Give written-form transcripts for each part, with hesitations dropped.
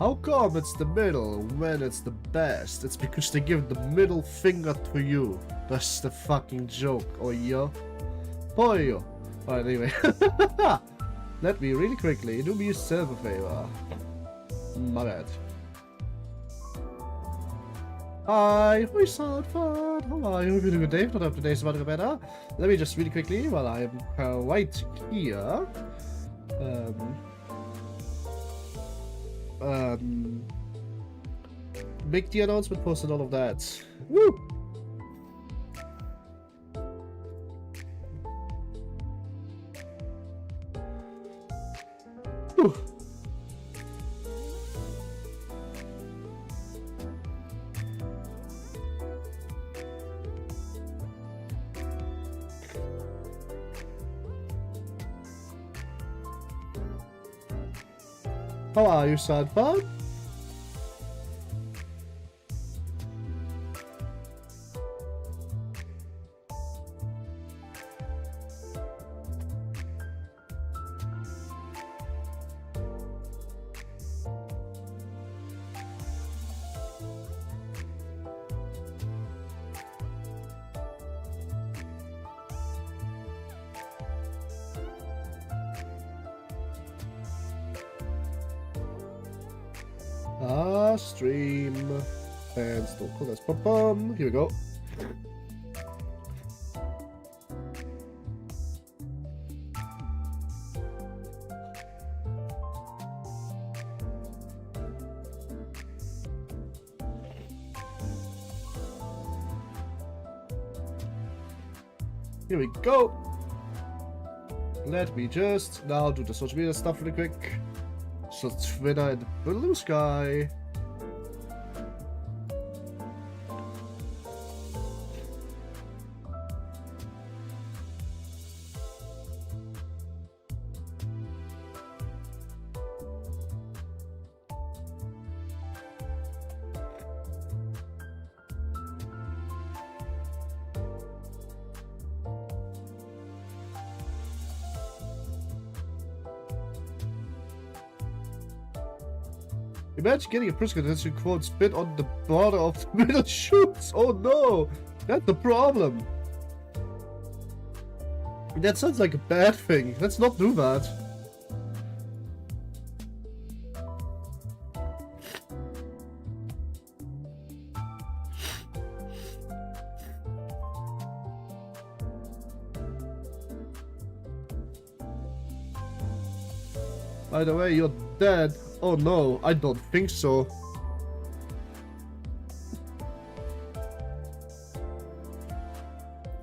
How come it's the middle when it's the best? It's because they give the middle finger to you. That's the fucking joke. Oh yeah. Boy. Alright, anyway. Let me really quickly do me yourself a favor. My bad. Hi, we saw fun. How are you? Hope you're doing a good day. Not up today's about better. Let me just really quickly, while I'm right here. Make the announcement, post and all of that. Woo! Whew. How are you, Sadbug? Stream and still cool. That's bum. Here we go. Here we go. Let me just now do the social media stuff really quick. So Twitter and the blue sky. Imagine getting a prison that you quote spit on the border of the middle shoots. Oh no! That's the problem. That sounds like a bad thing. Let's not do that. By the way, you're dead. Oh no, I don't think so.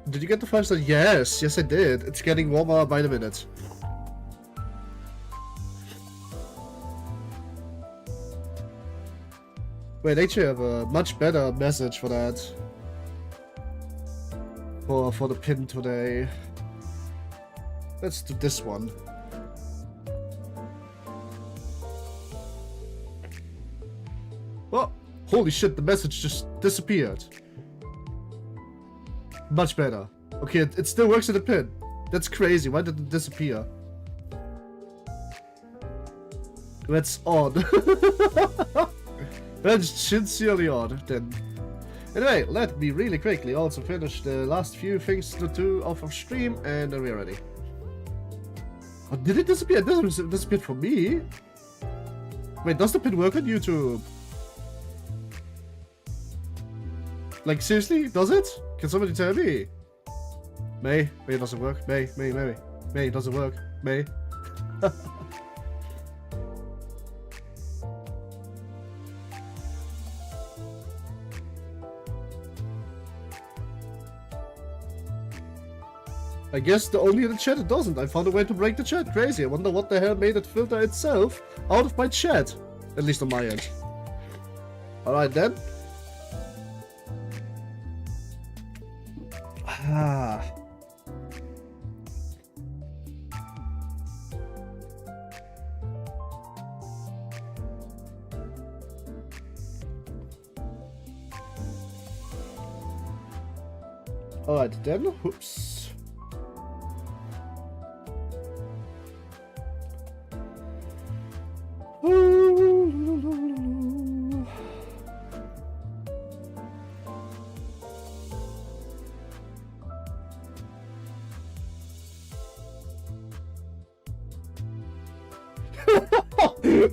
Did you get the 5-star? Yes, yes I did. It's getting warmer by the minute. Wait, they actually have a much better message for that. For the pin today. Let's do this one. Oh, holy shit, the message just disappeared. Much better. Okay, it still works in the pin. That's crazy. Why did it disappear? That's odd. That's sincerely odd, then. Anyway, let me really quickly also finish the last few things to do off of stream, and then we're ready. Oh, did it disappear? It doesn't disappear for me. Wait, does the pin work on YouTube? Like, seriously? Does it? Can somebody tell me? May it doesn't work. May it doesn't work. May. I guess only in the chat it doesn't. I found a way to break the chat. Crazy. I wonder what the hell made it filter itself out of my chat. At least on my end. Alright then. Ah. Alright then, whoops.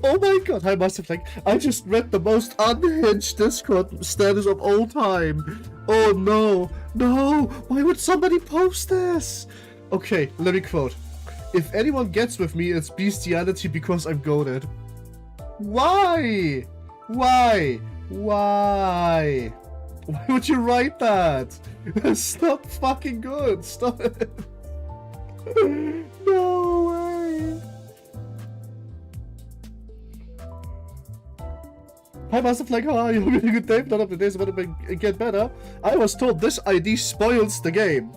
Oh my god, I must have I just read the most unhinged Discord status of all time. Oh no, no, why would somebody post this? Okay, let me quote. If anyone gets with me, it's bestiality because I'm goated. Why? Why? Why? Why would you write that? That's not fucking good. Stop it. No way. Hi Masterflag, how are you? Having a good day? None of the days about to get better. I was told this ID spoils the game.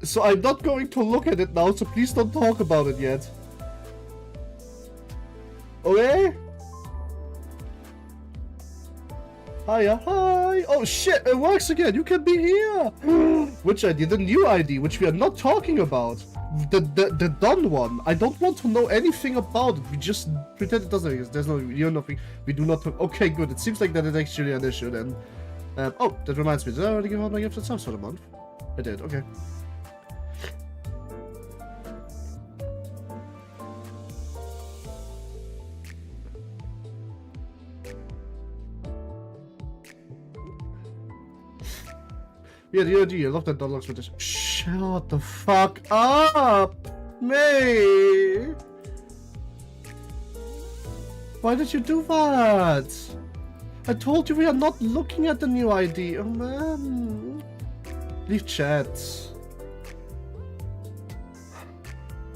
So I'm not going to look at it now, so please don't talk about it yet. Okay? Hiya, hi! Oh shit, it works again, you can be here! Which ID? The new ID, which we are not talking about. The done one. I don't want to know anything about it, we just pretend it doesn't exist. There's no, you're nothing, we do not talk. Okay, good, it seems like that is actually an issue then. Oh, that reminds me, did I already give out my gift at some sort of month? I did, okay. Yeah, the idea. I love that Dunlocks with this. Shut the fuck up! May! Why did you do that? I told you we are not looking at the new ID. Oh man. Leave chat.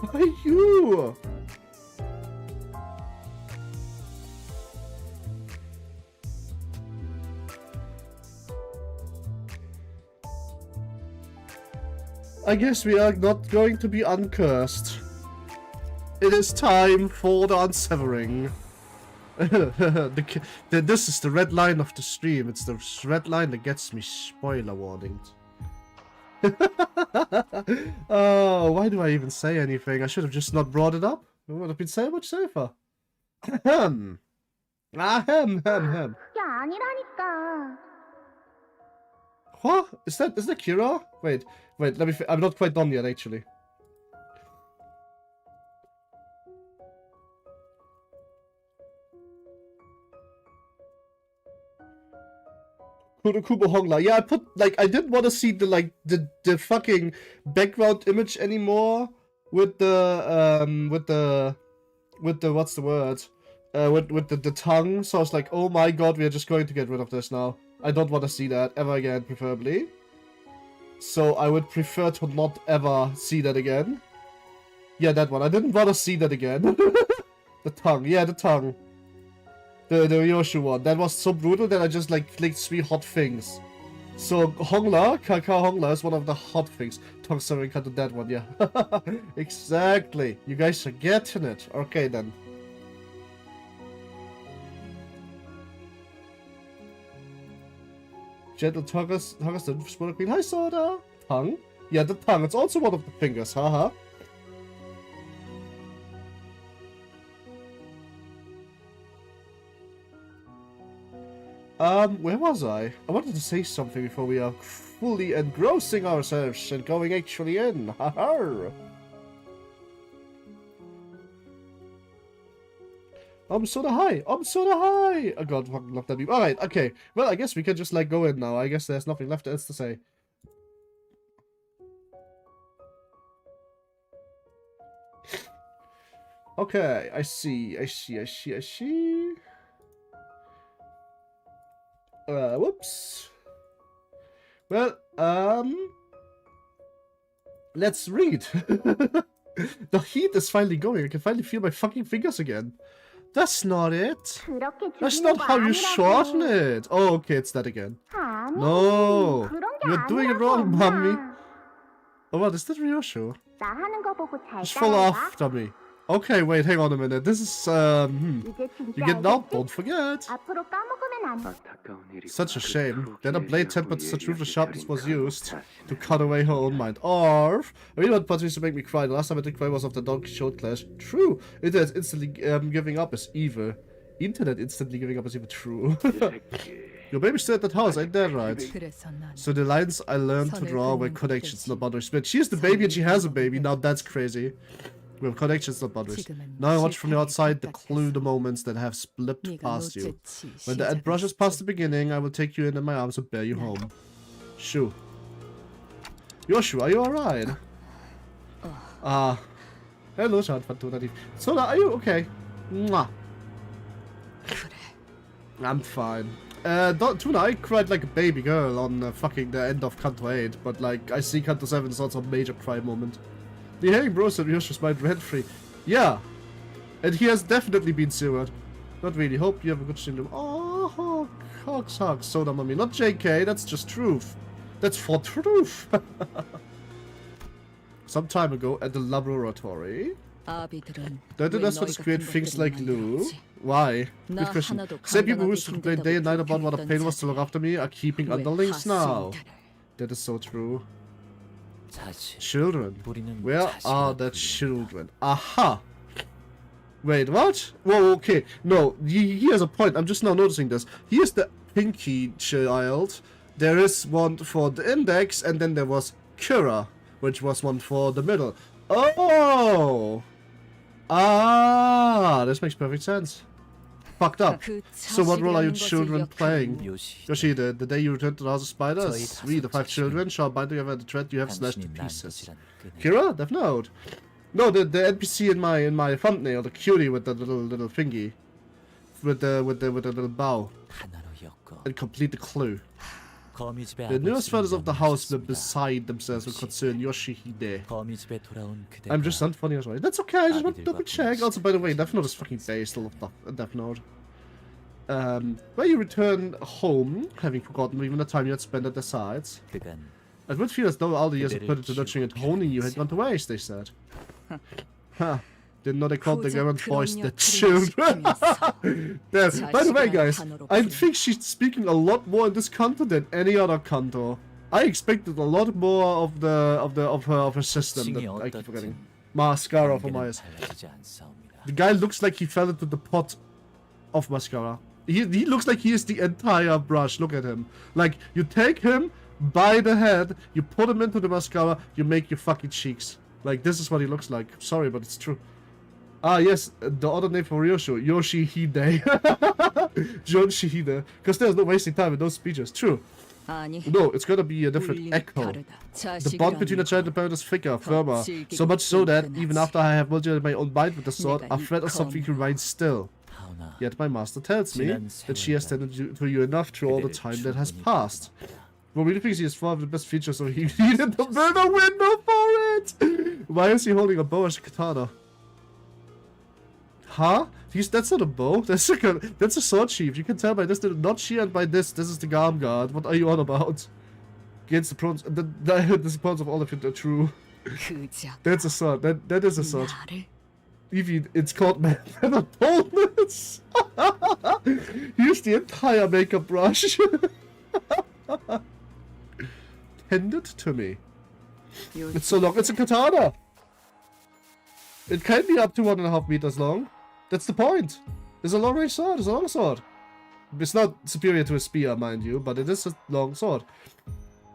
Why you? I guess we are not going to be uncursed. It is time for the unsevering. This is the red line of the stream. It's the red line that gets me spoiler warnings. Oh, why do I even say anything? I should have just not brought it up. It would have been so much safer. Ahem. Ahem, ahem. What? Is that Kira? Wait, let me. I'm not quite done yet, actually. Kubo Hongla. Yeah, I put I didn't want to see the fucking background image anymore with the what's the word? With the tongue. So I was like, oh my god, we are just going to get rid of this now. I don't want to see that ever again, preferably. So I would prefer to not ever see that again. Yeah, that one. I didn't want to see that again. The tongue. Yeah, the tongue. The Yoshu one. That was so brutal that I just clicked 3 hot things. So Hongla, Kaka Hongla is one of the hot things. Tongue severing cut to that one, yeah. Exactly. You guys are getting it. Okay then. Gentle Tuggers the Spoiler Queen. Hi Soda! Tongue? Yeah, the tongue. It's also one of the fingers, haha. Where was I? I wanted to say something before we are fully engrossing ourselves and going actually in. Haha! Soda hi! Soda hi! Oh god, fucking love that beep. Alright, okay. Well, I guess we can just go in now. I guess there's nothing left else to say. Okay, I see. Whoops. Well, let's read. The heat is finally going. I can finally feel my fucking fingers again. That's not it. That's not how you shorten it. Oh, okay, it's that again. No, you're doing it wrong, mommy. Oh, what is that Ryoshu? Just follow after me. Okay, wait, hang on a minute. This is, You get out, don't forget. Such a shame. Then a blade tempered to such ruthless sharpness was used to cut away her own mind. Arf! I really want Patrice to make me cry. The last time I did cry was after Don Quixote clash. True! Internet instantly giving up is evil. Internet instantly giving up is even true. Your baby's still at that house, ain't that right? So the lines I learned to draw were connections, not boundaries. But she's the baby and she has a baby. Now that's crazy. We have connections, not boundaries. Now I watch from the outside the clue the moments that have slipped past you. When the end brushes past the beginning, I will take you into my arms and bear you home. Shoo. Yoshu, are you alright? Hello, Shad. Soda, are you okay? Mwah. I'm fine. Tuna, I cried like a baby girl on fucking the end of Kanto 8, but like, I see Kanto 7 is also a major cry moment. The hearing bro said Yoshu's mind rent-free. Yeah. And he has definitely been sewered. Not really. Hope you have a good stream. Oh, hugs. Soda mommy. Not JK, that's just truth. That's for truth. Some time ago at the laboratory. Don't do this for to create things like Lou. Why? Good question. Same people who used to complain day and night about what a pain was to look after me are keeping underlings now. That is so true. Children. Where are the children? Aha! Wait, what? Whoa, okay. No, he has a point. I'm just now noticing this. Here's the pinky child. There is one for the index, and then there was Kira, which was one for the middle. Oh! Ah, this makes perfect sense. Fucked up. So what role are you children playing? Yoshihide, the day you returned to the House of Spiders, we, the 5 children, shall bind together the thread you have slashed to pieces. Kira? Death Note. No, the NPC in my thumbnail, the cutie with the little thingy. With the little bow. And complete the clue. The newest feathers of the house were beside themselves with concern Yoshihide. I'm just unfunny as well. That's okay, I just want to double check. Also, by the way, Death Note is fucking based on Death Note. Where you return home, having forgotten even the time you had spent at their sides. It would feel as though all the years of put into nurturing and honing you had gone to waste, they said. Huh. Didn't know they called the Garant voice the children. By the way, guys, I think she's speaking a lot more in this Kanto than any other Kanto. I expected a lot more of her system that I keep forgetting. Mascara for my eyes. The guy looks like he fell into the pot of mascara. He looks like he is the entire brush. Look at him. Like, you take him by the head, you put him into the mascara, you make your fucking cheeks. Like, this is what he looks like. Sorry, but it's true. Ah, yes, the other name for Ryoshu, Yoshihide. Yoshihide. Because there's no wasting time in those speeches. True. No, it's gonna be a different echo. The bond between the child and the parent is thicker, firmer. So much so that, even after I have modulated my own mind with the sword, a thread of something remains still. Yet my master tells me that she has tended to you enough through all the time that has passed. Well, really thinks he has one of the best features, so he needed to build a window for it! Why is he holding a bow as a katana? Huh? That's not a bow. That's a sword sheath. You can tell by this the notch here and by this is the arm guard. What are you on about? Against the prawns. The prawns of all of it are true. That's a sword. That is a sword. Even it's called method of boldness. Here's the entire makeup brush. Tended to me. It's so long. It's a katana. It can be up to 1.5 meters long. That's the point. It's a long range sword. It's a long sword. It's not superior to a spear, mind you, but it is a long sword.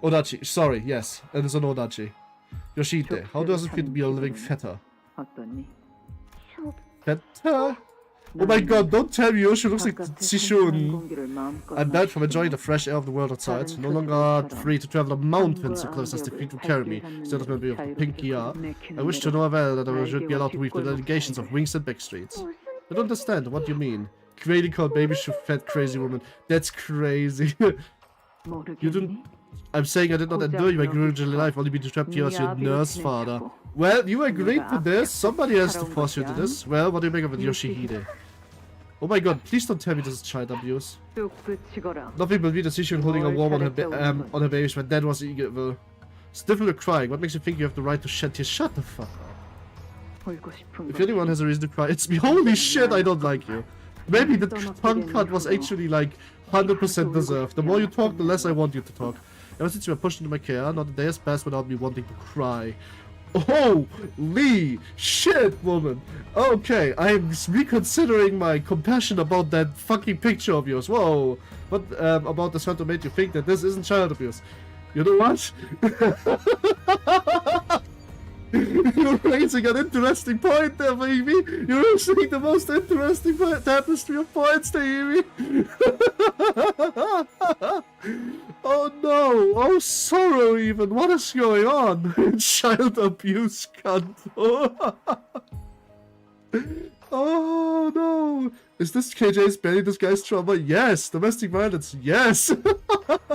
Odachi. Sorry, yes. It is an Odachi. Yoshihide. How does it feel to be a living fetter? Fetter? Oh my god, don't tell me Yoshu looks like Shishun. I'm bad from enjoying the fresh air of the world outside. No longer free to travel the mountains so close as the feet will carry me. Instead of maybe of pinky art. I wish to know well that I should be allowed to weave the delegations of wings and back streets. I don't understand what you mean. Creating called baby shoe fat crazy woman. That's crazy. You don't... I'm saying I did not endure your gradual life, only be trapped here as your nurse father. Well, you agreed to this. Somebody has to force you to this. Well, what do you make of it, Yoshihide? Oh my god, please don't tell me this is child abuse. Nothing but me to see you holding a worm on her baby's when that was evil. Stifle crying. What makes you think you have the right to shed tears? Shut the fuck up. If anyone has a reason to cry, it's me. Holy shit, I don't like you. Maybe the tongue cut was actually like 100% deserved. The more you talk, the less I want you to talk. Ever since you were pushed into my care, not a day has passed without me wanting to cry. Holy shit, woman. Okay, I am reconsidering my compassion about that fucking picture of yours. Whoa. What about the son to make you think that this isn't child abuse? You know what? You're raising an interesting point there, baby. You're raising the most interesting tapestry of points there, Evie. Oh no! Oh sorrow even! What is going on? Child abuse, cunt. Oh no! Is this KJ's banning this guy's trauma? Yes! Domestic violence? Yes!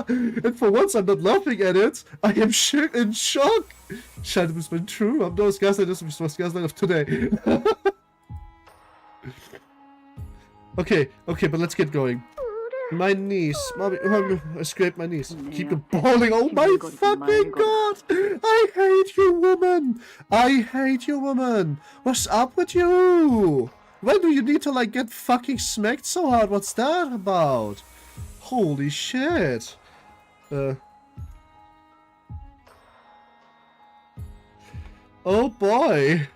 And for once I'm not laughing at it, I am in shock! Child abuse been true? I'm no gaslight, this was gaslight of today. Okay, but let's get going. My niece. Mommy, I scraped my niece. Keep it balling. Oh my fucking god! I hate you, woman! I hate you, woman! What's up with you? When do you need to, like, get fucking smacked so hard? What's that about? Holy shit. Oh boy.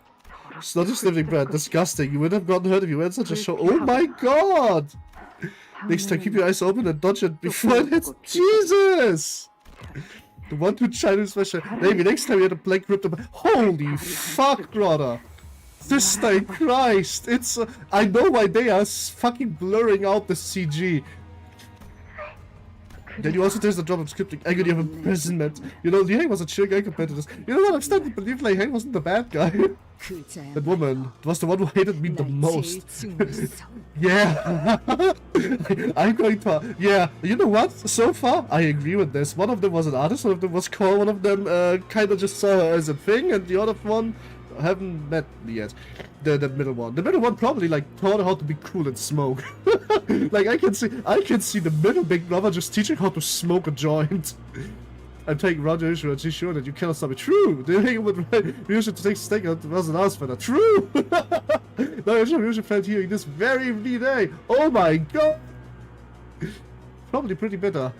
It's not just living bread. Disgusting. You would have gotten hurt if you went such a show. Oh my god! Next time, keep your eyes open and dodge it before it hits. Jesus! The one to Chinese special. Maybe next time you had a blank grip. Holy fuck, brother! This day, Christ! It's. I know why they are fucking blurring out the CG. Then you also taste the drop of scripting agony of imprisonment. You know, Li Heng was a chill guy compared to this. You know what? I'm starting to believe Li Heng wasn't the bad guy. That woman was the one who hated me the most. Yeah. I'm going to... Yeah, you know what? So far, I agree with this. One of them was an artist, one of them was core, one of them kind of just saw her as a thing, and the other one haven't met me yet. The middle one. The middle one probably like taught her how to be cool and smoke. Like I can see the middle big brother just teaching how to smoke a joint. I'm taking Roger Issue and she's sure that you cannot stop it. True! The human you should take steak out wasn't asked for that. True! No, you should find hearing this very every day. Oh my god! Probably pretty bitter.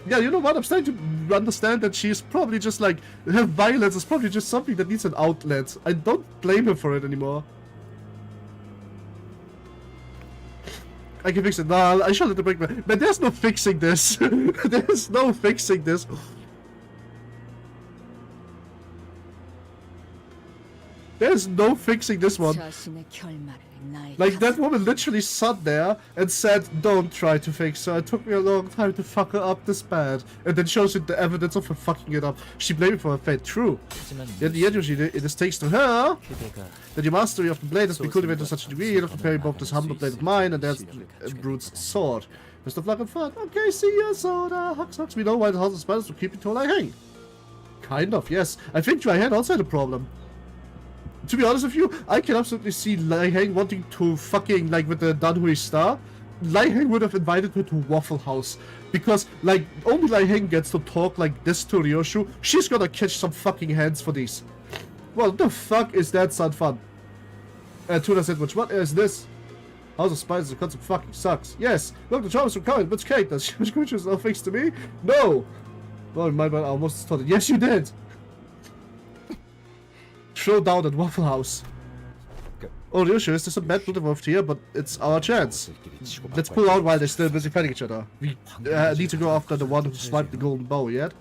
Yeah, you know what? I'm starting to understand that she's probably just like, her violence is probably just something that needs an outlet. I don't blame her for it anymore. I can fix it. Nah, I should let it break my... But there's no fixing this. There's no fixing this. There's no fixing this one. Like, that woman literally sat there and said, don't try to fix her. It took me a long time to fuck her up this bad. And then shows it the evidence of her fucking it up. She blamed me for her fate. True. Yet the end, Yoshihide, it is thanks to her that your mastery of the blade has been cultivated to such a degree of preparing both this humble blade of mine and that brute's sword. Best of luck and fun. Okay, see ya, Soda. Hucks. We know why the House of Spiders will keep you to Li Heng. Kind of, yes. I think Li Heng also had a problem. To be honest with you, I can absolutely see Li Heng wanting to fucking, like, with the Danhui star, Li Heng would have invited her to Waffle House. Because, like, only Li Heng gets to talk like this to Ryoshu. She's gonna catch some fucking hands for these. What the fuck is that sound fun? Tuna sandwich, what is this? House of Spiders, the concept fucking sucks. Yes, look, the Thomas from coming, but Kate, does she was no thanks to me? No! Oh, my bad, I almost thought it. Yes, you did! Showdown at Waffle House. Oh, Ryoshu, is this a bad blood involved here? But it's our chance. Let's pull out while they're still busy fighting each other. We need to go after the one who swiped the golden bow yet.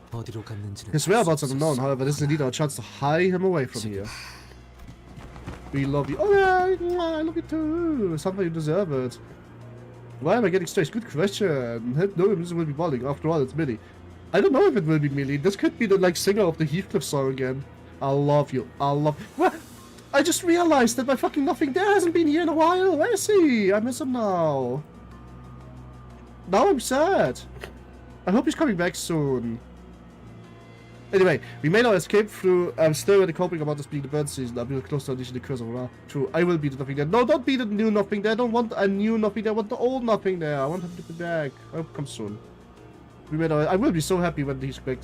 His whereabouts are unknown, however, this is indeed our chance to hide him away from here. We love you. Oh yeah, I love you too. Somehow you deserve it. Why am I getting stressed? Good question. No, this will be balling. After all, it's Millie. I don't know if it will be Millie. This could be the like singer of the Heathcliff song again. I love you. I love... What? I just realized that my fucking Nothing There hasn't been here in a while. Where is he? I miss him now. Now I'm sad. I hope he's coming back soon. Anyway, we made our escape through... I'm still really coping about this being the bird season. I'm close to unleashing the curse of Ra. True, I will be the Nothing There. No, don't be the new Nothing There. I don't want a new Nothing There. I want the old Nothing There. I want him to be back. I hope it comes soon. We made our... I will be so happy when he's quick.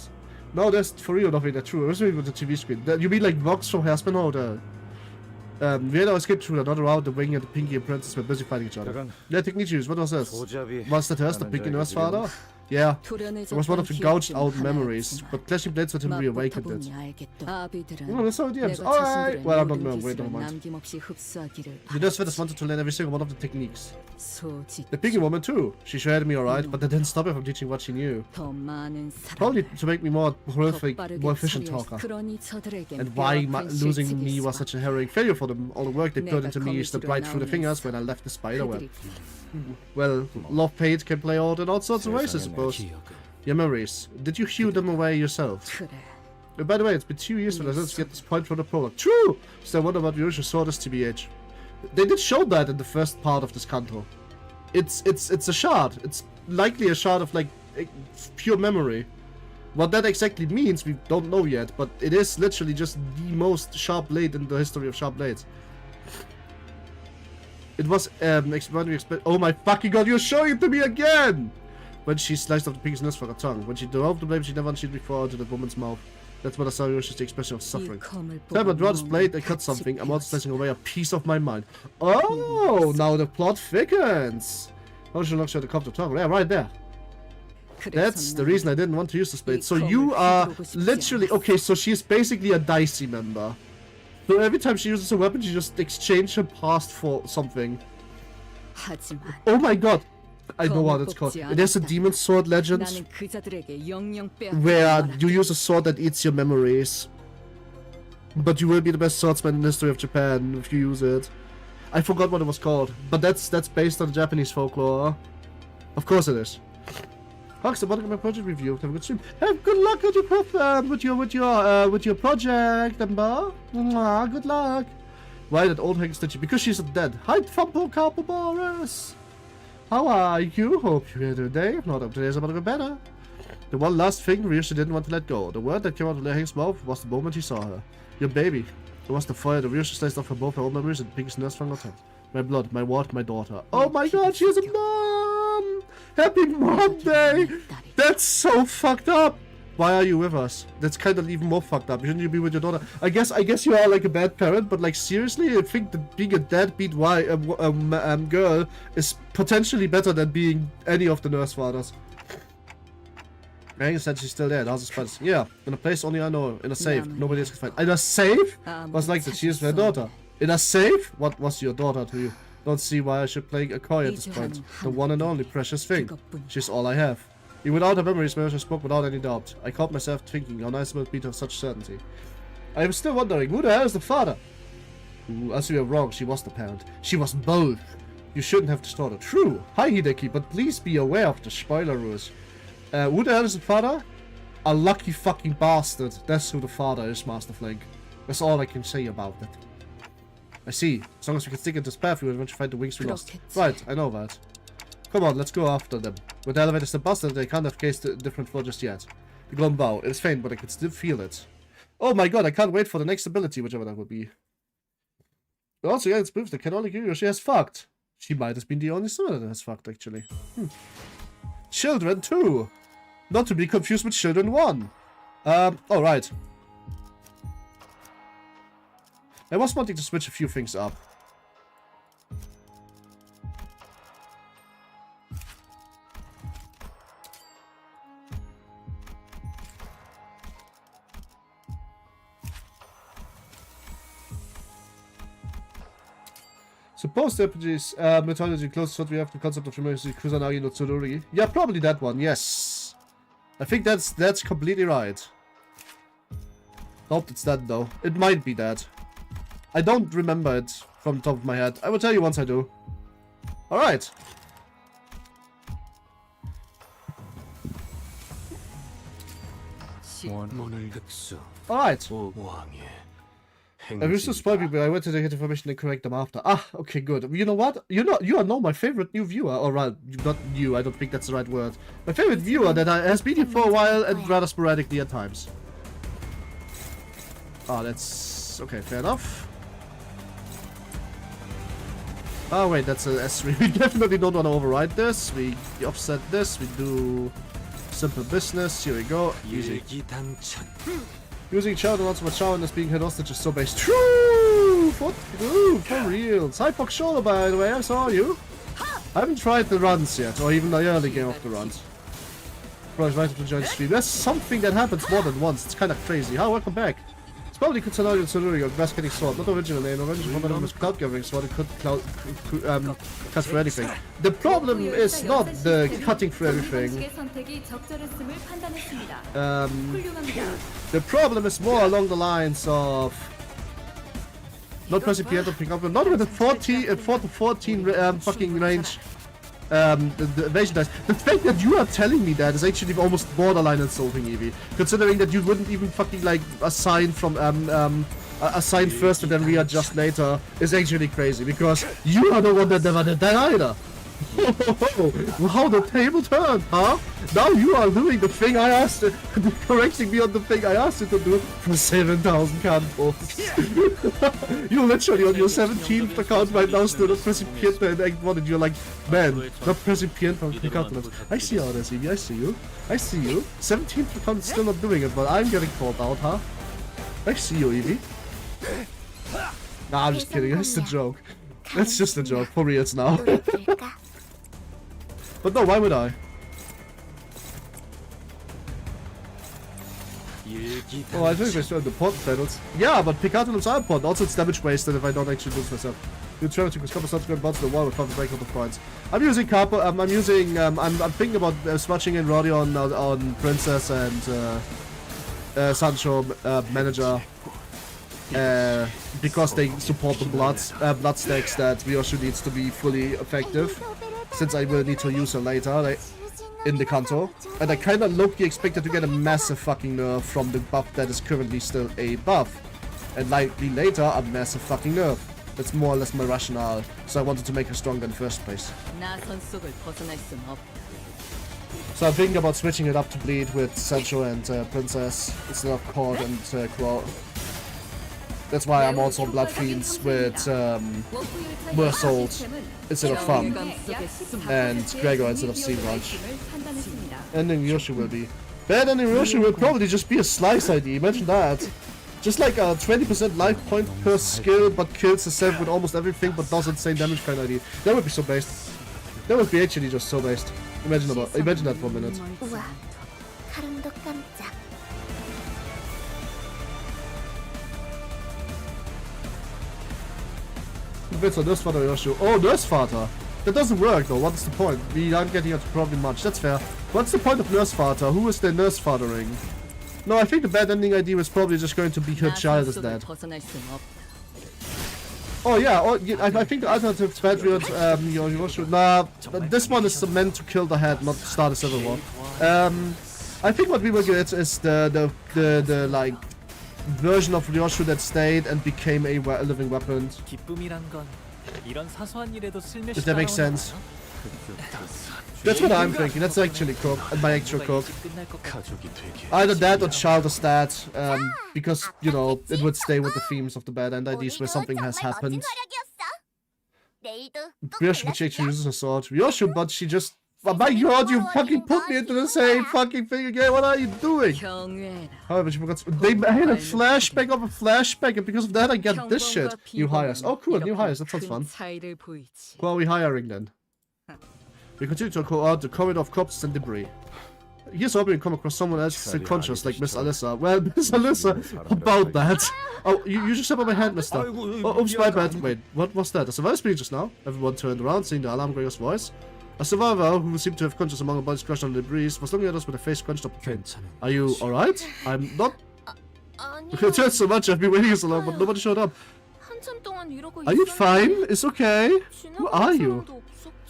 No, that's for real Nothing There. True. I was reading with the TV screen. You mean like Vox from Hairspin Hotel? We had our escape through another route. The Wing and the Pinky and Princess were busy fighting each other. Yeah, Technique, what was this? Was that hers, the Pinky Nurse Father? Yeah, it was one of the gouged out memories, but clashing blades let him reawaken it. Oh, that's how it is. Alright! Well, I'm not no, wait, never mind. The nurse just wanted to learn every single one of the techniques. The piggy woman too. She shredded me alright, but that didn't stop her from teaching what she knew. Probably to make me more prolific, more efficient talker. And why losing me was such a harrowing failure for them. All the work they put into me slipped right through the fingers when I left the spiderweb. Well, love paid can play out in all sorts of ways, I suppose. Your memories. Did you hew them away yourself? By the way, it's been 2 years since I didn't get this point from the prologue. True! So I wonder what we usually saw this TBH. They did show that in the first part of this canto. It's a shard. It's likely a shard of like pure memory. What that exactly means, we don't know yet, but it is literally just the most sharp blade in the history of sharp blades. It was, oh my fucking god, you're showing it to me again! When she sliced off the pig's nose for her tongue. When she drove the blade she never unsheathed before into the woman's mouth. That's what I saw, was just the expression of suffering. Time I draw this blade and cut something, I'm also slicing away a piece of my mind. Oh, now the plot thickens! How should I show the cup of tongue? Yeah, right there. That's the reason I didn't want to use this blade. So you are literally... Okay, so she's basically a dicey member. So every time she uses a weapon, she just exchanges her past for something. Oh my god! I know what it's called. There's a demon sword legend where you use a sword that eats your memories. But you will be the best swordsman in the history of Japan if you use it. I forgot what it was called, but that's based on Japanese folklore. Of course it is. Hugs, I want to get my project review. Have a good stream. Have good luck with your project, Ember. Good luck. Why that old hag stitchy? Because she's dead. Hi, Fumpo Carpoboris. How are you? Hope you're here today. If not, today's about to get better. The one last thing Ryushi didn't want to let go. The word that came out of Hag's mouth was the moment he saw her. Your baby. It was the fire that Ryushi sliced off her both her own memories and the biggest nurse from her tent. My blood, my ward, my daughter. Oh my god, she has a mom! Happy Mom Day! That's so fucked up! Why are you with us? That's kind of even more fucked up. Shouldn't you be with your daughter? I guess you are like a bad parent, but like seriously, I think that being a deadbeat girl is potentially better than being any of the nurse fathers. Rang said she's still there. How's the spider? Yeah, in a place only I know. In a safe. Nobody else can find. In a safe? Was like that. She is my daughter. In a safe? What was your daughter to you? Don't see why I should play a coy at this point. The one and only precious thing. She's all I have. Even without her memories, Marisha spoke without any doubt. I caught myself thinking how nice it would be to have such certainty. I am still wondering, who the hell is the father? Ooh, as we are wrong, she was the parent. She was both. You shouldn't have distorted. True. Hi, Hideki, but please be aware of the spoiler rules. Who the hell is the father? A lucky fucking bastard. That's who the father is, Master Flank. That's all I can say about it. I see. As long as we can stick in this path, we will eventually find the wings we lost. Right, I know that. Come on, let's go after them. With the elevator still busted, they can't have cased a different floor just yet. The glowing bow. It is faint, but I can still feel it. Oh my god, I can't wait for the next ability, whichever that would be. Also, yeah, it's proof that can only give you she has fucked. She might have been the only summoner that has fucked, actually. Children 2. Not to be confused with Children 1. Alright. I was wanting to switch a few things up. Suppose the Japanese mythology close to what we have the concept of Shimashi Kusanagi no Tsururi. Yeah, probably that one, yes. I think that's completely right. Nope, it's that though. It might be that. I don't remember it from the top of my head. I will tell you once I do. Alright. Alright. I used to spoil people. I went to get information and correct them after. Ah, okay, good. You know what? You are now my favorite new viewer. Or not new, I don't think that's the right word. My favorite viewer that has been here for a while and rather sporadically at times. Ah, that's... okay, fair enough. Oh wait, that's a S3. We definitely don't want to override this. We offset this. We do simple business. Here we go. Easy. Using Chow and also Chow and as being held hostage is so based. True! For real. Cyborg shoulder, by the way, I saw you. I haven't tried the runs yet, or even the early game of the runs. surprised invited to join the stream. That's something that happens more than once. It's kind of crazy. Hi, welcome back. It's probably Kusanagi Tsururi or Grass Cutting Sword. Not original name. Original name is Cloud Gathering Sword. It could cut for anything. The problem is not the cutting for everything. The problem is more along the lines of not pressing P to pick up, not with the 4 to 14 fucking range. The evasion dice. The fact that you are telling me that is actually almost borderline insulting, Evie. Considering that you wouldn't even fucking like assign from assign first and then readjust later is actually crazy because you are the one that never did that either. How the table turned, huh? Now you are doing the thing I asked, correcting me on the thing I asked you to do for 7,000 candles. You're literally on your 17th account right now, still not pressing P and Act 1, and you're like, man, not pressing P and account. I see how this, Evie, I see you. I see you. 17th account still not doing it, but I'm getting called out, huh? I see you, Evie. Nah, I'm just kidding, that's a joke. That's just a joke, for reals now. But no, why would I? Oh, I think we're still in the pod battles. Yeah, but Picatoms are pod. Also, it's damage wasted if I don't actually lose myself. You try to discover something about the wall with the break of the points. I'm using Carpo. I'm using. I'm thinking about swatching in Rodeo on Princess and Sancho manager. Because they support the blood stacks that Ryoshu needs to be fully effective. Since I will need to use her later in the Kanto. And I kinda low-key expected to get a massive fucking nerf from the buff that is currently still a buff. And likely later a massive fucking nerf. That's more or less my rationale. So I wanted to make her stronger in the first place. So I'm thinking about switching it up to bleed with Sancho and Princess instead of Cord and Crow. That's why I'm also Blood Fiends with Mersault instead of Fun, and Gregor instead of Sea Launch. And then Yoshi will be. Bad ending Yoshi will probably just be a slice ID, imagine that. Just like a 20% life point per skill, but kills herself with almost everything, but does insane damage kind of ID. That would be so based. That would be actually just so based. Imagine that for a minute. It's a Nurse Father Yoshi. Oh, Nurse Father! That doesn't work though, what's the point? We aren't getting into probably much, that's fair. What's the point of Nurse Father? Who is the Nurse Fathering? No, I think the bad ending idea was probably just going to be her child is dead. Oh yeah, I think the alternative bad Yoshi. Nah, this one is meant to kill the head, not start a civil war. I think what we will get is the like version of Ryoshu that stayed and became a living weapon. If that makes sense. That's what I'm thinking, that's actually cool, and my actual cook. Either that or child is that, because, you know, it would stay with the themes of the bad end IDs where something has happened. Ryoshu actually uses a sword. Ryoshu, but she just... Oh my god, you fucking put me into the same fucking thing again, what are you doing? However, she forgot to... They had a flashback of a flashback, and because of that I get this shit. New hires. Oh cool, new hires, that sounds fun. Who are we hiring then? We continue to go out the corridor of corpses and debris. Here's hoping we come across someone else still conscious, like Miss Alyssa. Well, Miss Alyssa, about that. Oh, you just stepped on my hand, mister. Oh, oops, my bad. Wait, what was that? A survivor speaking just now? Everyone turned around, seeing the alarm Gregor's voice. A survivor, who seemed to have conscious among the bodies crushed on the debris, was looking at us with a face crunched up. Are you alright? I'm not... It hurts so much, I've been waiting so long, but nobody showed up. Are you fine? It's okay. Who are you?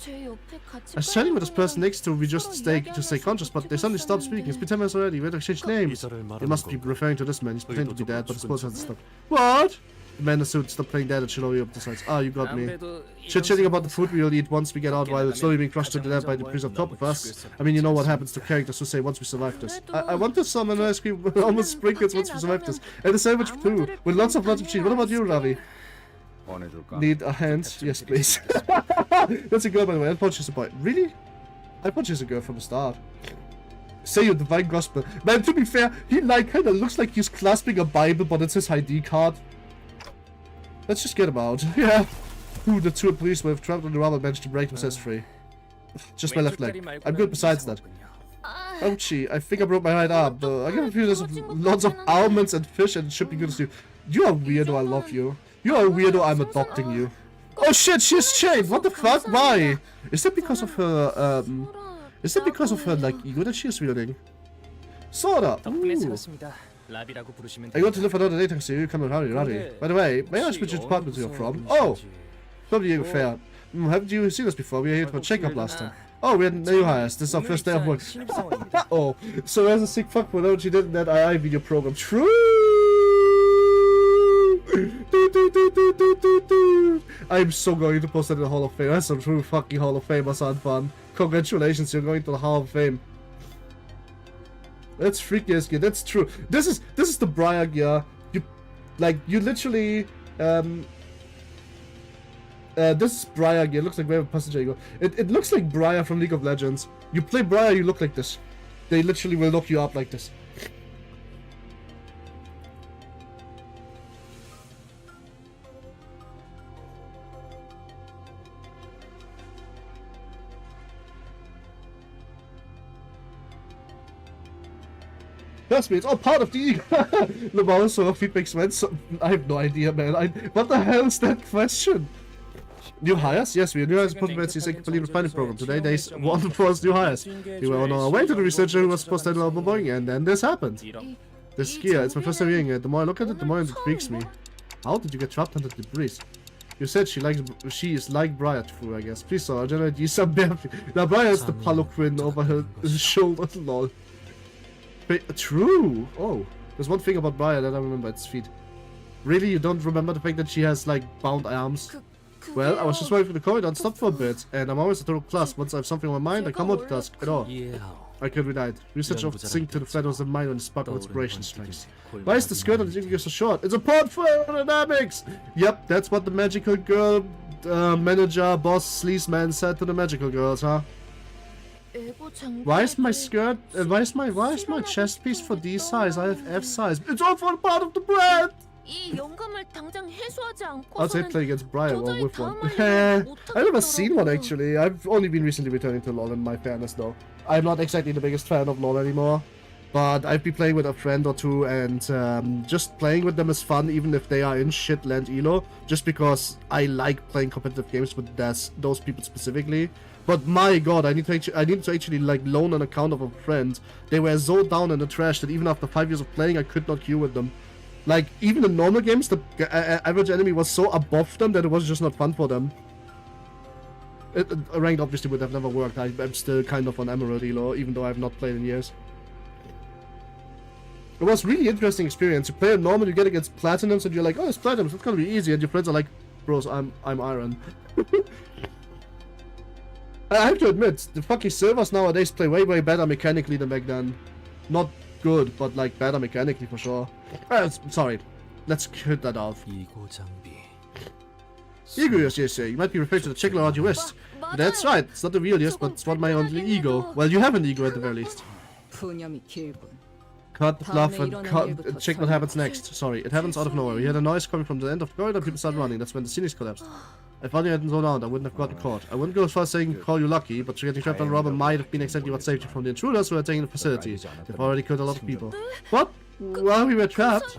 I was chatting with this person next to me just stay conscious, but they suddenly stopped speaking. It's been 10 minutes already. We had to exchange names. They must be referring to this man. He's pretending to be dead, but his pulse hasn't stopped. What? The man in the suit stopped playing dead and slowly up the sides. Ah, you got me. Chit-chatting about the food we'll eat once we get out while it's slowly being crushed to death by the priest on top of us. I mean, you know what happens to characters who say once we survive this. I want to summon ice cream with almost sprinkles once we survive this. And a sandwich too, with lots of cheese. What about you, Ravi? Need a hand? Yes, please. That's a girl, by the way. I thought she's a boy. Really? I thought she's a girl from the start. Say your divine gospel. Man, to be fair, he like kind of looks like he's clasping a Bible, but it's his ID card. Let's just get him out. Yeah. Who the two police trapped on the rubber bench to break themselves free. Just my left leg. I'm good besides that. Ouchie, I think I broke my right arm. I get a few there's lots of almonds and fish and it should be good to you. You are weirdo, I love you. You are a weirdo, I'm adopting you. Oh shit, she's chained! What the fuck? Why? Is that because of her, like, ego that she is wielding? Sorta. Ooh. I got to live another day thanks to you, come on, howdy. By the way, may I ask which department you're from? Oh! From the Diego Fair. Haven't you seen us before? We were here for a checkup last time. Oh, we had new hires. This is our first day of work. Oh, so as a sick fuck, why don't you did that II video program? True! I'm so going to post that in the Hall of Fame. That's some true fucking Hall of Fame, son fun. Congratulations, you're going to the Hall of Fame. That's freaky as gear. That's true. This is the Briar gear. You literally this is Briar gear. It looks like we have a passenger ego. It looks like Briar from League of Legends. You play Briar, you look like this. They literally will lock you up like this. Trust me, it's all part of the Lamar, so feedback went. So I have no idea, man. What the hell is that question? New hires? Yes, we are new hires supposed to be at the refining program. Today, there's one for us new hires. We were on our way to the researcher who was supposed to handle our bombing, and then this happened. This gear, it's my first time hearing it. The more I look at it, the more it freaks me. How did you get trapped under the debris? You said she is like Briar True, I guess. Please, sir, I generate you some benefit. Now, Briar has the Paloquin over her shoulder, lol. True! Oh, there's one thing about Briar that I remember, it's feet. Really? You don't remember the fact that she has, like, bound arms? Well, I was just waiting for the corridor and stopped for a bit, and I'm always a total plus. Once I have something on my mind, I come out the task at all. I can relate. Research of sync to the feathers of mind and the spark of inspiration strikes. Why is the skirt on the jigger so short? It's a part for aerodynamics! Yep, that's what the magical girl, manager, boss, sleazeman said to the magical girls, huh? Why is my skirt, why is my chest piece for D size? I have F size. It's all for part of the brand! I'll say play against Briar or with one. I've never seen one actually. I've only been recently returning to LoL in my fairness though. I'm not exactly the biggest fan of LoL anymore. But I've been playing with a friend or two and just playing with them is fun even if they are in shitland elo. Just because I like playing competitive games with those people specifically. But my god, I need to actually like loan an account of a friend. They were so down in the trash that even after 5 years of playing I could not queue with them. Like, even in normal games, the average enemy was so above them that it was just not fun for them. Ranked obviously would have never worked. I'm still kind of on Emerald Elo, even though I have not played in years. It was really interesting experience. You play a normal, you get against Platinums, and you're like, oh, it's Platinums, it's gonna be easy. And your friends are like, bros, I'm Iron. I have to admit, the fucking Silvers nowadays play way better mechanically than back then. Not good, but like better mechanically for sure. Sorry, let's cut that off. Ego, yes. You might be referring to the check around your wrist. That's right, it's not the real yes, but it's not my only ego. Well, you have an ego at the very least. Cut, bluff, and check what happens next. Sorry, it happens out of nowhere. We had a noise coming from the end of the corridor, people started running. That's when the Cynics collapsed. If I hadn't gone down, I wouldn't have gotten caught. I wouldn't go as far as saying call you lucky, but getting trapped on a robber might have been exactly what saved you from the intruders who were taking the facility. They've already killed a lot of people. What? Well, we were trapped.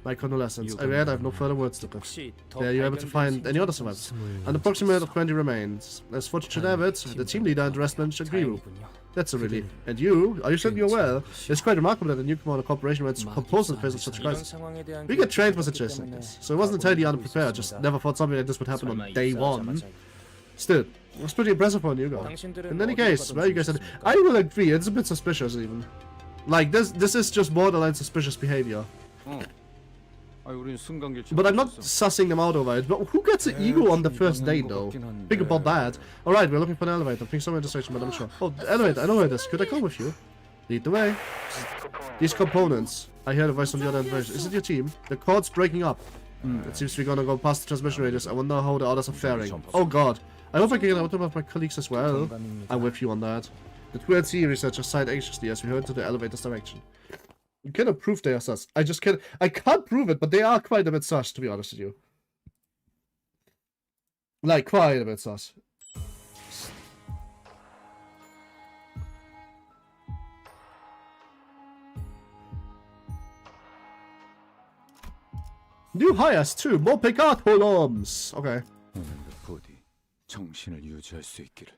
My condolences. I have no further words to put. Are you able to find any other survivors? An approximate of 20 remains. As fortune should have it, the team leader and the rest managed to agree. That's a relief. And you? Are you certain you're well? It's quite remarkable that a newcomer corporation went composed in the face of such a crisis. We get trained for situations like this, so it wasn't entirely unprepared, just never thought something like this would happen on day one. Still, it was pretty impressive on you guys. In any case, well, you guys said, I will agree, it's a bit suspicious even. Like, this is just borderline suspicious behavior. But I'm not sussing them out over it. But who gets an ego on the first date, though? Think about that. Alright, we're looking for an elevator. I think somewhere in the section, but I'm not sure. Oh, the elevator. I know where it is. Could I come with you? Lead the way. These components. I heard a voice from the other end. Is it your team? The cord's breaking up. It seems we're gonna go past the transmission radius. I wonder how the others are faring. Oh god. I hope I can get out of my colleagues as well. I'm with you on that. The two unsee researchers sighed anxiously as we heard to the elevator's direction. You cannot prove they are sus. I can't prove it, but they are quite a bit sus, to be honest with you. Like, quite a bit sus. New hires too. More Picard holums. Okay. 오늘도 부디 정신을 유지할 수 있기를.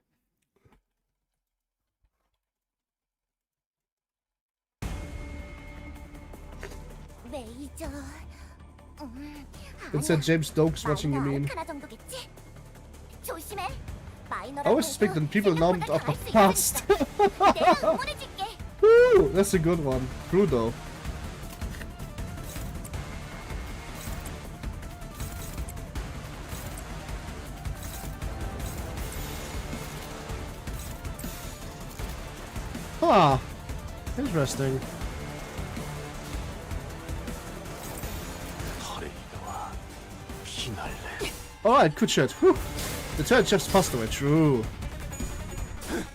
It said James Stokes watching, you mean? I always suspect that people now are fast. Woo, that's a good one. True though. Ah, interesting. Alright, good shit. Whew. The turret chef's passed away, true.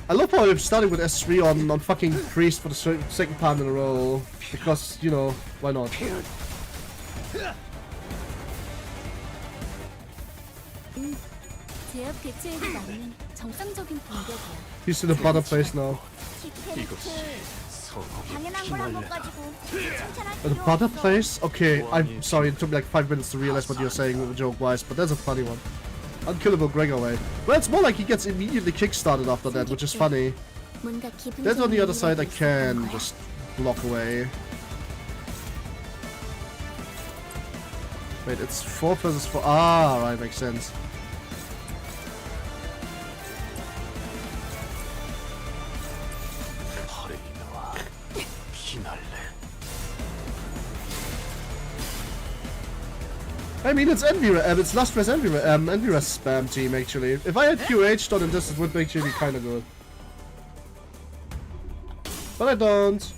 I love how I'm starting with S3 on fucking Priest for the second time in a row. Because, you know, why not? He's in a better place now. A butter place? Okay, I'm sorry, it took me like 5 minutes to realize what you're saying joke-wise, but that's a funny one. Unkillable Gregor way. Well, it's more like he gets immediately kickstarted after that, which is funny. Then on the other side I can just block away. Wait, it's 4 versus 4. Ah, right, makes sense. I mean, it's it's Last Res Envy Res spam team, actually. If I had QH done in this, it would actually be kinda good. But I don't.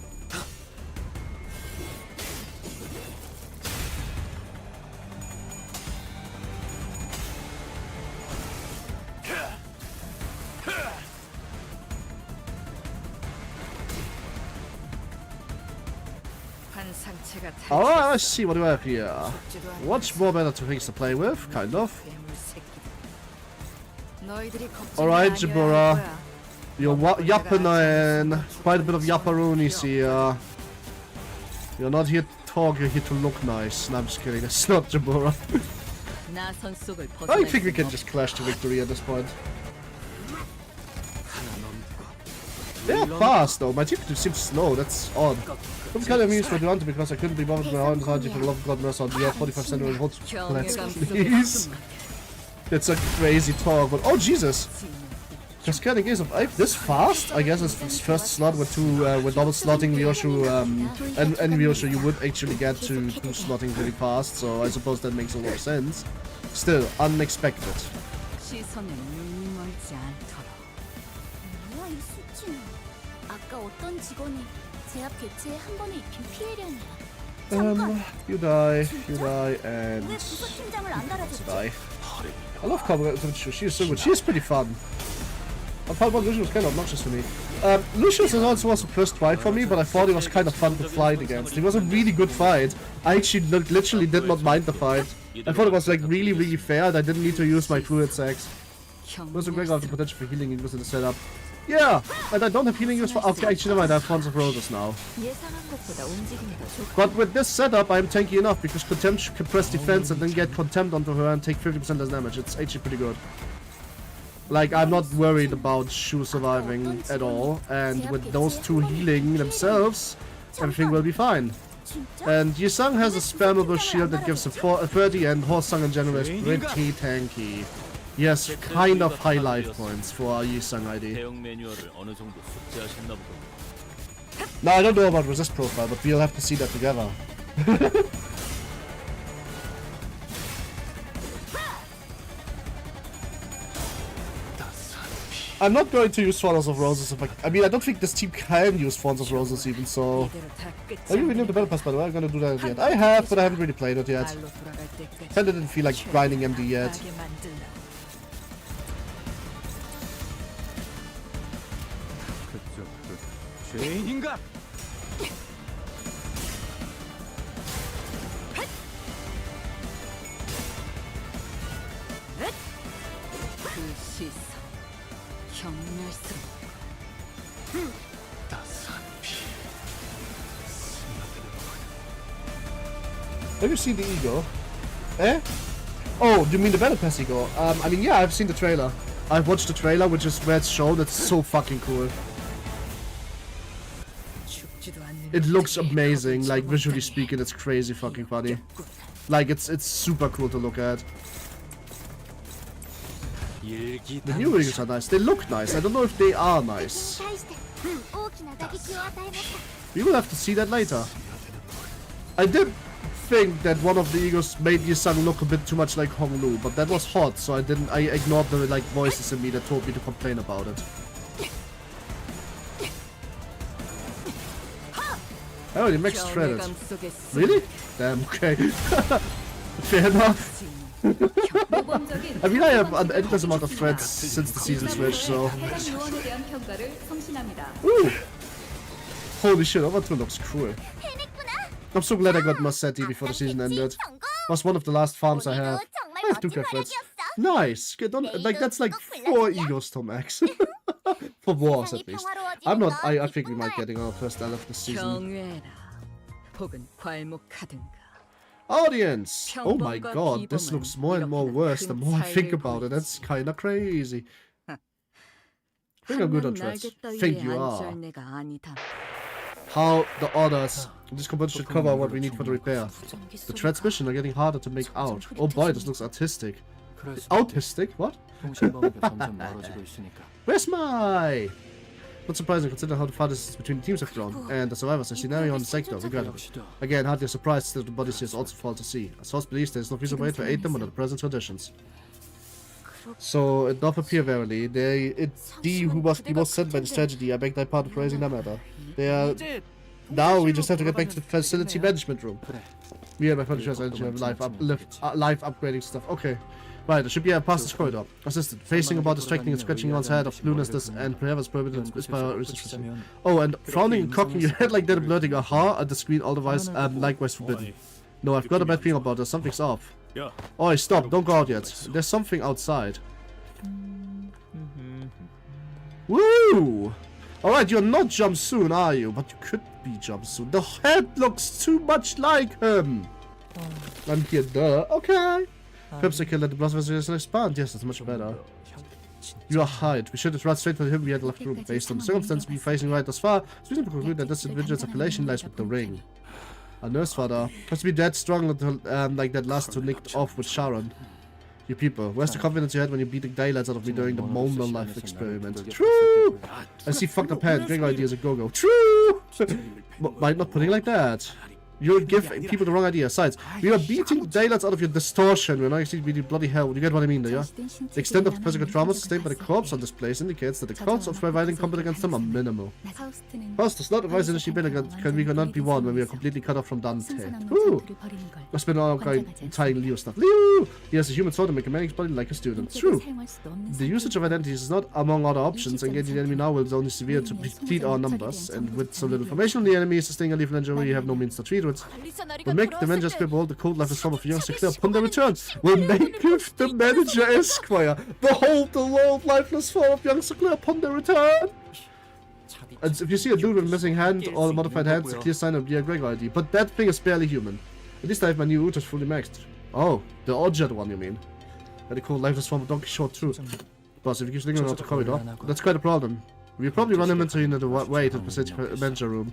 Alright, let's see, what do I have here? What's more better to things to play with, kind of. Alright, Jabura. You're yapping quite a bit of yapparoonies here. You're not here to talk, you're here to look nice. No, I'm just kidding, it's not Jabura. I think we can just clash to victory at this point. They're fast though, my team seems slow, that's odd. I'm kind of amused for Durante because I couldn't be bothered with my own energy for the love of God mercy on the 45 cent vote. Let's please. It's a crazy talk, but oh Jesus! Cascading is of this fast? I guess it's first slot with with double slotting Ryoshu and Ryoshu you would actually get to two slotting really fast, so I suppose that makes a lot of sense. Still, unexpected. You die, and you die. I love Cobra, she is so good, she is pretty fun. I thought Lucius was kind of obnoxious for me. Lucius also was the first fight for me, but I thought it was kind of fun to fight against. It was a really good fight. I actually literally did not mind the fight. I thought it was like really fair and I didn't need to use my fluid sacks. It was a great the potential for healing use in the setup. Yeah, and I don't have healing use for. Okay, actually, never mind, I have Fonts of Roses now. But with this setup, I'm tanky enough because Contempt can press defense and then get Contempt onto her and take 50% less damage. It's actually pretty good. Like, I'm not worried about Shu surviving at all, and with those two healing themselves, everything will be fine. And Yisung has a spammable shield that gives a 30, and Horsung in general is pretty tanky. Yes, kind of high life points for our Yisung ID. Now, I don't know about resist profile, but we'll have to see that together. I'm not going to use Fonts of Roses if I mean, I don't think this team can use Fonts of Roses even, so... Have you renewed the Battle Pass, by the way? I'm gonna do that yet. I have, but I haven't really played it yet. Kinda didn't feel like grinding MD yet. Have you seen the ego? Eh? Oh, do you mean the Battle Pass Ego? I mean, yeah, I've seen the trailer. I've watched the trailer, which is where it's shown. It's so fucking cool. It looks amazing, like visually speaking, it's crazy fucking funny. Like it's super cool to look at. The new Eagles are nice. They look nice. I don't know if they are nice. We will have to see that later. I did think that one of the Eagles made Yisang look a bit too much like Honglu, but that was hot, so I ignored the like voices in me that told me to complain about it. Oh, the max shredded. Really? Damn, okay. Fair enough. I mean, I have an endless amount of threads since the season switch, so... Ooh. Holy shit, Overton looks cool. I'm so glad I got Massetti before the season ended. Was one of the last farms I have. I have 2k threads. Nice. Like, that's like 4 egos to max. For wars, at least. I'm not... I think we might getting our first L of the season. Audience! Oh my god, this looks more and more worse the more I think about it. That's kinda crazy. I think I'm good on threads. Think you are. How the others. This component should cover what we need for the repair. The transmission are getting harder to make out. Oh boy, this looks artistic. Autistic? What? Where's my... Not surprising considering how far distance between the teams have grown, and the survivors a scenario on the sector. We got it. Again, hardly a surprise that the bodies here also fall to sea. A source believes there is no feasible way to aid them under the present conditions. So, it doth appear verily, who must be most sent by this tragedy. I beg thy pardon for raising that matter. They are... Now we just have to get back to the facility management room. We have my furniture and life upgrading stuff. Okay. Right, there should be a past this corridor. Assistant, facing about, distracting and scratching one's head of lunacy and perhaps prohibited by research. Oh, and frowning and cocking your head like that and blurting aha at the screen, otherwise, likewise forbidden. No, I've got a bad feeling about this. Something's off. Oi, stop, don't go out yet. There's something outside. Woo! Alright, you're not Jump Soon, are you? But you could be Jump Soon. The head looks too much like him. I'm here, duh. Okay. Perhaps I can let the blood vessels expand. Yes, that's much better. Yoshihide. We should have run straight for him. We had left room. Based on the circumstances we're facing right thus far, it's reasonable to conclude that this individual's affiliation lies with the ring. Our nurse father has to be that strong until, like that last two nicked off with Sharon. You people, where's the confidence you had when you beat the daylights out of me during the Mono life experiment? True! I see fucked up head. Great idea as a go-go. True! Might not putting like that. You'll give people the wrong idea. Besides, we are beating the daylights out of your distortion. We're not actually beating bloody hell. You get what I mean, do you? The extent of the physical trauma sustained by the corpse on this place indicates that the odds of providing combat against them are minimal. First, the slot of ice energy we cannot be won when we are completely cut off from Dante. Ooh! I spent all guy tying Leo stuff. Leo! He has a human soul to make a man's body like a student. True. The usage of identities is not among other options. Engaging the enemy now will only severe to deplete our numbers, and with so little information on the enemy sustaining a lethal injury, you have no means to treat it. We'll make the manager Esquire the cold lifeless form of young Sinclair upon their return. We'll make the manager Esquire behold the old lifeless form of young Sinclair upon their return. And if you see a dude with a missing hand or modified hand, it's a clear sign of the Gregor ID. But that thing is barely human. At least I have my new Utas fully maxed. Oh, the Oddjet one, you mean? Very cool lifeless form of Donkey Short too. Boss, if you keep slinging around the corridor, that's quite a problem. We'll probably run him into the way to the facility manager room.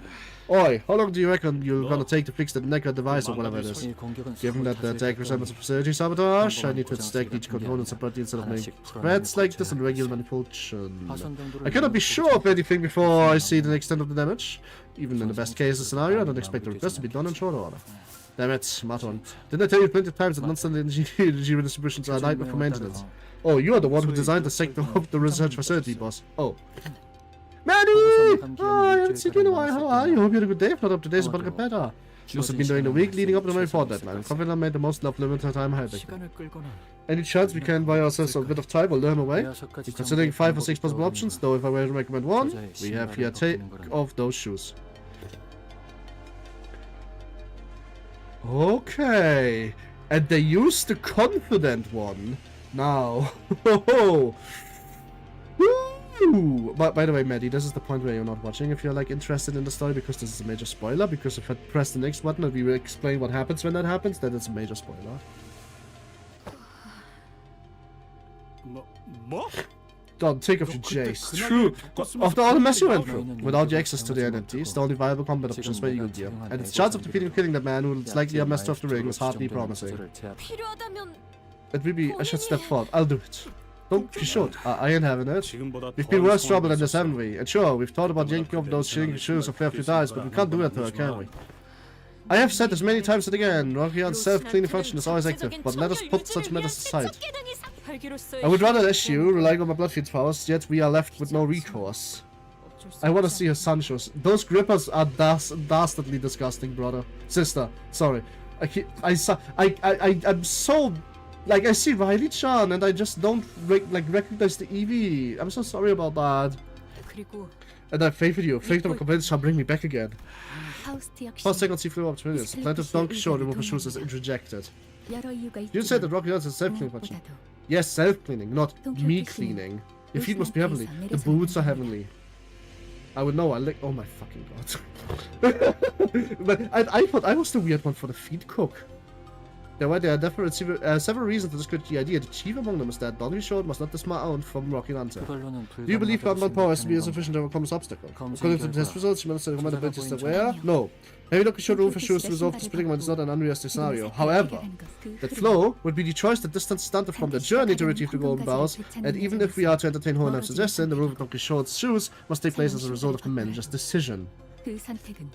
Oi, how long do you reckon you're gonna take to fix the Necker device or whatever it is? Given that the attack resembles a facility sabotage, I need to stack each component separately instead of making threads like this and regular manipulation. I cannot be sure of anything before I see the extent of the damage. Even in the best case scenario, I don't expect the request to be done in short order. Damn it, Maton. Didn't I tell you plenty of times that non-standard energy redistributions are a nightmare for maintenance? Oh, you are the one who designed the sector of the research facility, boss. Oh. Manny! Oh, I haven't seen you in a while. How are you? Hope you had a good day. If not up to date, but get better. You must have been during the week leading up to my report deadline. I'm confident I made the most of limited time having. Any chance we can buy ourselves a bit of time or learn away? We're considering 5 or 6 possible options, though if I were to recommend one, we have here take off those shoes. Okay. And they used the confident one. Now. Ooh. By the way, Maddie, this is the point where you're not watching if you're like interested in the story, because this is a major spoiler. Because if I press the next button and we will explain what happens when that happens, then it's a major spoiler. Don't take off your Jace. True. After all the mess you went through, without your access to the entities, the only viable combat option is my ego gear. And its chance of defeating or killing that man who is likely a master of the ring was hardly promising. It will be, I should step forward. I'll do it. Don't you should. I ain't having it. We've been worse trouble than this, haven't we? And sure, we've thought about yanking off those shoes a fair few times, but we can't do that to her, can we? I have said this many times and again, Rockyard's self-cleaning function is always active, but let us put such matters aside. I would rather less you, relying on my Bloodfield's powers, yet we are left with no recourse. I want to see her Sancho's. Those grippers are dastardly disgusting, brother. Sister, sorry. I'm so... Like, I see Riley-chan and I just don't, recognize the EV. I'm so sorry about that. And I have faith in you. Faith of complaints shall bring me back again. First second see through opportunities. The plaintiff's Don Quixote remove her shoes as rejected. You said that Rocky Arts is self-cleaning function. Yes, self-cleaning, not me-cleaning. Your feet must be heavenly. The boots are heavenly. I would know, I lick. Oh my fucking god. But I thought I was the weird one for the feet cook. There are definitely several reasons to discredit the idea. The chief among them is that Don Quixote must not dismount out from Rocky Hunter. Do you believe Godman power has to be insufficient to overcome this obstacle? According to the test results, you must have recommended abilities that were? No. Maybe Don Quixote remove his shoes to resolve this predicament is not an unrealistic scenario. However, that flow would be the choice that distance stunted from the journey to retrieve the golden bowels, and even if we are to entertain Hohenheim's suggestion, the removal of Don Quixote's shoes must take place as a result of the manager's decision.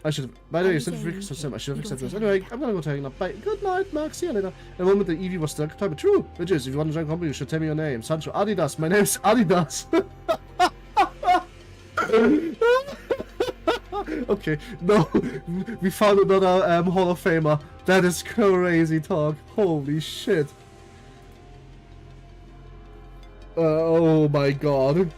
I should have. By the way, I should have accepted this. Anyway, I'm gonna go take a nap. Bye. Good night, Max. See you later. In a moment, the Eevee was stuck. Time, but true. Which is, if you want to join company, you should tell me your name. Sancho Adidas. My name is Adidas. Okay, no. We found another Hall of Famer. That is crazy talk. Holy shit. Oh my god.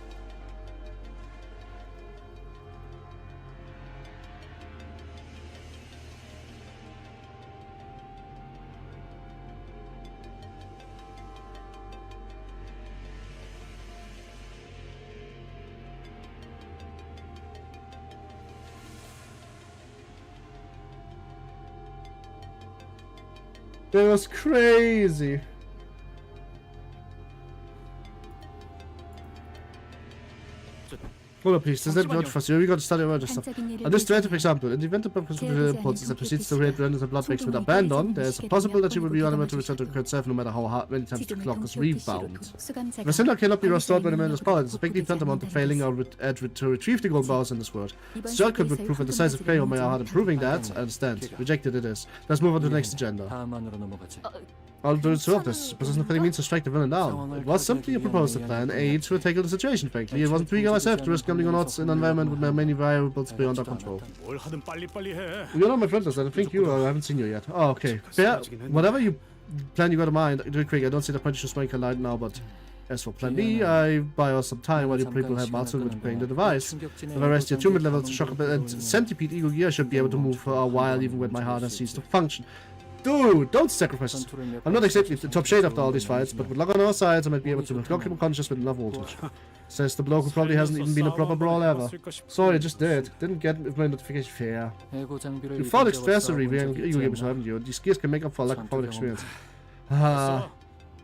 That was crazy. Hold on, please. Does that not first? We got to study about this stuff. And this threat, for example, in the event of imports that proceeds to create renders and blood mixed with abandon, there is a possible that you will be unable to return to the current self no matter how many times the clock is rebound. If a sinner cannot be restored by the manager's power, it is a big tantamount to failing to retrieve the golden bowels in this world. Still could prove a decisive failure on my part in proving that. I understand. Rejected it is. Let's move on to the next agenda. I'll do it so this possession of any means to strike the villain down. It was simply a proposed plan, a to tackle the situation, frankly. It wasn't too eager myself to risk gambling on odds in an environment with many variables beyond our control. You're not my friend, I don't think you are. I haven't seen you yet. Oh, okay. Fair. Whatever you plan you got in mind, do it quick. I don't see the point you should strike a light now, but as for plan B, I buy us some time while you people have Matsu with playing the device. If I rest your attunement level to shock a bit and centipede ego gear, I should be able to move for a while even when my heart has ceased to function. Dude, don't sacrifice us. I'm not exactly the top shade after all these fights, but with luck on our sides, I might be able to knock him unconscious with enough voltage. Says the bloke who probably hasn't even been a proper brawl ever. Sorry, I just did. Didn't get my notification fair. You fought expressively wearing ego games, haven't you? These skills can make up for lack of public experience.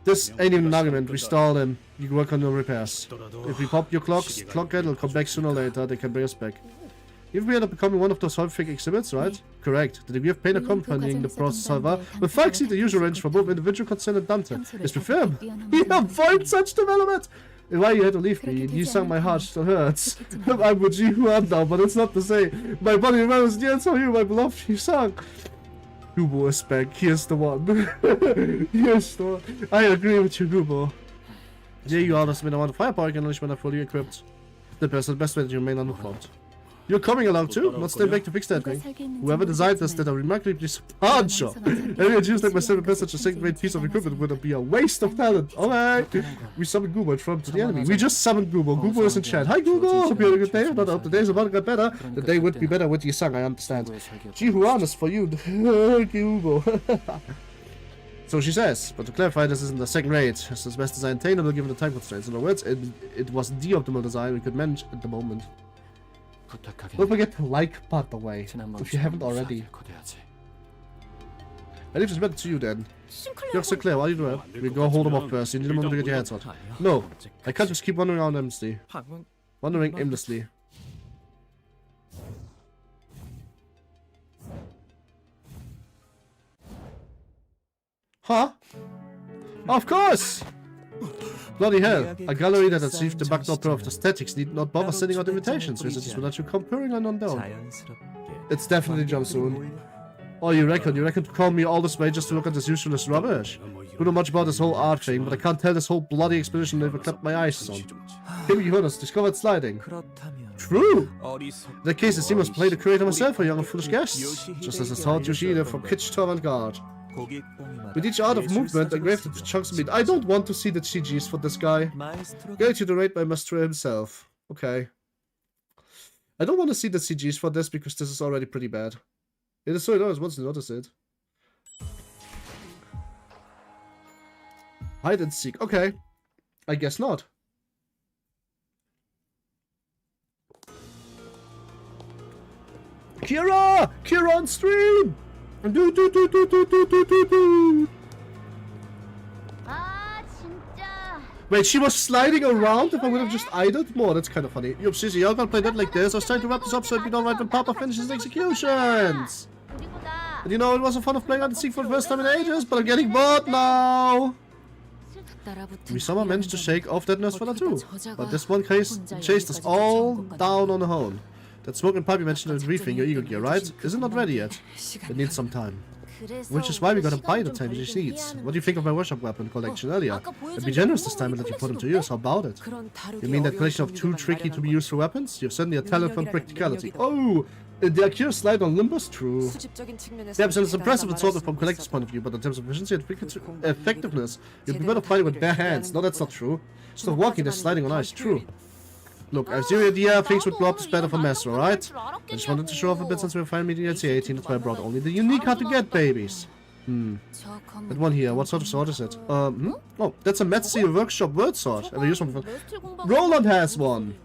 This ain't even an argument. We stalled him. You can work on your repairs. If we pop your clock will come back sooner or later. They can bring us back. You've ended up becoming one of those horrific exhibits, right? Correct. The degree of pain accompanying the process, however, will far exceed the usual range for both individual concern and Dante. It's preferred. You avoid such development! Why you had to leave me? You sang my heart still hurts. I'm with you now, but it's not the same. My body remembers the answer you, my beloved, you sang. Gubo is back. Here's the one. Here's the one. I agree with you, Gubo. Yeah, you are the one firepower can unleash when I'm fully equipped. The best way to remain uninformed. You're coming along too? Not stay back to fix that thing. Whoever designed this did a remarkably smart job. Any use like my simple message a second-rate piece of equipment would be a waste of talent. Alright. We summoned Goobo in front of the enemy. We just summoned Goobo. Goobo is in chat. Hi Goobo! Hope you had a good day. Not up. The days about to get better. The day would be better with your song, I understand. Gee, who honest for you. Goobo. So she says, but to clarify, this isn't the second rate. It's the best design attainable given the time constraints. In other words, it was the optimal design we could manage at the moment. Don't forget to like, by the way, if you haven't already. I leave this matter to you then. You're so clear, why are you doing it? We go hold them up first. You need a moment to get your heads out. No, I can't just keep wandering around aimlessly. Wandering aimlessly. Huh? Of course! Bloody hell, a gallery that has achieved the backdoor pro of aesthetics need not bother sending out invitations. Visitors will let you come purring on down. It's definitely Jump soon. Oh, you reckon to call me all this way just to look at this useless rubbish? I don't know much about this whole art thing, but I can't tell this whole bloody expedition never clapped my eyes on. Maybe you us discovered sliding. True! In that case, it seems I must play the creator myself for young and foolish guests, just as I taught Yoshihide from Kitsch to Avant-Garde. With each art of movement, engraved into chunks of meat. I don't want to see the CGs for this guy. Get you to rate by Maestro himself. Okay. I don't want to see the CGs for this because this is already pretty bad. It is so annoying once you notice it. Hide and seek. Okay. I guess not. Kira! Kira on stream! Wait, she was sliding around? If I would have just idled more, that's kind of funny. Yup, Sissy, y'all gonna play that like this? I was trying to wrap this up so it'd be done right when Papa finishes executions! And you know, it wasn't fun of playing on the seek for the first time in ages, but I'm getting bored now! We somehow managed to shake off that nurse fella too. But this one case chased us all down on the hole. That smoking pipe you mentioned in the briefing, your ego gear, right? Is it not ready yet? It needs some time. Which is why we gotta buy the time she needs. What do you think of my workshop weapon collection earlier? I'd be generous this time and let you put them to use. How about it? You mean that collection of too tricky to be useful weapons? You've certainly a talent for practicality. Oh! The accurate slide on Limbus? True. Yeah, so it's impressive and sort of from collector's point of view, but in terms of efficiency and effectiveness, you'd be better fighting with bare hands. No, that's not true. Just walking, they're sliding on ice. True. Look, I have zero idea things would blow up this better for Master, alright? I just wanted to show off a bit since we were finally meeting at C18, that's why I brought only the unique hard to get babies. That one here, what sort of sword is it? Oh, that's a Metzi workshop word sword. Ever used one before? Roland has one!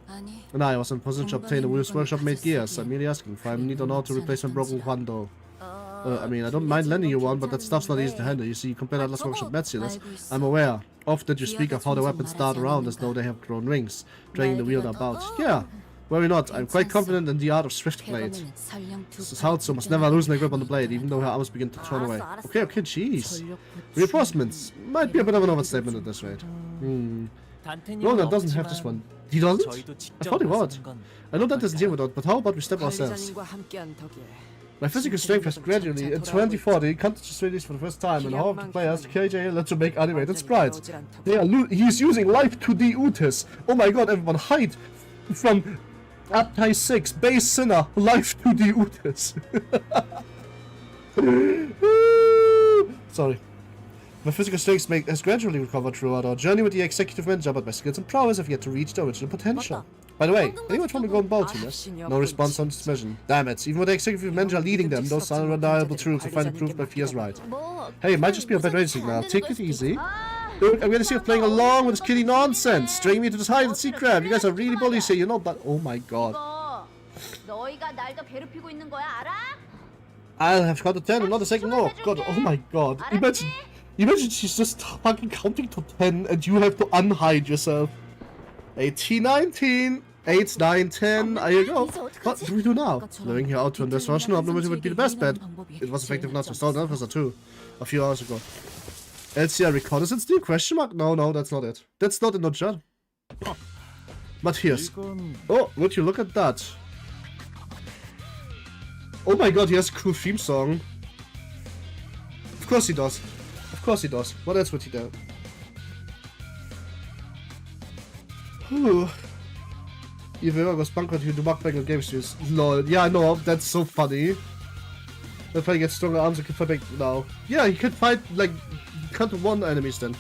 And I was in position to obtain a workshop made gears. I'm merely asking if I need or not to replace my broken Quando. I mean, I don't mind lending you one, but that stuff's not easy to handle. You see, compared to last workshop Metzi, I'm aware. Often you speak of how the weapons dart around as though they have grown wings, dragging the wielder about. Yeah, worry not. I'm quite confident in the art of swift blade. This is Hautsu must never lose my grip on the blade, even though her arms begin to turn away. Okay, jeez. Reinforcements might be a bit of an overstatement at this rate. Roland doesn't have this one. He doesn't? I thought he would. I know that isn't here without, but how about we step ourselves? My physical strength has gradually, in 2040, come to just release for the first time, and all of the players KJ to make animated sprites. He's using Life 2D Utis. Oh my god, everyone, hide from Abtai 6, Base Sinner, Life 2D Utis. Sorry. My physical strength has gradually recovered throughout our journey with the executive manager, but my skills and prowess have yet to reach their original potential. By the way, anyone from the Golden Bowl team, yes? No response on this mission. Damn it, even with the executive manager leading them, those unreliable troops are finally proved by fears right. Hey, it might just be a bad racing now. Take it easy. Look, I'm gonna see you playing along with this kiddie nonsense. String me to this hide and seek crap. You guys are really bullies here, you know, but oh my god. I'll have got to 10 and not a second more. God, oh my god. Imagine she's just fucking counting to 10 and you have to unhide yourself. 18, 19, 8, 9, 10, there you go. What do we do now? Living here out to this Russian obligation would be the best bet. It was effective not to install an officer too, a few hours ago. LCR reconnaissance team? Question mark? No, that's not it. That's not in the chat. But here's. Oh, would you look at that? Oh my god, he has a cool theme song. Of course he does. Of course he does. What else would he do? If ever goes bankrupt, you do mukbang on game streams. Lol. Yeah, I know. That's so funny. If I get stronger arms, I can fight back now. Yeah, he can fight, like, counter one enemies then.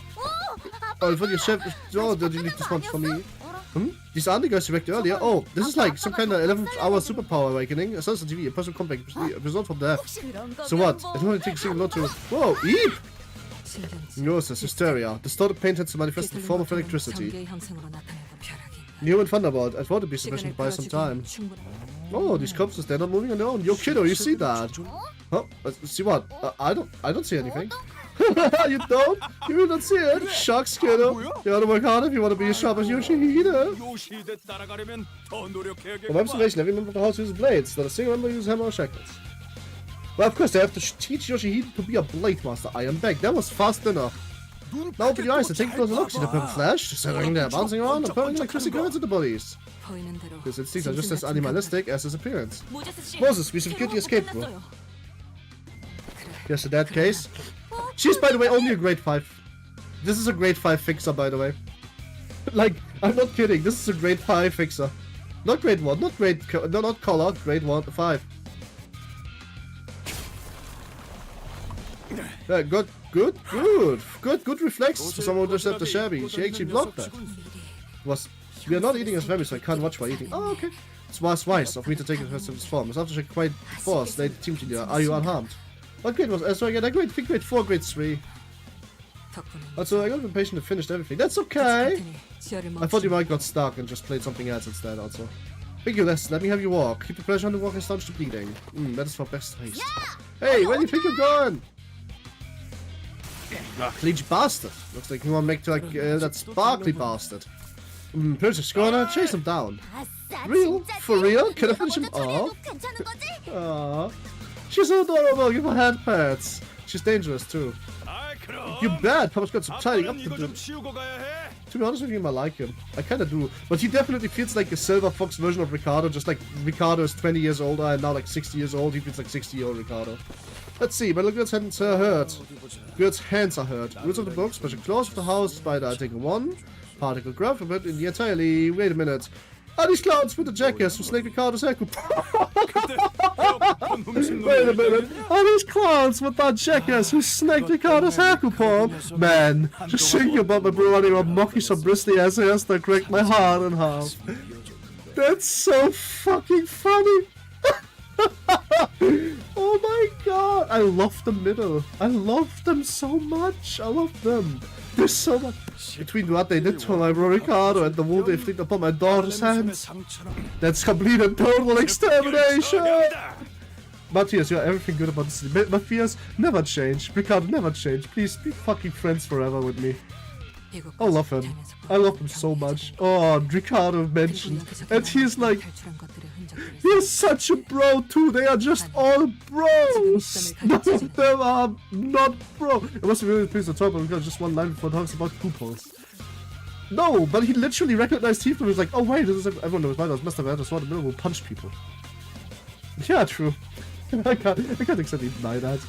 Oh, if your chef is... Oh, did you need this one for me? These are the guys you wrecked earlier. Oh, this is like some kind of 11th-hour superpower awakening. A sense of TV, a personal comeback, result from death. So what? I don't want to take a single note to... Whoa, Eve! Neurosis, hysteria. Distorted pain tends to manifest in the form of electricity. Human Thunderbolt. I thought it'd be sufficient by some time. Oh, these corpses, they're not moving on their own. Yo, kiddo, you see that? Oh, see what? I don't see anything. You don't? You don't see it? Shucks, kiddo. You gotta work hard if you want to be as sharp as Yoshihide. From observation, every member of the house uses blades, not a single member uses hammer or shackles. Well, of course, they have to teach Yoshihide to be a blade master. I am back. That was fast enough. Now open your eyes and take a closer look. See the purple flash? Sitting there, bouncing around and pouring electricity currents into the bodies. His instincts are just as animalistic as his appearance. Moses, we securely escaped, bro. Yes, in that case. She's, by the way, only a grade 5. This is a grade 5 fixer, by the way. Like, I'm not kidding. This is a grade 5 fixer. Not grade 1, not grade... No, not color. Grade 1 to 5. Yeah, good reflex for someone who just left the shabby. She actually blocked that. We are not eating as family, so I can't watch while eating. Oh, okay. It was wise of me to take it first of its form. It's after check quite force. They team leader. Are you unharmed? What grade was? So I got a grade 4, grade 3. Also, I got impatient to finish everything. That's okay. I thought you might got stuck and just played something else instead. Also, thank you, Les. Let me have you walk. Keep the pressure on the walk and staunch the bleeding. That is for best taste. Hey, where do you think you're going? Ah, Cleach bastard. Looks like you want to make like that sparkly bastard. Princess gonna chase him down. Real? For real? Can I finish him off? Aww. She's so adorable. Give her hand pats. She's dangerous too. You bet. Papa's got some tidying up to do. To be honest with you, I like him. I kinda do. But he definitely feels like a Silver Fox version of Ricardo. Just like Ricardo is 20 years older and now like 60 years old. He feels like 60-year-old Ricardo. Let's see, but look, girl's hands are hurt. Girl's hands are hurt. Rules of the book, special clause of the house, spider article 1. Particle graph of it in the entirely. Wait a minute. Are these clowns with the jackass who snake Ricardo's hair? Wait a minute. Are these clowns with that jackass who snaked Ricardo's hair coupon? Man, just thinking about my bro running around mocking some bristly ass hairs that cracked my heart in half. That's so fucking funny. Oh my god, I love the middle. I love them so much. I love them. There's so much between what they did to my bro Ricardo and the wound they inflicted upon my daughter's hands. That's complete and total extermination. Matthias, you're everything good about this. Matthias, never change. Ricardo, never change. Please be fucking friends forever with me. I love him. I love him so much. Oh, Ricardo mentioned. And he's like... He's such a bro too. They are just all bros. None of them are not bro. It must be really pleased to talk about because just one line before talks about coupons. No, but he literally recognized Tiefler. He was like, oh wait, this is everyone knows my nose must have had a sword in the middle will punch people. Yeah, true. I can't exactly deny that.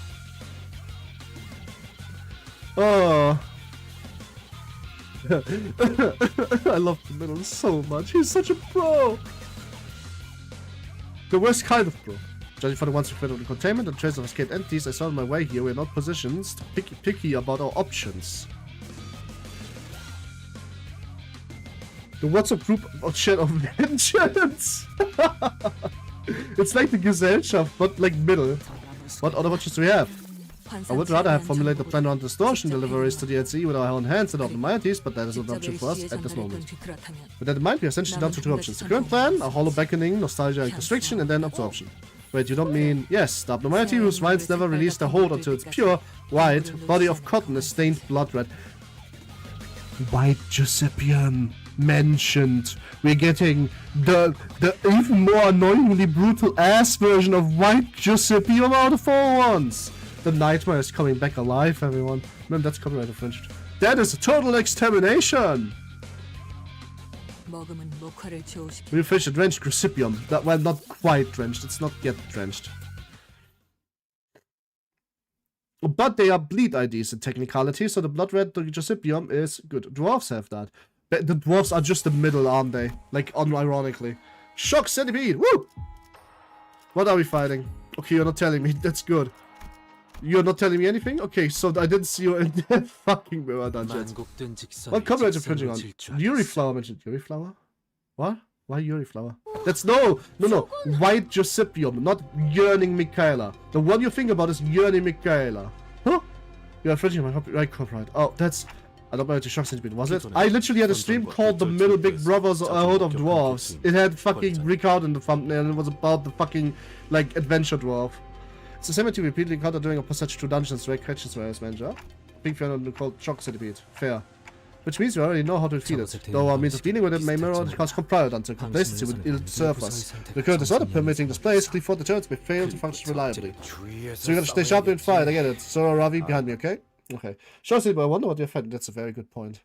Oh. I love the middle so much. He's such a pro. The worst kind of bro. Judging for the ones who fit on the containment and trace of escaped entities I saw on my way here, we're not positions to picky about our options. The WhatsApp group of shit of vengeance. It's like the Gesellschaft, but like middle. What other options do we have? I would rather have formulated a plan around distortion deliveries to the NC with our own hands and abnormalities, but that is not an option for us at this moment. With that in mind, we are essentially down to 2 options. The current plan, a hollow beckoning, nostalgia and constriction, and then absorption. Wait, you don't mean... Yes, the abnormality whose vines never release their hold until its pure, white body of cotton is stained blood red. White Giuseppian mentioned. We're getting the even more annoyingly brutal ass version of White Giuseppe of all the 4 ones. The nightmare is coming back alive, everyone. Man, that's copyright infringed. That is a total extermination! We finished a drenched crucipium. That, well, not quite drenched. It's not yet drenched. But they are bleed IDs in technicality, so the blood red Giusepium is good. Dwarves have that. The dwarves are just the middle, aren't they? Like, unironically. Shock centipede! Woo! What are we fighting? Okay, you're not telling me. That's good. You're not telling me anything? Okay, so I didn't see you in the fucking mirror dungeons. What copyright infringing on? Yuri Flower mentioned Yuri Flower? What? Why Yuri Flower? That's no! White Giusepium, not Yearning Michaela. The one you think about is Yearning Michaela. Huh? You're infringing my copyright. Oh, that's... I don't know if it's Shock Centipede, was it? I literally had a stream called The Middle Big Brothers Horde of Dwarves. It had fucking Ricardo in the thumbnail and it was about the fucking, like, adventure dwarf. It's the same as you repeatedly encounter during a passage through dungeons, direct questions where as manager. Big fan of the called shock centipede. Fair. Which means you already know how to defeat it. Though our means of dealing with it may mirror the cause compliant until complacency with ill serve us. The current is not permitting displays, clear for the turrets may fail to function reliably. So you gotta stay sharp and fight, I get it. So Ravi behind me, okay? Okay. Shortly, but I wonder what you're fighting. That's a very good point.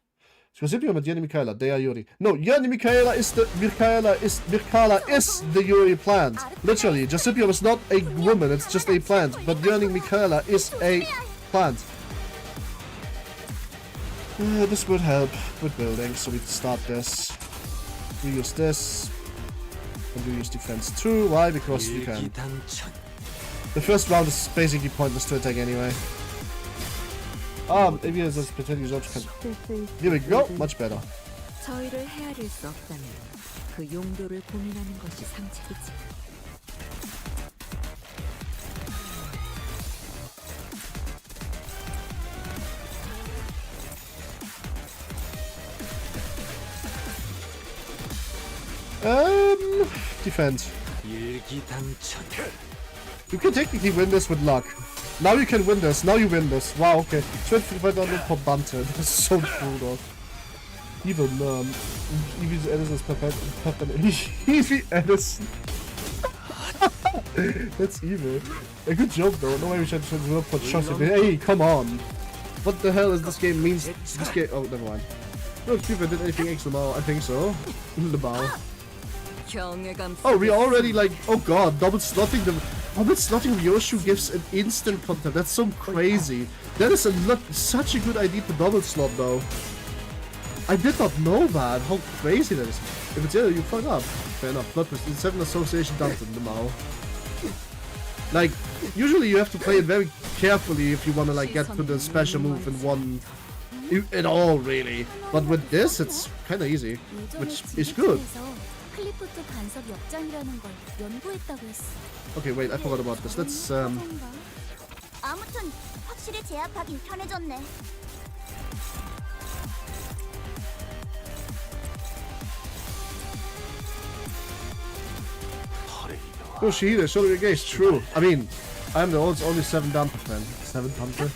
Specifically with Yeni Mikhaila, they are Yuri. No, Yeni Mikhaila is the Mirkala is the Yuri plant. Literally, Josipio is not a woman, it's just a plant. But Yeni Mikhaila is a plant. This would help with building, so we can start this. We use this. And we use defense too. Why? Because we can. The first round is basically pointless to attack anyway. Maybe there's this potential option. Here we go, much better. 저희를 헤아릴 수 없다면 그 용도를 고민하는 것이 상책이지. Defend. You can technically win this with luck. Now you can win this. Now you win this. Wow, okay. 2500 per Bante. This is so true, though. Even, Evie Edison's Evie Edison. That's evil. A good joke, though. No way we should look for shots. Hey, come on. What the hell is this game means? This game. Oh, never mind. No, if I did anything extra now. I think so. Lebao. Oh, we already like. Oh god, double slotting the. Double slotting Ryoshu gives an instant contact. That's so crazy. That is such a good idea to double slot, though. I did not know that. How crazy that is. If it's you fuck up. Fair enough. Not with 7 association Dungeon, the Mao. Like, usually you have to play it very carefully if you want to like get to the special move in one. At all, really. But with this, it's kind of easy, which is good. Okay, wait, I forgot about this. Let's 아무튼 확실히 제압하긴 편해졌네. Yoshihide, shoulder engaged, true. I mean, I'm the only 7 dumper fan. 7 dumper?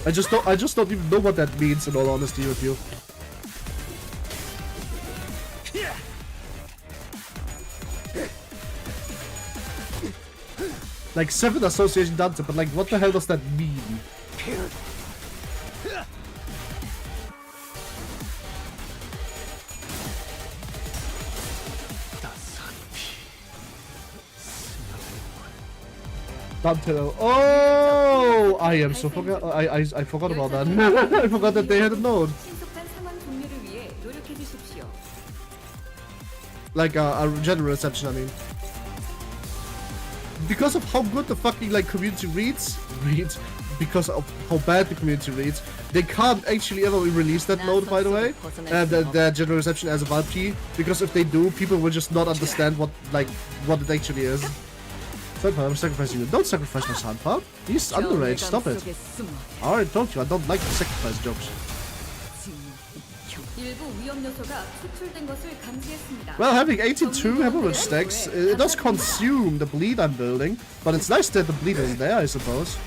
I just don't even know what that means, in all honesty with you. Like 7 association dancer, but like what the hell does that mean? Dante, oh, I am so forgot. I forgot about that. I forgot that they had a node. Like a general reception, I mean. Because of how good the fucking like community reads, because of how bad the community reads, they can't actually ever release that node, by the way, the general reception as a valve key, because if they do, people will just not understand what it actually is. I'm sacrificing you. Don't sacrifice my Sandpa. He's underage. Stop it. I already told you I don't like the sacrifice jokes. Well, having 82 hemorrhage stacks, it does consume the bleed I'm building, but it's nice that the bleed is there, I suppose.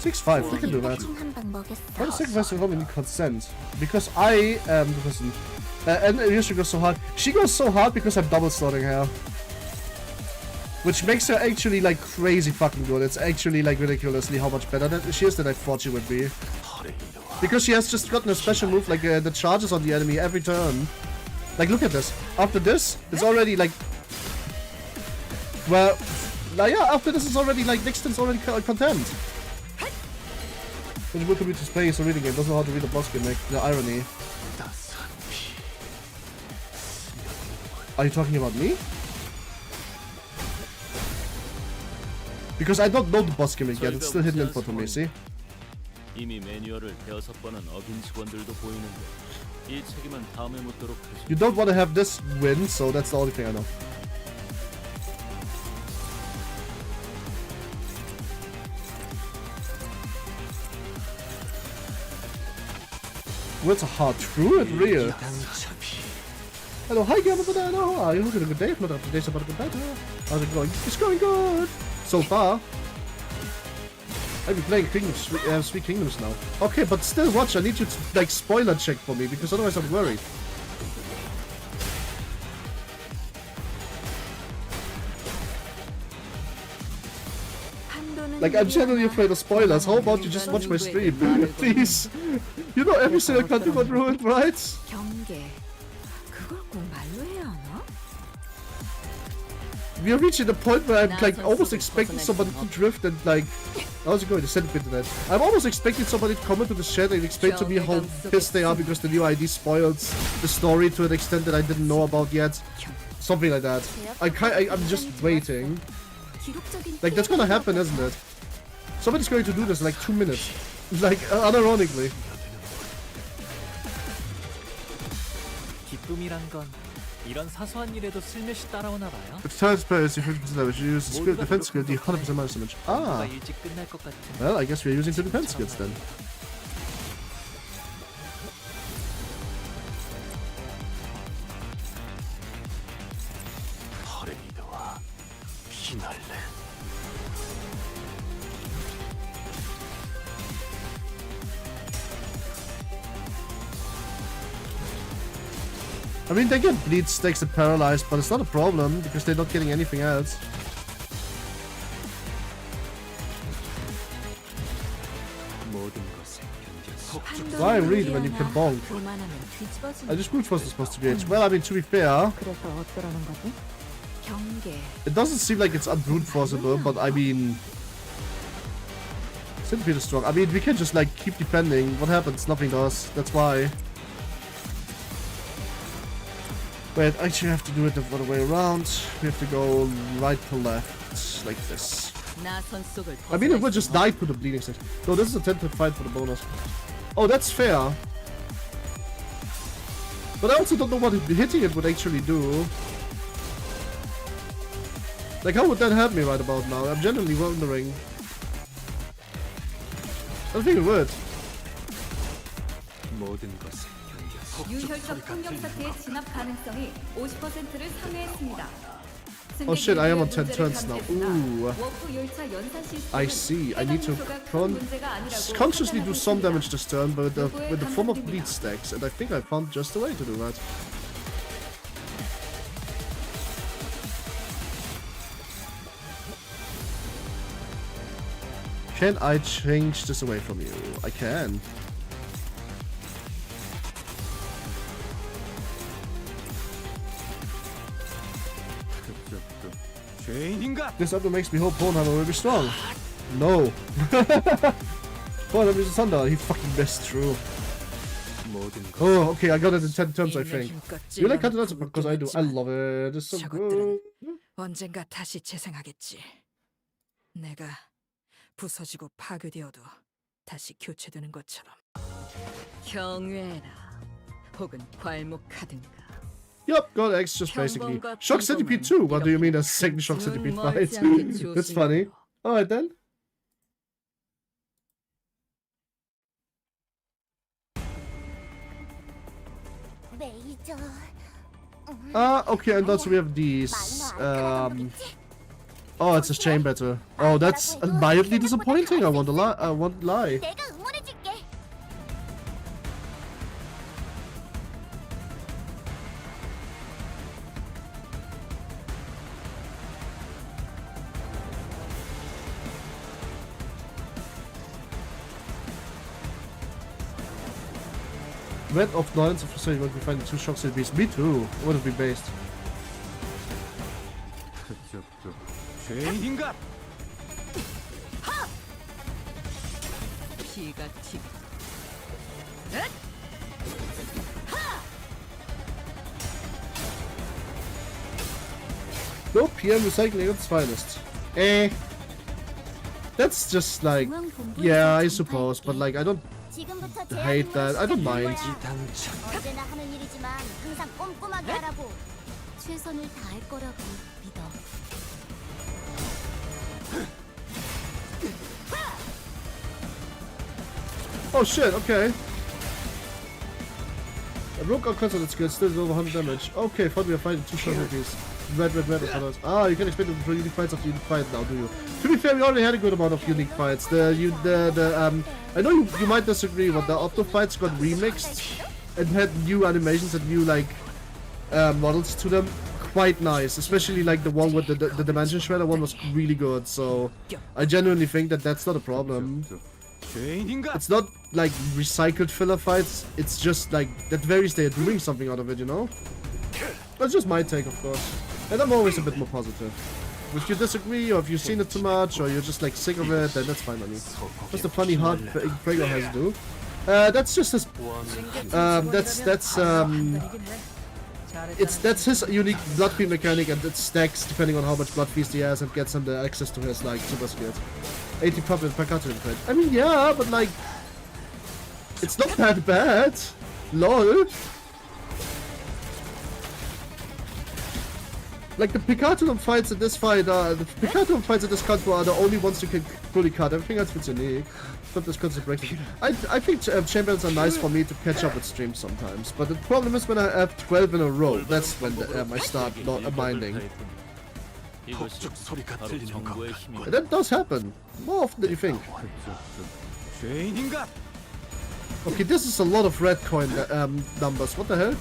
6-5, we can do that. Why does sacrifice woman need consent? Because I am the person. And Ryoshu goes so hard. She goes so hard because I'm double slotting her. Which makes her actually like crazy fucking good. It's actually like ridiculously how much better she is than I thought she would be. Because she has just gotten a special move like the charges on the enemy every turn. Like look at this. After this, it's already like... Well, yeah, after this is already like Nixton's already content. When you computer plays a reading game, doesn't know how to read a boss game, like the irony. Are you talking about me? Because I don't know the boss gimmick yet, it's still hidden info to me, see? You don't want to have this win, so that's the only thing I know. Words are hard, true and real. Hello, hi, Gamma Banana. How are you? Having a good day? Not after days about a good night. How's it going? It's going good. So far. I've been playing Kingdoms, Sweet Kingdoms now. Okay, but still watch. I need you to, like, spoiler check for me, because otherwise I'm worried. Like, I'm genuinely afraid of spoilers. How about you just watch my stream? Please. You know every single country got ruined, right? 경계. 그걸 꼭 말로 해야 하나? We are reaching the point where I'm like almost expecting somebody to drift and like, how's it going? The send internet. I'm almost expecting somebody to comment to the chat and explain to me how pissed they are because the new ID spoils the story to an extent that I didn't know about yet. Something like that. I'm just waiting. Like, that's gonna happen, isn't it? Somebody's going to do this in like 2 minutes. Like, unironically. 기쁨이란 건 이런 사소한 일에도 슬며시 따라오나 봐요. If transparency 50% damage, you use the spirit defense skill, the 100% minus damage. Ah! 뭔가 일찍 끝날 것 같은. Well, I guess we're using the defense skills then. 허레미드와 피날레. I mean, they get bleed stakes and paralyzed, but it's not a problem because they're not getting anything else. Why read when you can bonk? I just which was supposed to be it. Well, I mean, to be fair, it doesn't seem like it's unbrute forceable, but I mean, Centipede is strong. I mean, we can just like keep defending. What happens? Nothing does. That's why. Wait, actually, I have to do it the other way around. We have to go right to left, like this. I mean, it would just die to the bleeding stage. No, this is a 10 to fight for the bonus. Oh, that's fair. But I also don't know what hitting it would actually do. Like, how would that help me right about now? I'm genuinely wondering. I don't think it would. 유혈적 환경 사태의 진압 가능성이 50%를 상회했습니다. Oh shit, I am on 10 turns now. Ooh. I see. I need to consciously do some damage this turn, but with the form of bleed stacks, and I think I found just a way to do that. Can I change this away from you? I can. This update makes me hope Pornheimer will be strong. No. Pornheimer is a thunder. He fucking messed through. Oh, okay, I got it in 10 turns, I think. You like cutting out because I do. I love it. It's so good. 언젠가 다시 재생하겠지. 내가 부서지고 파괴되어도 다시 교체되는 것처럼. 경외라. 혹은 괄목하든가. Yep, got X just basically. Shock Centipede 2? What do you mean a second Shock Centipede fight? That's funny. Alright then. Okay, and also we have these. Oh, it's a chain battle. Oh, that's mildly disappointing. I won't lie. Red of 9, so say when we find the 2 shocks at beast. Me too. What would be based? No PM recycling at its finest. That's just like, yeah, I suppose, but like, I don't hate that. I don't mind. 언제나 하는 일이지만 항상 꼼꼼하게 하라고. 최선을 다할 거라고 믿어. Oh shit, okay. I broke our console, that's good. Still is over 100 damage. Okay, thought we were fighting 2 specialties. Red, colors. Ah, you can expect them for unique fights after unique fight now, do you? To be fair, we already had a good amount of unique fights. I know you might disagree, but the Opto fights got remixed and had new animations and new, like, models to them. Quite nice, especially like the one with the Dimension Shredder one was really good, so I genuinely think that that's not a problem. It's not like recycled filler fights, it's just like that varies, they're doing something out of it, you know? That's just my take, of course. And I'm always a bit more positive. If you disagree, or if you've seen it too much, or you're just like sick of it, then that's fine by me. What's the funny hard Gregor has to do? That's just his... that's his unique blood feed mechanic, and it stacks depending on how much blood feast he has and gets him the access to his like super skills. 80 puppet per cartridge crit. I mean, yeah, but like, it's not that bad. LOL. Like the Picatinum fights in this fight, the Picatinum fights in this country are the only ones you can fully cut. Everything else is unique. Flip this constant break. I think champions are nice for me to catch up with streams sometimes, but the problem is when I have 12 in a row. That's when I start not minding. And that does happen more often than you think. Okay, this is a lot of red coin numbers. What the hell?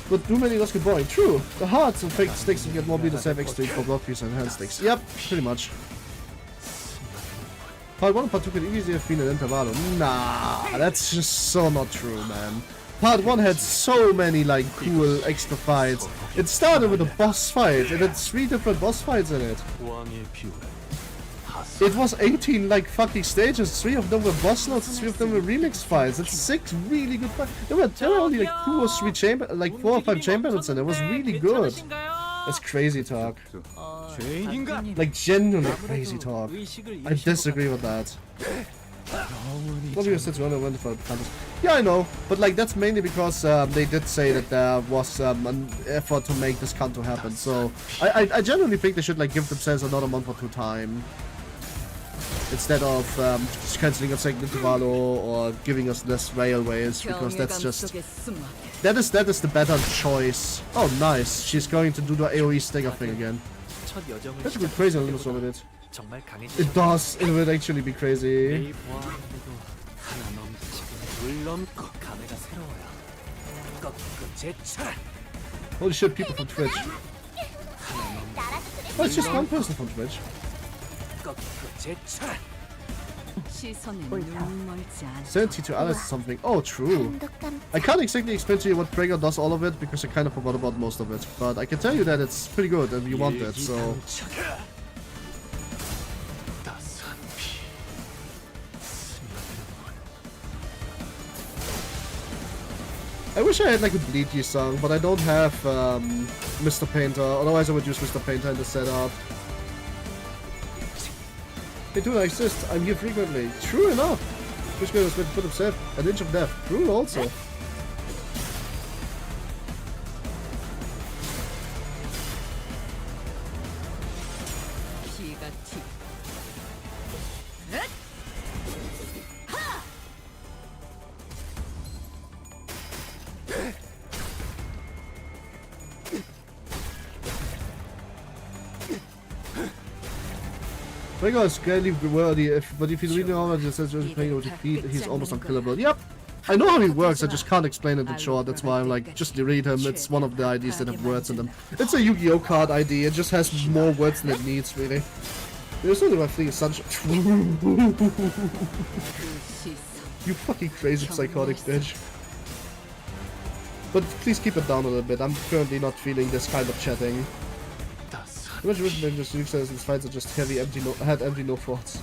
But too many does get boring. True. The hearts and fake sticks can get more beat have extra for block piece and hand sticks. Yep, pretty much. Part 1 and Part 2 could easily have been an intervallo. Nah, that's just so not true, man. Part 1 had so many like cool extra fights. It started with a boss fight. It had 3 different boss fights in it. It was 18 like fucking stages. 3 of them were boss notes, 3 of them were remix fights. It's 6 really good fights. There were only like 2 or 3 chamber, like 4 or 5 chamber notes in it. It was really good. That's crazy talk. Like genuinely crazy talk. I disagree with that. Yeah, I know, but like that's mainly because they did say that there was an effort to make this Kanto happen. So I genuinely think they should like give themselves another month or 2 time. Instead of just cancelling a second intervallo or giving us less railways, because that's just that is the better choice. Oh nice, she's going to do the AoE stinger thing again. That should be crazy on this one with it. It does, it would actually be crazy. Holy shit, people from Twitch. Oh, it's just one person from Twitch. 70 to Alice or something. Oh, true. I can't exactly explain to you what Gregor does all of it because I kind of forgot about most of it. But I can tell you that it's pretty good and you want it, so... I wish I had like a Bleed You song, but I don't have Mr. Painter. Otherwise I would use Mr. Painter in the setup. Hey dude, I exist. I'm here frequently. True enough. Which guy was meant to put himself an inch of death. True also. Gregor is barely worthy, but if he's reading all of this, he's almost unkillable. Yep! I know how he works, I just can't explain it in short, that's why I'm like, just read him, it's one of the IDs that have words in them. It's a Yu-Gi-Oh card ID, it just has more words than it needs, really. There's only roughly sunshine. You fucking crazy psychotic bitch. But please keep it down a little bit, I'm currently not feeling this kind of chatting. Imagine written just Luke says these fights are just heavy, empty, no thoughts.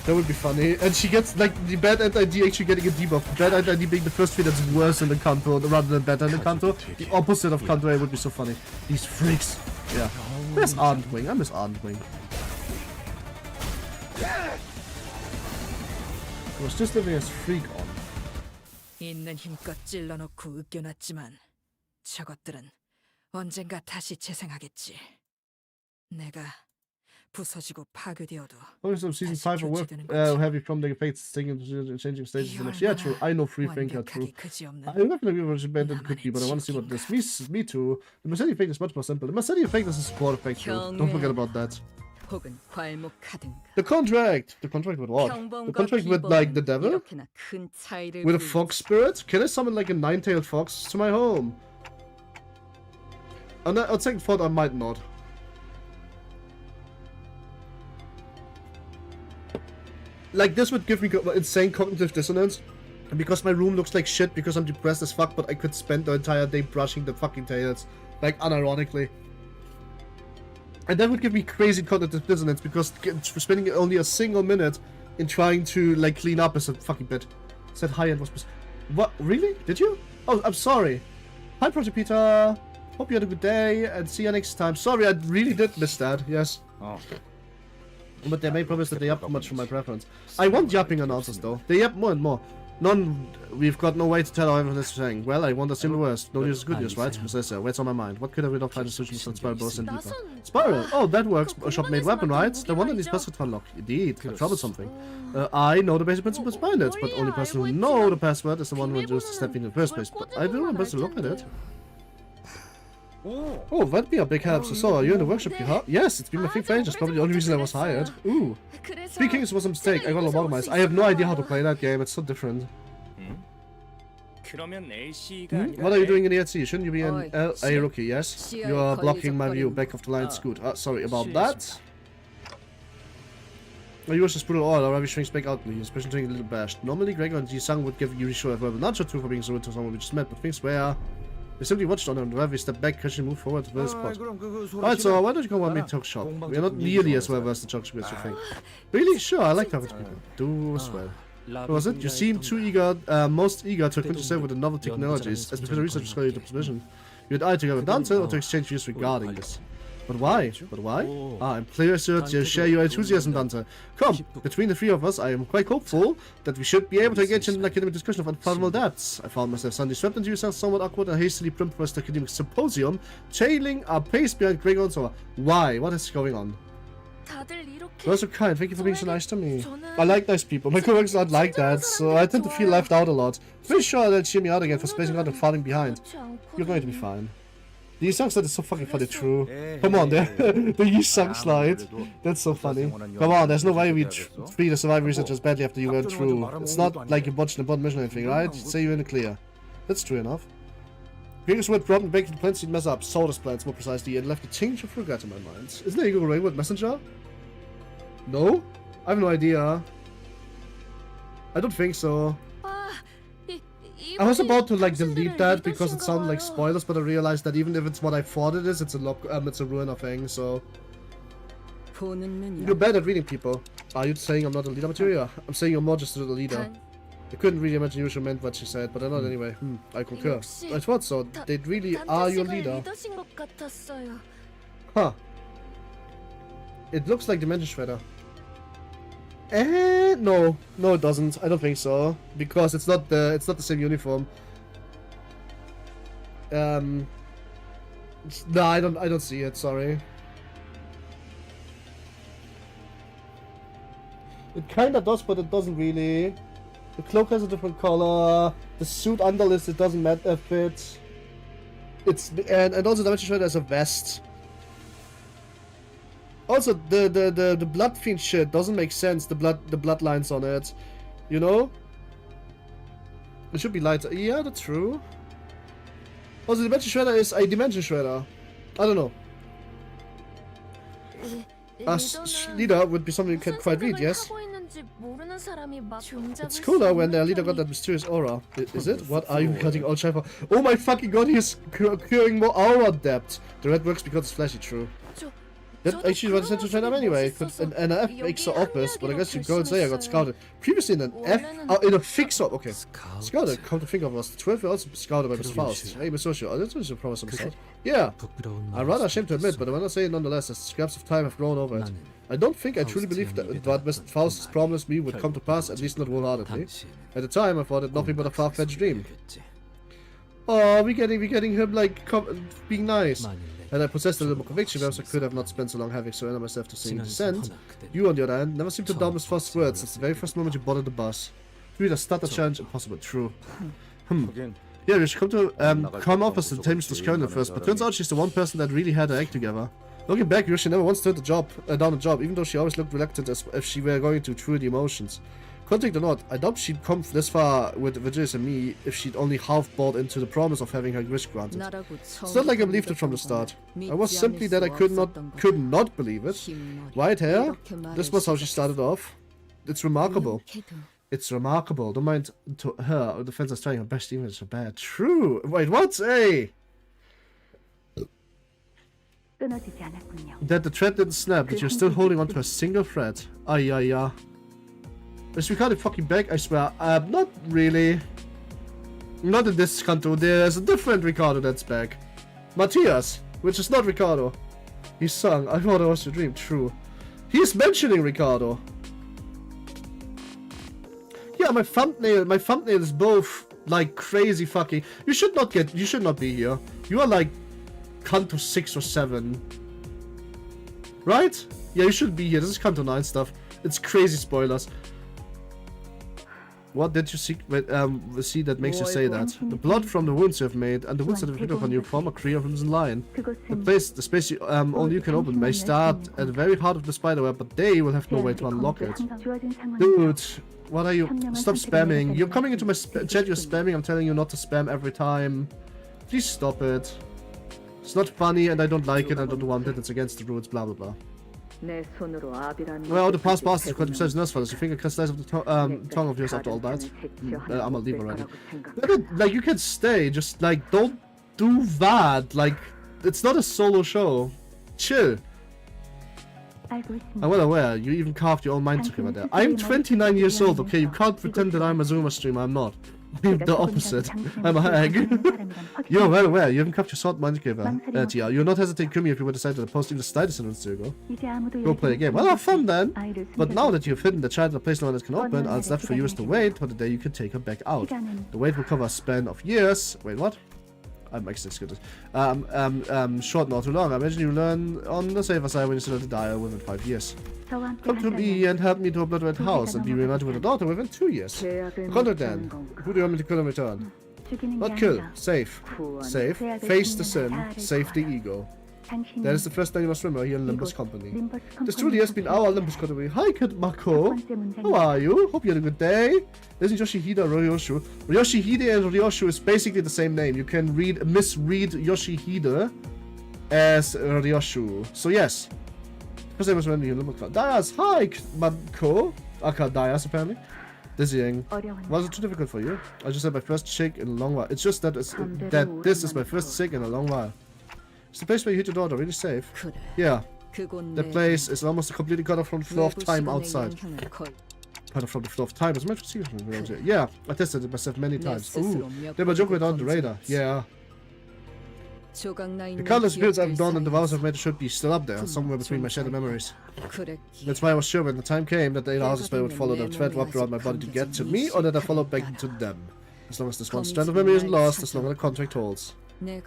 That would be funny. And she gets like the bad anti-ID actually getting a debuff. Bad anti-ID being the first feat that's worse in the Kanto rather than better in the Kanto. The opposite of Kanto would be so funny. These freaks. Yeah. Where's Ardent Wing? I miss Ardent Wing. I was just living as freak on. 있는 힘껏 찔러놓고 으깨놨지만 저것들은 언젠가 다시 재생하겠지. 내가 부서지고 파괴되어도 Focus of season 5 will 교체되는 거지. have you from the effects taking changing stages in the yeah, true. I know free thinker, true. 완벽하게 그지없는 I definitely agree with what it could be, but I want to see what this me too. The Mercedes effect is much more simple. The Mercedes effect is a support effect too. Don't forget about that. 혹은 괄목하든가. The contract with what? The contract with like the devil? 이렇게나 큰 차이를 With a 부리지. fox spirit? Can I summon like a nine-tailed fox to my home? On second thought, I might not. Like, this would give me insane cognitive dissonance. And because my room looks like shit because I'm depressed as fuck, but I could spend the entire day brushing the fucking tails. Like, unironically. And that would give me crazy cognitive dissonance because spending only a single minute in trying to, like, clean up is a fucking bit. Said hi and was... What? Really? Did you? Oh, I'm sorry. Hi, Project Peter. Hope you had a good day and see you next time. Sorry, I really did miss that. Yes. 어. But they may promise that they yap too much for my preference. I want yapping announcers though. They yap more and more. We've got no way to tell how everyone is saying. Well, I want to assume the worst. No news is good news, right? Professor, what's on my mind? What could I not find a solution to Spiral both and deeper? Spiral! Oh, that works. A shop-made weapon, right? The one that needs password to unlock. Indeed, trouble something. I know the basic principles behind it, but the only person who knows the password is the one who introduced the step in the first place. But I do remember to look at it. Oh, that'd be a big help. So, are you in the workshop here? Huh? Yes, it's been my thing for ages. Probably the only reason I was hired. Ooh. Speaking, it was a mistake. I got lobotomized. I have no idea how to play that game. It's so different. What are you doing in the ERC? Shouldn't you be an LA rookie? Yes? You are blocking my view. Back of the line. Scoot. Sorry about that. I use this brutal oil, or every shrinks back outly, especially during a little bash. Normally, Gregor and Ji-Sang would give you sure a verbal nudge or two for being so into someone we just met, but things were... We simply watched on and we step back, casually move forward to the spot. Alright, so why don't you go on me talk shop? We are not nearly as well versed in talk shop as you think. Really? Sure, I like talking to people. Do as well. What was it? You seem too eager, most eager to acquaint yourself with the novel technologies, as because research was calling your position. You and I to go with Dante or to exchange views regarding this. But why? But why? I'm curious to share your enthusiasm, Dante. Come, between the three of us, I am quite hopeful that we should be able to engage in an academic discussion of unfathomable depths. I found myself suddenly swept into yourself somewhat awkward and hastily improvised academic symposium, trailing our pace behind Gregor and so. Why? What is going on? You're so kind. Thank you for being so nice to me. I like nice people. My coworkers aren't like that, so I tend to feel left out a lot. Pretty sure they'll cheer me out again for spacing out and falling behind. You're going to be fine. The Yi-Sang slide is so fucking funny, true. Come on, the Yi-Sang slide. That's so funny. Come on, there's no way we treat the survivor researchers badly after you went through. It's not like you botched an important mission or anything, right? Say you're in the clear. That's true enough. Gregor's word problem making the plans seem mess up. Soda's plans, more precisely, and left a tinge of regret in my mind. Isn't there a Google Rainwood Messenger? No? I have no idea. I don't think so. I was about to like delete that because it sounded like spoilers, but I realized that even if it's what I thought it is, it's a ruiner thing, so... You're bad at reading people. Are you saying I'm not a leader material? I'm saying you're more just a leader. I couldn't really imagine you meant what she said, but I know anyway. I concur. I thought so. They really are your leader. Huh. It looks like Dimension Shredder. No. No, it doesn't. I don't think so. Because it's not the same uniform. No, I don't see it, sorry. It kinda does, but it doesn't really. The cloak has a different color. The suit underlist, it doesn't matter fit. It's and also Dimension Shredder has a vest. Also, the blood fiend shit doesn't make sense. The bloodlines on it, you know. It should be lighter. Yeah, that's true. Also, the Dimension Shredder is a Dimension Shredder. I don't know. As leader would be something you can quite read, yes. It's cooler when their leader got that mysterious aura. Is it? What are you cutting all Shredder? Oh my fucking god, he's curing more aura depth. The red works because it's flashy, true. That actually was sent to train up anyway. An F makes the office, but I guess you go and say I got scouted. Previously in an F, in a fixer. Okay. Scouted, come to think of us. The 12 also scouted by Miss Faust. Hey, Miss Socio, that's what you promised some stuff. Yeah. I'm rather ashamed to admit, but I want to say nonetheless, as scraps of time have grown over it. I don't think I truly believed that Miss Faust's promised me would come to pass, at least not wholeheartedly. At the time, I thought it nothing but a far-fetched dream. Oh, we're getting him like being nice. Had I possessed a little more conviction, perhaps I could have not spent so long having surrendered myself to seeing descent. You, on the other hand, never seemed to doubt his first words since the very first moment you boarded the bus. Through the stutter challenge, impossible. True. Yeah, we should come up as the tame Mr. Colonel first, but turns out she's the one person that really had her act together. Looking back, Yoshi never once turned down a job, even though she always looked reluctant as if she were going to through the emotions. Contact or not, I doubt she'd come this far with Virgilis and me if she'd only half bought into the promise of having her wish granted. It's not like I believed it from the start. I was simply that I could not believe it. White hair? This was how she started off. It's remarkable. It's remarkable. Don't mind to her. Her defense is trying her best even if it's bad. True. Wait, what? Hey! That the thread didn't snap, that you're still holding onto a single thread. Yeah. Is Ricardo fucking back? I swear. Not really. Not in this canto. There's a different Ricardo that's back. Matthias, which is not Ricardo. He sung, I thought it was your dream. True. He's mentioning Ricardo. Yeah, my thumbnail is both like crazy fucking. You should not be here. You are like canto 6 or 7. Right? Yeah, you should be here. This is canto 9 stuff. It's crazy spoilers. What did you see that makes you say that? The blood from the wounds you have made, and the wounds that have hit upon your former career of Crimson Lion. The space only you can open may start at the very heart of the spiderweb, but they will have no way to unlock it. Dude, what are you? Stop spamming. You're coming into my chat, you're spamming. I'm telling you not to spam every time. Please stop it. It's not funny, and I don't like it, I don't want it, it's against the rules, blah blah blah. Well, the past bastard could besides nurse fellas. You think I can slice of the tongue of yours after all that? I'm gonna leave already. Like, you can stay, just like, don't do that. Like, it's not a solo show. Chill. I'm well aware, you even carved your own mind together there. I'm 29 years old, okay? You can't pretend that I'm a Zoomer streamer, I'm not. I'm the opposite. I'm a hag. You're well aware, you haven't carved your sword mind together. Yeah, you're not hesitating to kill me if you were decided to post even the slightest sentence to go. Go play a game. Well, have fun then! But now that you've hidden the child in a place no one else can open, all that's left for you is to wait for the day you can take her back out. The wait will cover a span of years. Wait, what? I'm actually scared. Short, not too long. I imagine you learn on the safer side when you still have to die within 5 years. Come to me and help me to a blood red house and be reunited with a daughter within 2 years. Contact then. Who do you want me to kill in return? Not kill. Save. Save. Face the sin. Save the ego. That is the first time you must remember here in Limbus Company. This truly has been our Limbus Company. Hi, Kid Mako. How are you? Hope you had a good day. Isn't Yoshihide or Ryoshu? Yoshihide and Ryoshu is basically the same name. You can misread Yoshihide as Ryoshu. So yes. First time I was remember here in Limbus Company. Dias, hi, Mako. Aka Dias, apparently. Dizzying. Was it too difficult for you? I just had my first shake in a long while. It's just that this is my first shake in a long while. Is the place where you hit your daughter really safe? Yeah. The place is almost completely cut off from the flow of time outside. Cut off from the flow of time. As much as yeah, I tested it myself many times. Ooh, they were joking without the radar. Yeah. The countless builds I've done and the vows I've made should be still up there, somewhere between my shattered memories. That's why I was sure when the time came that the 8 houses would follow the thread wrapped around my body to get to me, or that I followed back to them. As long as this one strand of memory isn't lost, as long as the contract holds. Yeah,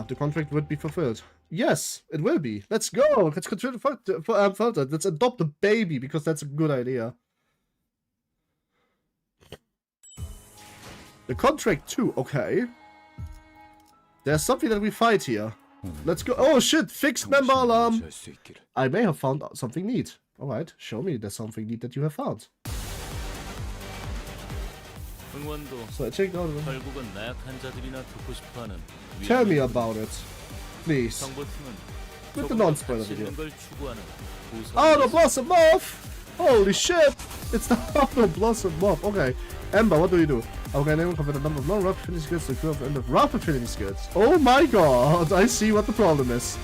the contract would be fulfilled. Yes, it will be. Let's go. Let's continue further. Let's adopt a baby because that's a good idea. The contract too. Okay. There's something that we fight here. Let's go. Oh shit! Fixed member alarm. I may have found something neat. All right, show me there's something neat that you have found. So I checked out. Tell me about it, please. With the non-spoiler video. Oh, the Blossom Moth! Holy shit! It's the Auto Blossom Moth. Okay, Ember, what do you do? Okay, name will convert a number of non-rough affinity skills to the end of rough affinity skills. Oh my god, I see what the problem is.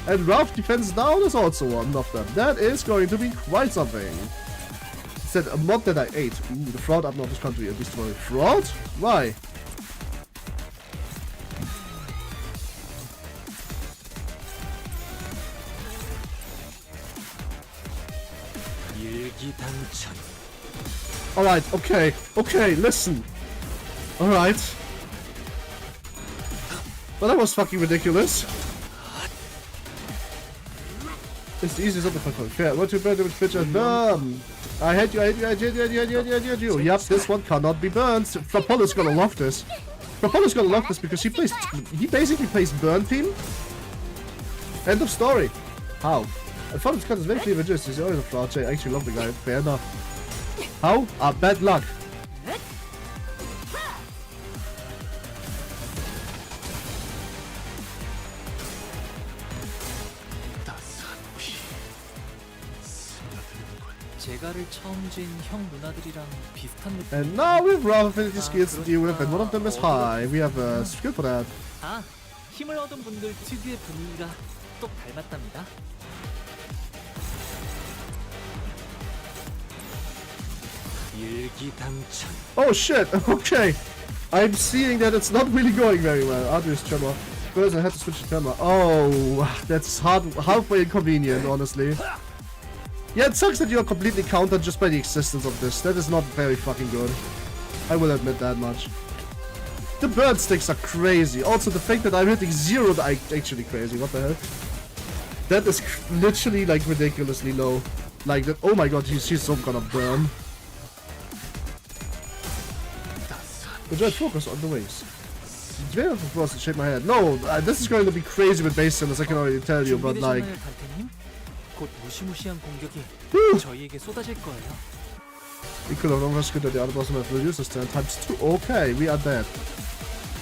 And rough defense down is also one of them. That is going to be quite something. Said a mod that I ate. Ooh, the fraud up north this country at least for fraud? Why? Alright, okay, listen. Alright. Well, that was fucking ridiculous. It's the easiest of the fucking fair. What you better with picture? I hate you, I hate you, I hate you, I hate you, I hate you, I hate you. Yep, this one cannot be burned. Apollo's gonna love this. Apollo's gonna love this because he basically plays burn team. End of story. How? I thought it's kind of very clear just he's always a fraud. I actually love the guy. Fair enough. How? Bad luck. 제가를 처음 쥔 형 누나들이랑 비슷한 느낌. And now we have rough affinity skills to deal with, and one of them is high. We have a skill for that. 아, 힘을 얻은 분들 특유의 분위기가 똑 닮았답니다. 일기당천. Oh shit, okay. I'm seeing that it's not really going very well. Adrius Tremor. First I had to switch to Tremor. Oh, that's halfway inconvenient, honestly. Yeah, it sucks that you are completely countered just by the existence of this. That is not very fucking good. I will admit that much. The bird sticks are crazy. Also, the fact that I'm hitting 0, actually crazy. What the hell? That is literally like ridiculously low. Like that. Oh my god, she's some kind of burn. But just focus on the wings. It's very difficult to shake my head. No, this is going to be crazy with base centers, I can already tell you, but like... 곧 무시무시한 공격이 저희에게 쏟아질 거예요. We could have almost got the other boss of reduces 10 times 2. Okay, we are dead.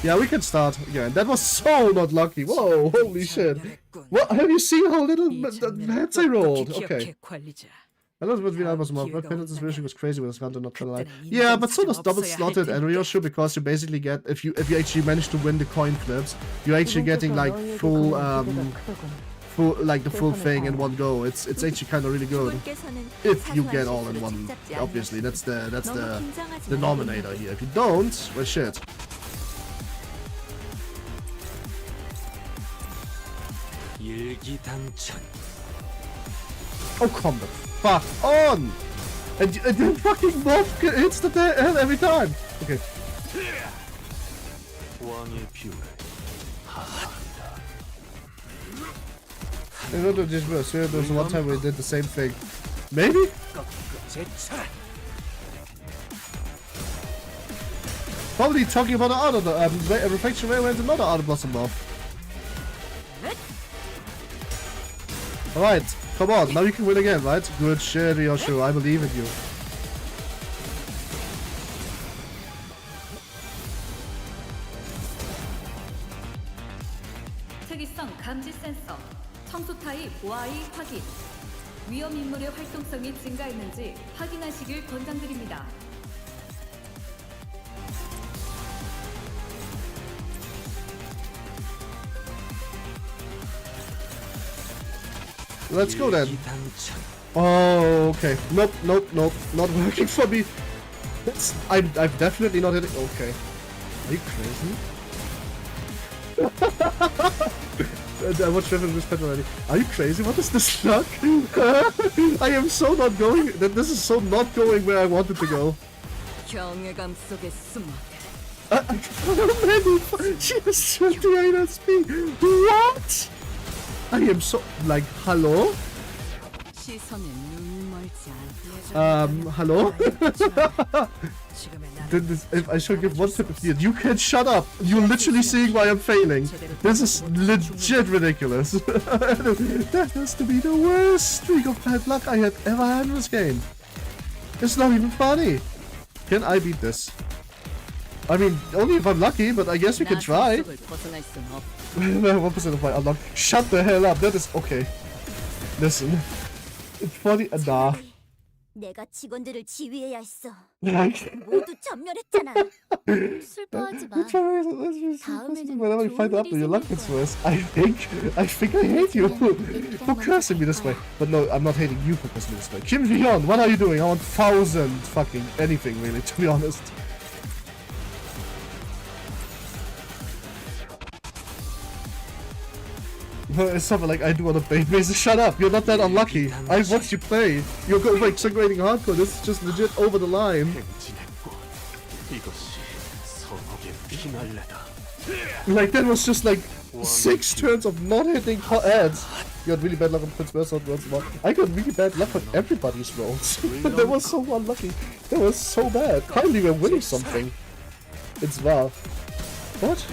Yeah, we can start again. That was so not lucky. Whoa, holy shit. What? Have you seen how little heads I rolled? Okay. I love what we was about. Red Penance version was crazy with his gun, not gonna lie. Yeah, but so does double slotted and Ryoshu because you basically get if you actually manage to win the coin flips, you're actually getting like full like the full thing in one go. It's actually kind of really good if you get all in one. Obviously, that's the denominator here. If you don't, well, shit. Oh, come the fuck on! And the fucking mob hits the head every time. Okay. I don't know this verse. There was one time we did the same thing. Maybe? Probably talking about the other reflection where went another other blossom mob. Alright, come on, now you can win again, right? Good shit, Yoshu, I believe in you. 특이성 감지 센서, 청소 타입 Y 확인, 위험 인물의 활동성이 증가했는지 확인하시길 권장드립니다. Let's go then. Oh, okay. Nope, nope, nope. Not working for me. That's... I'm definitely not hitting... Okay. Are you crazy? I watched Revan this pet already. Are you crazy? What is this luck? I am so not going... This is so not going where I wanted to go. She has 28 SP. What? I am so... Like, hello? Hello? If I should give one tip of the you can't shut up! You're literally seeing why I'm failing. This is legit ridiculous. That has to be the worst streak of bad luck I had ever had in this game. It's not even funny. Can I beat this? I mean, only if I'm lucky, but I guess we can try. 1% of my unlock. Shut the hell up. That is okay. Listen. It's funny. Nah. 내가 직원들을 지휘해야 했어. 모두 전멸했잖아. 슬퍼하지 마. Whenever you find out your luck gets worse, I think I hate you for cursing me this way. But no, I'm not hating you for cursing me this way. Kim Leon, what are you doing? I want 1,000 fucking anything really, to be honest. It's something like I do on a bait base. Shut up! You're not that unlucky. I watched you play. You're like grading hardcore. This is just legit over the line. Like, that was just like 6 turns of not hitting ads. You got really bad luck on Prince Mercer rolls. I got really bad luck on everybody's rolls. That was so unlucky. That was so bad. Finally we're winning something. It's wahr. What?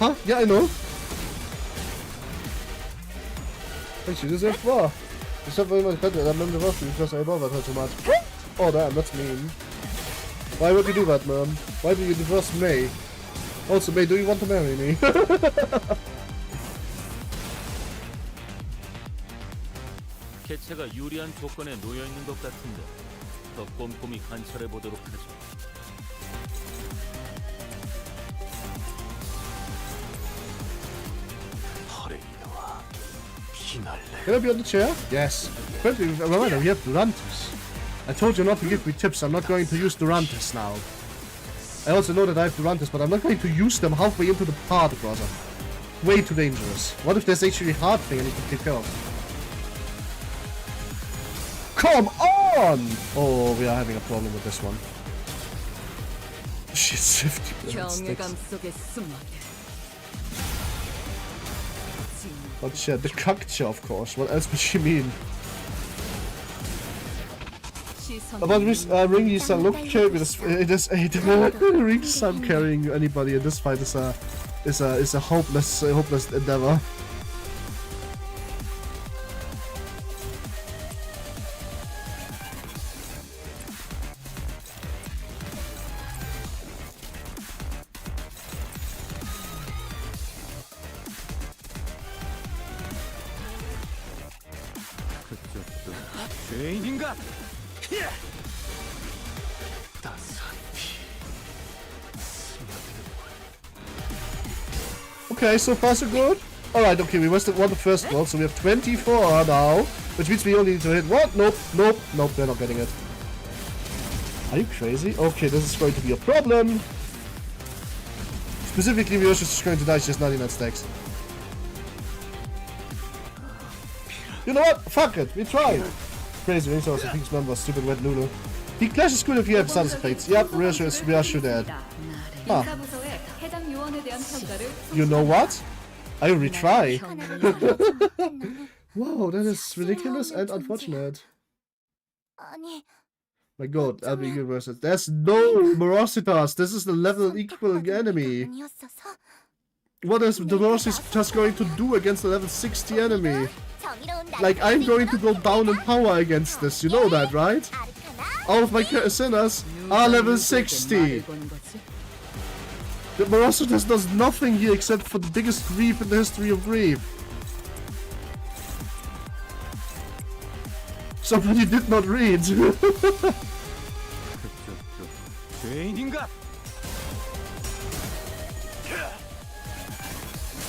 Huh? Yeah, I know. Actually, this is wahr. Ich hab immer better than the roster because I bother her too much. Oh damn, that's mean. Why would you do that, man? Why do you divorce May? Also, May, do you want to marry me? 개체가 유리한 조건에 놓여 있는 것 같은데 더 꼼꼼히 관찰해 보도록 하죠. Can I be on the chair? Yes. Remember, we have Durantes. I told you not to give me tips. I'm not going to use Durantes now. I also know that I have Durantes, but I'm not going to use them halfway into the part, brother. Way too dangerous. What if there's actually a hard thing I need to take care of? Come on! Oh, we are having a problem with this one. She's 50 sticks. But yeah, the culture, of course. What else would she mean? About Ringy-san, look, it is Ringy-san carrying anybody in this fight is a hopeless endeavor. 죄인인가? Okay, so far so good. Alright, okay, we must have won the first one, so we have 24 now. Which means we only need to hit what? Nope, nope, nope, they're not getting it. Are you crazy? Okay, this is going to be a problem. Specifically, we are just going to die just 99 stacks. You know what? Fuck it, we tried. Crazy resource, I think member, stupid wet Lulu. He clashes good if you have status effects. Yep, we are sure dead. Huh. You know what? I retry. Wow, that is ridiculous and unfortunate. My god, LB versus. There's no Morositas. This is the level equal enemy. What is the Morositas just going to do against the level 60 enemy? Like, I'm going to go down in power against this, you know that, right? All of my sinners are level 60. The Morositas does nothing here except for the biggest grief in the history of grief. Somebody did not read.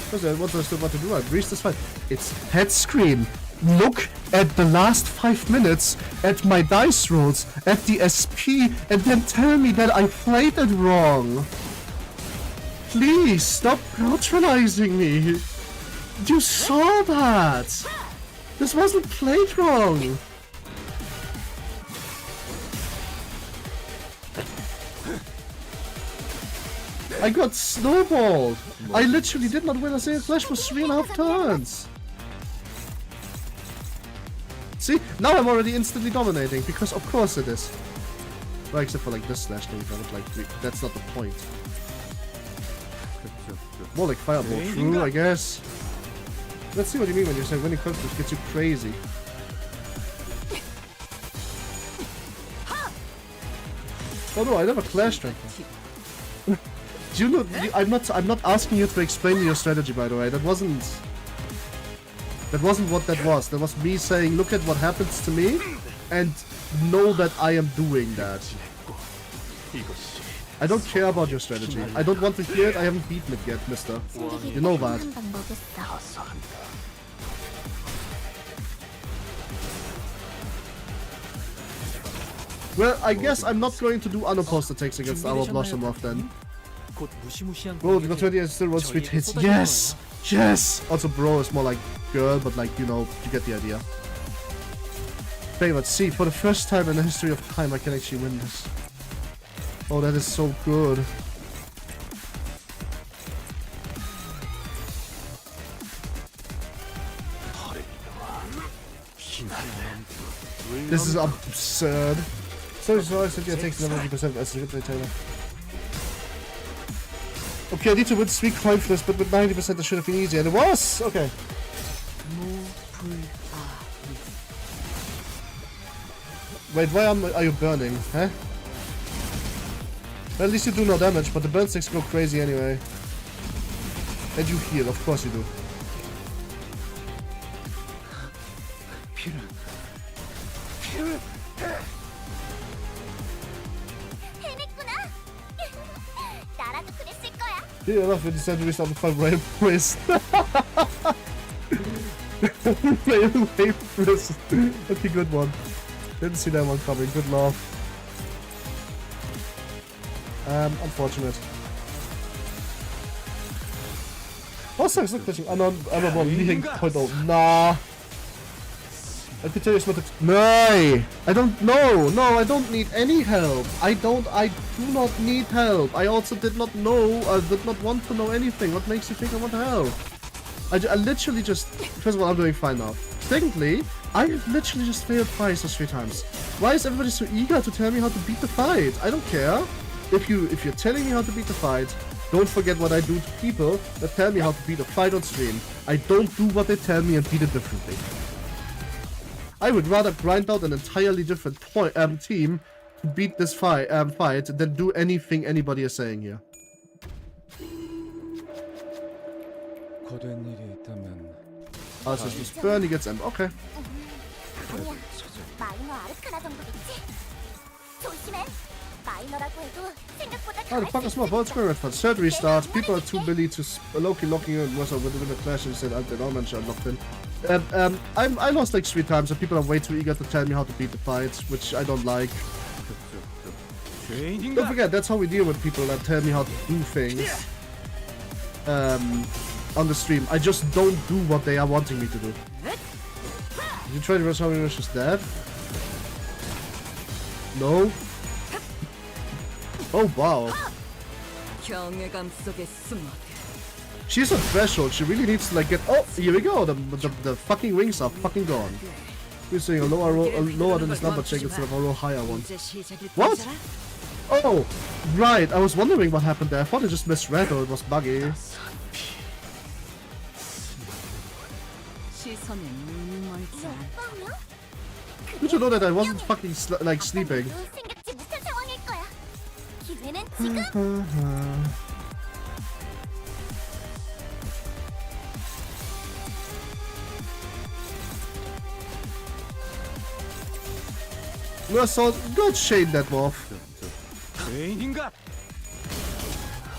What do I still want to do? I've reached this fight. It's head screen. Look at the last 5 minutes, at my dice rolls, at the SP, and then tell me that I played it wrong. Please stop patronizing me. You saw that. This wasn't played wrong. I got snowballed. I literally did not win a single clash for 3.5 turns. See, now I'm already instantly dominating because of course it is. Well, except for like this slash thing, but like that's not the point. More like fireball through, I guess. Let's see what you mean when you say winning conflict gets you crazy. Oh no, I never clashed right now. Do you know? I'm not asking you to explain your strategy, by the way. That wasn't what that was. That was me saying, look at what happens to me, and know that I am doing that. I don't care about your strategy. I don't want to hear it. I haven't beaten it yet, mister. You know that. Well, I guess I'm not going to do unopposed attacks against our Blossom Rock then. Bro, the 20 still runs 3 hits. Yes! Yes! Also, bro is more like girl, but like, you know, you get the idea. Favorite, see, for the first time in the history of time, I can actually win this. Oh, that is so good. This is absurd. So Cynthia takes 90% as a good Taylor. Okay, I need to win streak coin for this, but with 90% it should have been easier, and it was! Okay. Wait, why are you burning, huh? Well, at least you do no damage, but the burn sticks go crazy anyway. And you heal, of course you do. 해냈구나. 나라도 그랬을 거야. Yeah, enough, we decided to restart the fun rail race. Rail race. Okay, good one. Didn't see that one coming, good laugh. Unfortunate. Was sagst du gleich? Einmal mal liegen point out. Nah. I could tell you what. No, I don't know. No, I don't need any help. I do not need help. I also did not know. I did not want to know anything. What makes you think I want help? I literally just. First of all, I'm doing fine now. Secondly, I have literally just failed twice or 3 times. Why is everybody so eager to tell me how to beat the fight? I don't care. If you're telling me how to beat the fight, don't forget what I do to people that tell me how to beat a fight on stream. I don't do what they tell me and beat it differently. I would rather grind out an entirely different team to beat this fight than do anything anybody is saying here. 거된 일이 있다면 Also, it's burn, he gets M. Okay. 아니야. 마이너 아르카나 정도겠지. 조심해. 마이너라고 해도 생각보다 How the fuck is my vote experiment for third restart? People are too busy to Loki locking in was within the clash and said until all mentioned locked in. I lost like 3 times and people are way too eager to tell me how to beat the fight, which I don't like. Don't forget, that's how we deal with people that tell me how to do things on the stream. I just don't do what they are wanting me to do. Did you try to reverse how many is dead? No. Oh wow. She's on threshold. She really needs to like get. Oh, here we go. The fucking wings are fucking gone. We're saying a lower than this number check instead of a roll higher one. What? Oh, right. I was wondering what happened there. I thought I just misread or it was buggy. Good to know that I wasn't fucking like sleeping. 생각지 못한 상황일 거야. 기회는 지금. No, so go shade that off.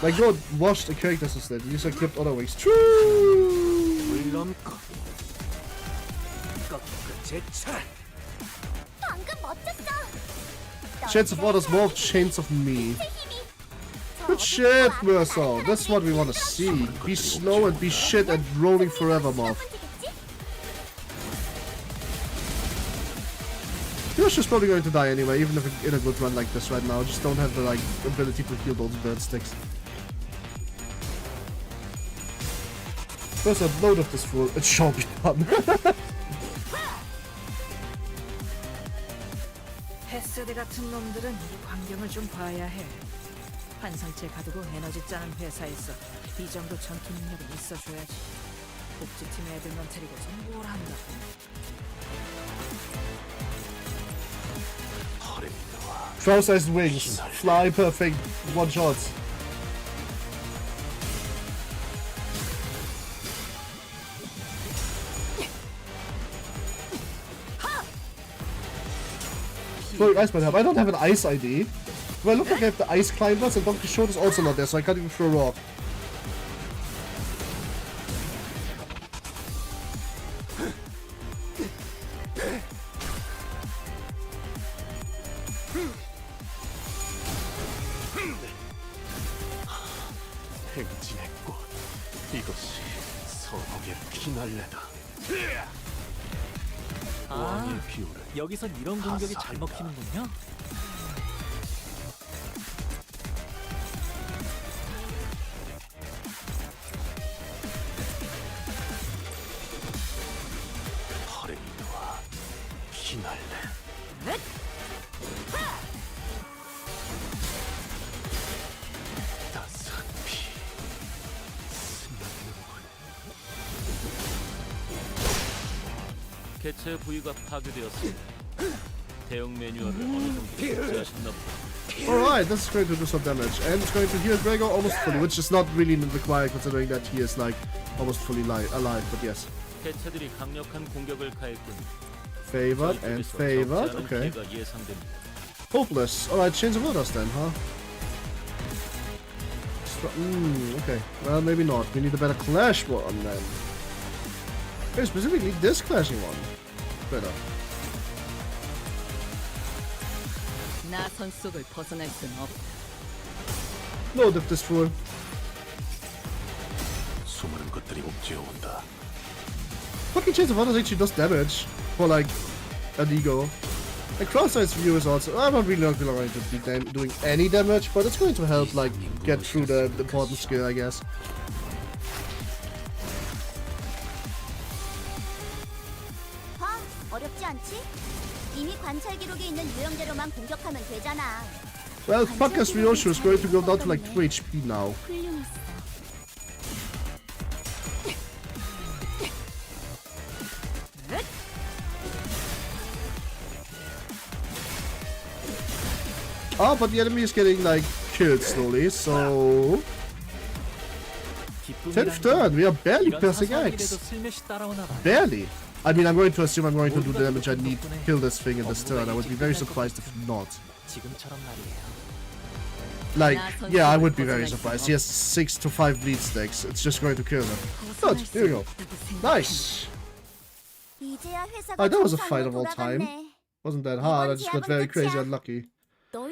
Like go wash the characters instead. Use a clipped other ways. True. 방금 멋졌어. Chains of others more chains of me. Good shit, Mercer. That's what we want to see. Be slow and be shit and rolling forever, Moth. Yoshi's probably going to die anyway, even if in a good run like this right now. Just don't have the like ability to heal those burn sticks. First a load of this fool. It shall be done. 햇세대 같은 놈들은 이 광경을 좀 봐야 해. 환상체 가두고 에너지 짜는 회사에서 이 정도 전투 능력은 있어줘야지. 복지팀 애들만 데리고서 뭘 한다고. Crow-sized wings. Fly perfect. One shot. Sorry, Iceman help. I don't have an ice ID. Do I look like I have the ice climbers and Donkey Short is also not there, so I can't even throw a rock. 행진의 꽃, 이것이 서곡의 피날레다. 왕의 비율을 여기선 이런 공격이 잘 먹히는군요. 허랭이와 개체 부위가 파괴되었습니다. 대응 매뉴얼을 어느 정도 숙지하셨나 보다. Alright, this is going to do some damage. And it's going to heal Gregor almost fully, which is not really required considering that he is like almost fully alive, but yes. 개체들이 강력한 공격을 가했군. Favored and favored, okay. Hopeless. Alright, change of orders then, huh? Okay. Well, maybe not. We need a better clash one then. Hey, specifically this clashing one. Better. 나선 속을 벗어날 순 없다. No dip this fool. 수많은 것들이 옥죄어온다. Fucking Chains of Orders actually does damage for like an ego. And cross-size view is also. I'm not really going to be doing any damage, but it's going to help like get through the important skill, I guess. 봐, 어렵지 않지? 이미 관찰 기록에 있는 유형대로만 공격하면 되잖아. Well, fuckers Ryoshu is going to go down to like 2 HP now. 훌륭했어. Oh, but the enemy is getting like killed slowly, so 10th turn, we are barely passing X. Barely. I mean, I'm going to assume I'm going to do the damage I need to kill this thing in this turn. I would be very surprised if not. Like, yeah, I would be very surprised. He has 6 to 5 bleed stacks. It's just going to kill him. Good, here we go. Nice! That was a fight of all time. Wasn't that hard, I just got very crazy unlucky.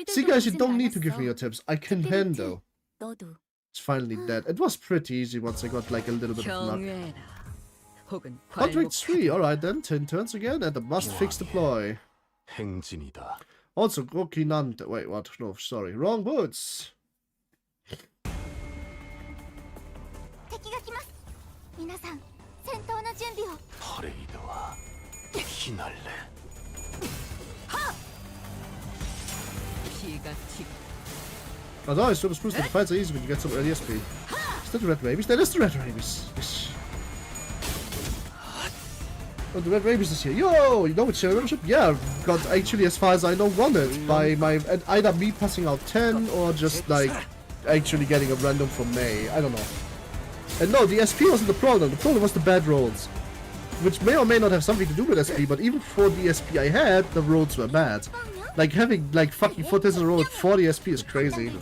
See guys, you don't need to give me your tips. I can handle. It's finally dead. It was pretty easy once I got like a little bit of luck. Contract 3, alright then, 10 turns again, and a must fix deploy. 행진이다. Also, Gokinante. Wait, what? No, sorry. Wrong boots. 敵が来ます。皆さん、戦闘の準備を。パレードはフィナーレ。 Oh, it's super spruce. The fights are easy when you get some early SP. Is that the red rabies? That is the red rabies. Yes. Oh, the red rabies is here. Yo, you know which membership? Yeah, got actually, as far as I know, won it by my either me passing out 10 or just like actually getting a random from May. I don't know. And no, the SP wasn't the problem. The problem was the bad rolls, which may or may not have something to do with SP. But even for the SP I had, the rolls were bad. Like having like fucking 4 days in a row with 40 SP is crazy.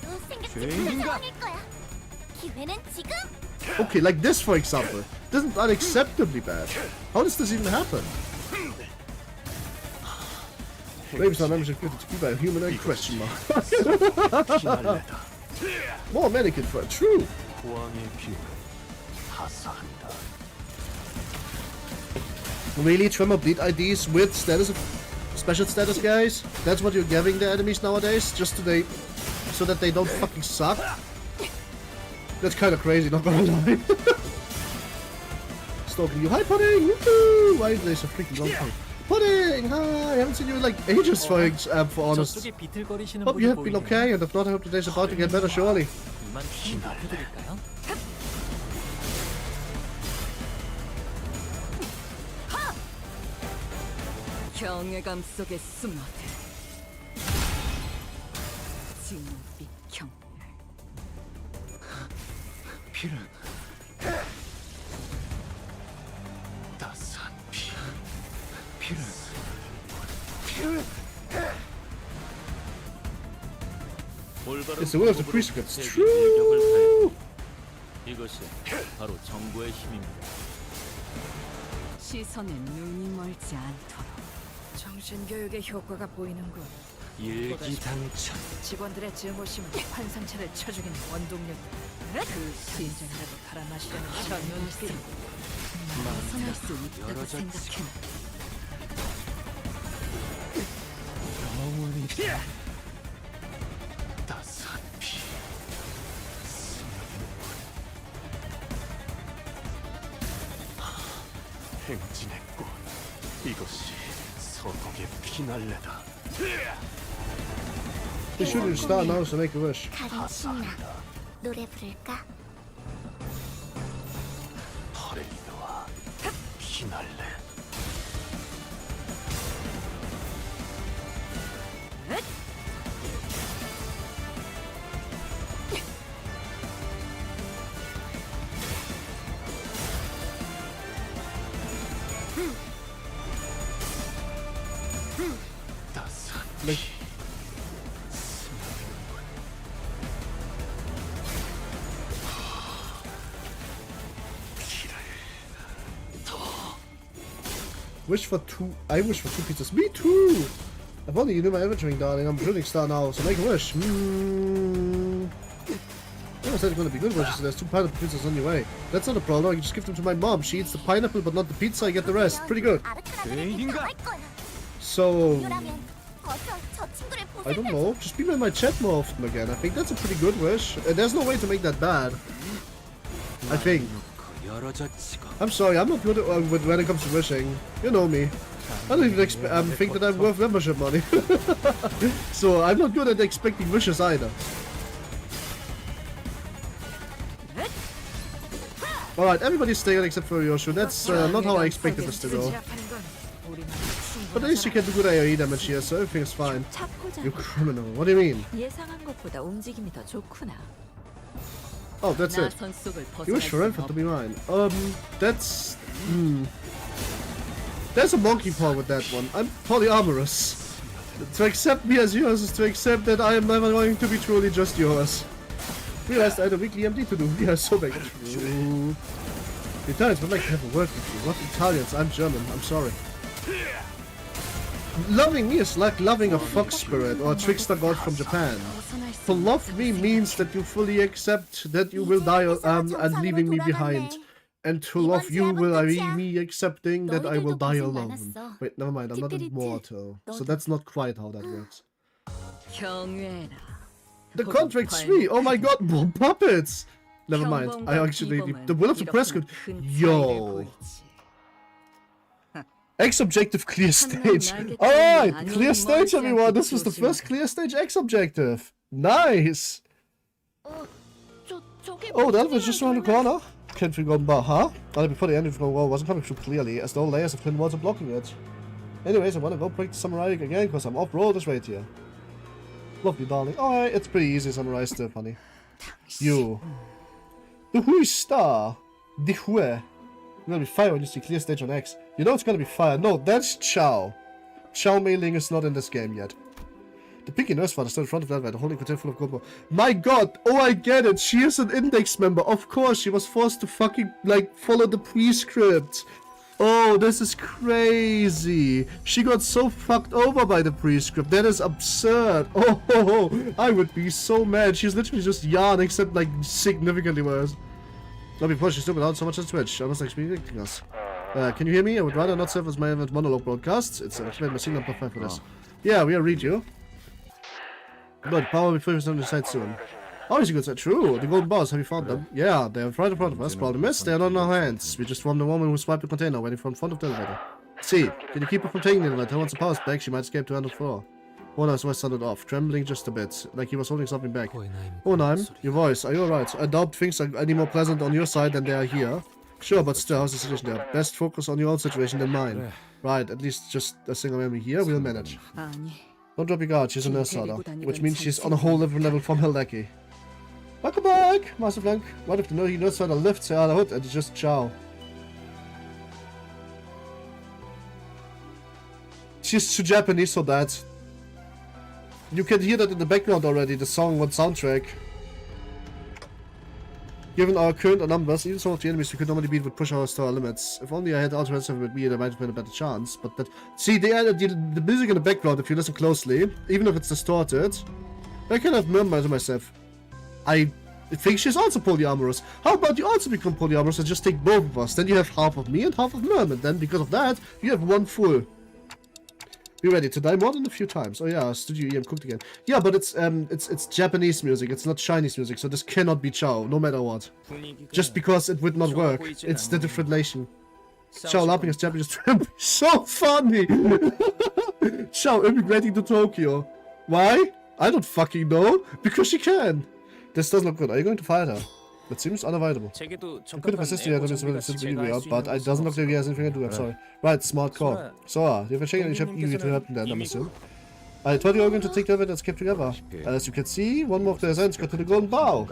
Okay, like this for example. This is unacceptably bad. How does this even happen? Maybe it's not membership gifted to keep by a humanoid question mark. More mannequin for it. True. Really, Tremor bleed IDs with status of special status, guys? That's what you're giving the enemies nowadays, just so that they don't fucking suck. That's kind of crazy, not gonna lie. Stalking you. Hi, Pudding! Woohoo! Why is they so freaking long time? Pudding! Hi! I haven't seen you in like ages, for honest. Hope you have been okay, and if not, I hope today's about to get better, surely. 경외감 속에 숨어들 진빛 경멸 피는 따스한 피. 피는 It's the will of the priest. It's true. 이것이 바로 정부의 힘입니다. 시선에 눈이 멀지 않도록 정신교육의 효과가 보이는군. 일기당천. 직원들의 증오심은 환상체를 쳐죽이는 원동력. 그 시전이라도 달아나시려는 전용기. 벗어날 수 있다고 생각해. 영원히 따스한 피. 행진의 꽃. 이것이 서곡의 피날레다. We should start now to make a wish. 가린 신나. 노래 부를까? 파레이드와 피날레. Wish for two. I wish for 2 pizzas. Me too! I've only knew my everything, darling. I'm a building star now, so make a wish. I said it's gonna be good wishes. There's 2 pineapple pizzas on your way. That's not a problem. I can just give them to my mom. She eats the pineapple, but not the pizza. I get the rest. Pretty good. So, I don't know. Just be in my chat more often again. I think that's a pretty good wish. There's no way to make that bad. I think. I'm sorry, I'm not good at, when it comes to wishing. You know me. I don't even think that I'm worth membership money. So I'm not good at expecting wishes either. Alright, everybody's staying except for Yoshu. That's not how I expected this to go. But at least you can do good AoE damage here, so everything is fine. You criminal, what do you mean? 예상한 것보다 움직임이 더 좋구나. Oh, that's it. 나선 속을 You wish for 벗어날 infant to 순 be mine. That's... There's a monkey paw with that one. I'm polyamorous. To accept me as yours is to accept that I am never going to be truly just yours. Realized I had a weekly MD to do. Yeah, so big. The Italians would like to have a word with you. Not Italians, I'm German. I'm sorry. Loving me is like loving a fox spirit or a trickster god from Japan. To love me means that you fully accept that you will die and leaving me behind. And to love you will be me accepting that I will die alone. Wait, never mind, I'm not immortal. So that's not quite how that works. 경외나. The contract's free! Oh my god, more puppets! Never mind, I actually... The will of the press could... Yo! X-objective clear stage. Alright, clear stage everyone! This was the first clear stage X-objective. Nice! Oh, that was just around the corner. Can't figure out about, huh? Well, before the end of the wall wasn't coming through clearly, as though layers of flint walls are blocking it. Anyways, I wanna go break the samurai again, cause I'm off-road this right here. Lovely, darling. Alright, it's pretty easy samurai stuff, honey. You. The Hui Star. The Hui. You're gonna be fire when you see clear stage on X. You know it's gonna be fire. No, that's Chao. Chao Mei Ling is not in this game yet. The pinky nurse father stood in front of that the holding container full of gold. My god! Oh, I get it! She is an index member. Of course, she was forced to fucking, like, follow the prescript. Oh, this is crazy. She got so fucked over by the prescript. That is absurd. Oh, I would be so mad. She's literally just yarn, except, like, significantly worse. Not before she stood without so much as Twitch. I was expecting us. Can you hear me? I would rather not serve as my monologue broadcast. It's activated my signal +5 for this. Yeah, we'll read you. But power will be focused on the side soon. Oh, is it good? True. The golden bars, have you found them? Yeah, they are right in front of us. Problem is, they are not in our hands. We just found the woman who swiped the container waiting in front of the elevator. See, can you keep her from taking the elevator? Once the power's back, she might escape to end the floor. Ona's voice sounded off, trembling just a bit, like he was holding something back. Onaim, your voice, are you alright? I doubt things are any more pleasant on your side than they are here. Sure, but still, how's the situation there? Best focus on your own situation than mine. Right, at least just a single memory here, we'll manage. Don't drop your guard, she's a nurse order, which means she's on a whole different level from her lackey. Welcome back, Master Flank. What if the nurse order lifts her out of the hood and it's just Chao? She's too Japanese for that. You can hear that in the background already, the song on soundtrack. Given our current numbers, even some of the enemies we could normally beat would push us to our limits. If only I had alternatives with me, there might have been a better chance. But that... See, they added the music in the background, if you listen closely, even if it's distorted. I kind of murmur to myself, I think she's also polyamorous. How about you also become polyamorous and just take both of us? Then you have half of me and half of Merman. Then, because of that, you have one full. Be ready to die more than a few times. Oh yeah, Studio EM cooked again. Yeah, but it's Japanese music. It's not Chinese music, so this cannot be Chao, no matter what. Just because it would not work. It's the different nation. Chao laughing as Japanese tramp. So funny. Chao immigrating to Tokyo. Why? I don't fucking know. Because she can. This doesn't look good. Are you going to fight her? That seems unavoidable. I could have assisted you since we were out, but it doesn't look like he has anything to do. I'm sorry. Right, smart call. So, you have a check and you have easy to help them, I'm assuming. I told you we were going to take the evidence kept together. As you can see, one more of the designs got to the golden bow.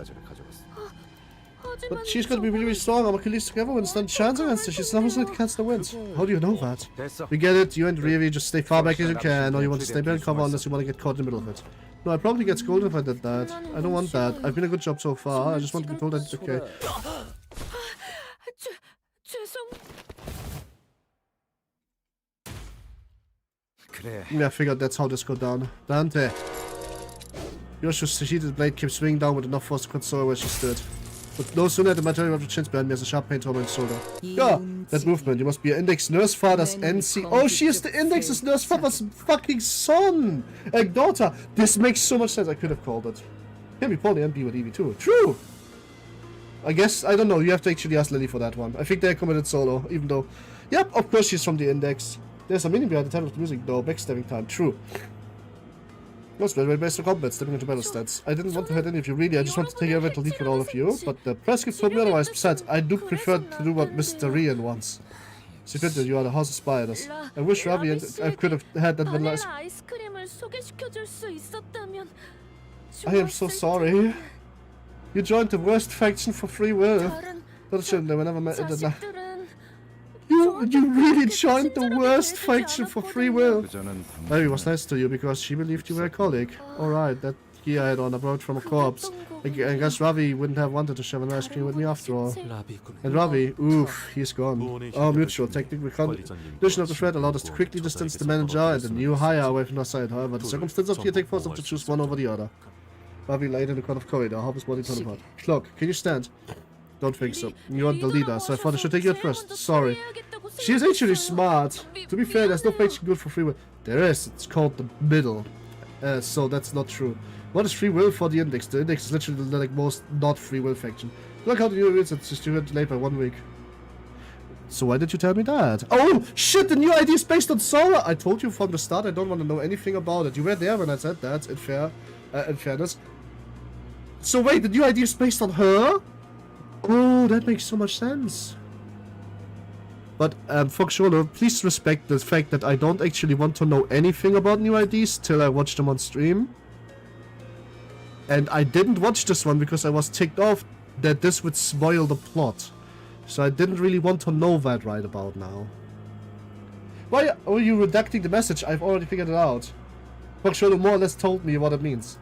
But she's going to be really, really strong. I'm Achilles together when stand chance against her. She's not going to cancel the wins. How do you know that? We get it. You and Rivi just stay far back as you can, or you want to stay behind cover unless you want to get caught in the middle of it. No, I'd probably get scolded if I did that. I don't want that. I've been a good job so far. I just want to be told that it's okay. 그래. Yeah, I figured that's how this go down. Dante. Yoshihide's blade kept swinging down with enough force to console where she stood. But no sooner had the majority of the chins behind me as a sharp pain tore my shoulder. Yeah, that movement. You must be Index Nurse Father's NC. Oh, she is the Index's Nurse Father's fucking son! Daughter! This makes so much sense. I could have called it. Can be Polly and be with Evie too. True! I guess, I don't know. You have to actually ask Lily for that one. I think they committed solo, even though... Yep, of course she's from the Index. There's a meaning behind the title of the music though. Backstabbing time. True. No spread based on combat, stepping into battle stats. I didn't want to hurt any of you really, I just want to take over to lead with all of you, but the press script told me otherwise. Besides, I do prefer to do what Mr. Rian wants. She said that you are the House of Spiders. I wish Ravi and I could have had that vanilla ice. I am so sorry. You joined the worst faction for free will. But it shouldn't have never met it. You really joined the worst faction for free will. Ivy was nice to you because she believed you were a colleague. Alright, that gear I had on, I brought from a corpse. I guess Ravi wouldn't have wanted to share an ice cream with me after all. And Ravi, oof, he's gone. Oh, mutual. Technical condition of the threat allowed us to quickly distance the manager and the new hire away from our side. However, the circumstances of the attack forced us to choose one over the other. Ravi laid in the corner of corridor, half his body torn apart. Clock, can you stand? Don't think so. You're the leader, so I thought I should take you at first. Sorry. She is actually smart. To be fair, there's no faction good for free will. There is. It's called the middle. So that's not true. What is free will for the Index? The Index is literally the like, most not free will faction. Look how the new rules are delayed by 1 week. So why did you tell me that? Oh, shit, the new ID is based on Sora! I told you from the start I don't want to know anything about it. You were there when I said that, in fairness. So wait, the new ID is based on her? Oh, that makes so much sense. But, Fox Sholo, please respect the fact that I don't actually want to know anything about new IDs till I watch them on stream. And I didn't watch this one because I was ticked off that this would spoil the plot. So I didn't really want to know that right about now. Why are you redacting the message? I've already figured it out. Fox Sholo more or less told me what it means.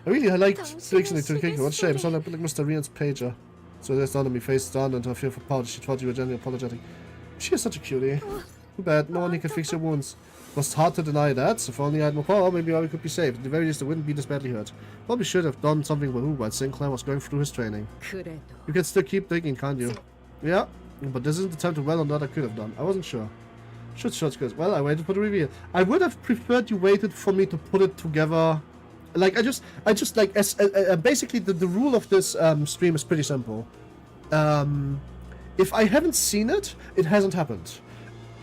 I really liked dictionary to the king. What a shame. Sound like Mr. Rian's pager. So there's down on me face down and her fear for power. She thought you were genuinely apologetic. She is such a cutie. Too bad, no one can fix your wounds. It was hard to deny that, so if only I had more power, maybe I could be saved. At the very least, I wouldn't be this badly hurt. Probably should have done something with who while Sinclair was going through his training. You can still keep thinking, can't you? Yeah, but this isn't the time to dwell on what I could have done. I wasn't sure. Shots, well, I waited for the reveal. I would have preferred you waited for me to put it together. Like, I just like, basically the rule of this stream is pretty simple. If I haven't seen it, it hasn't happened.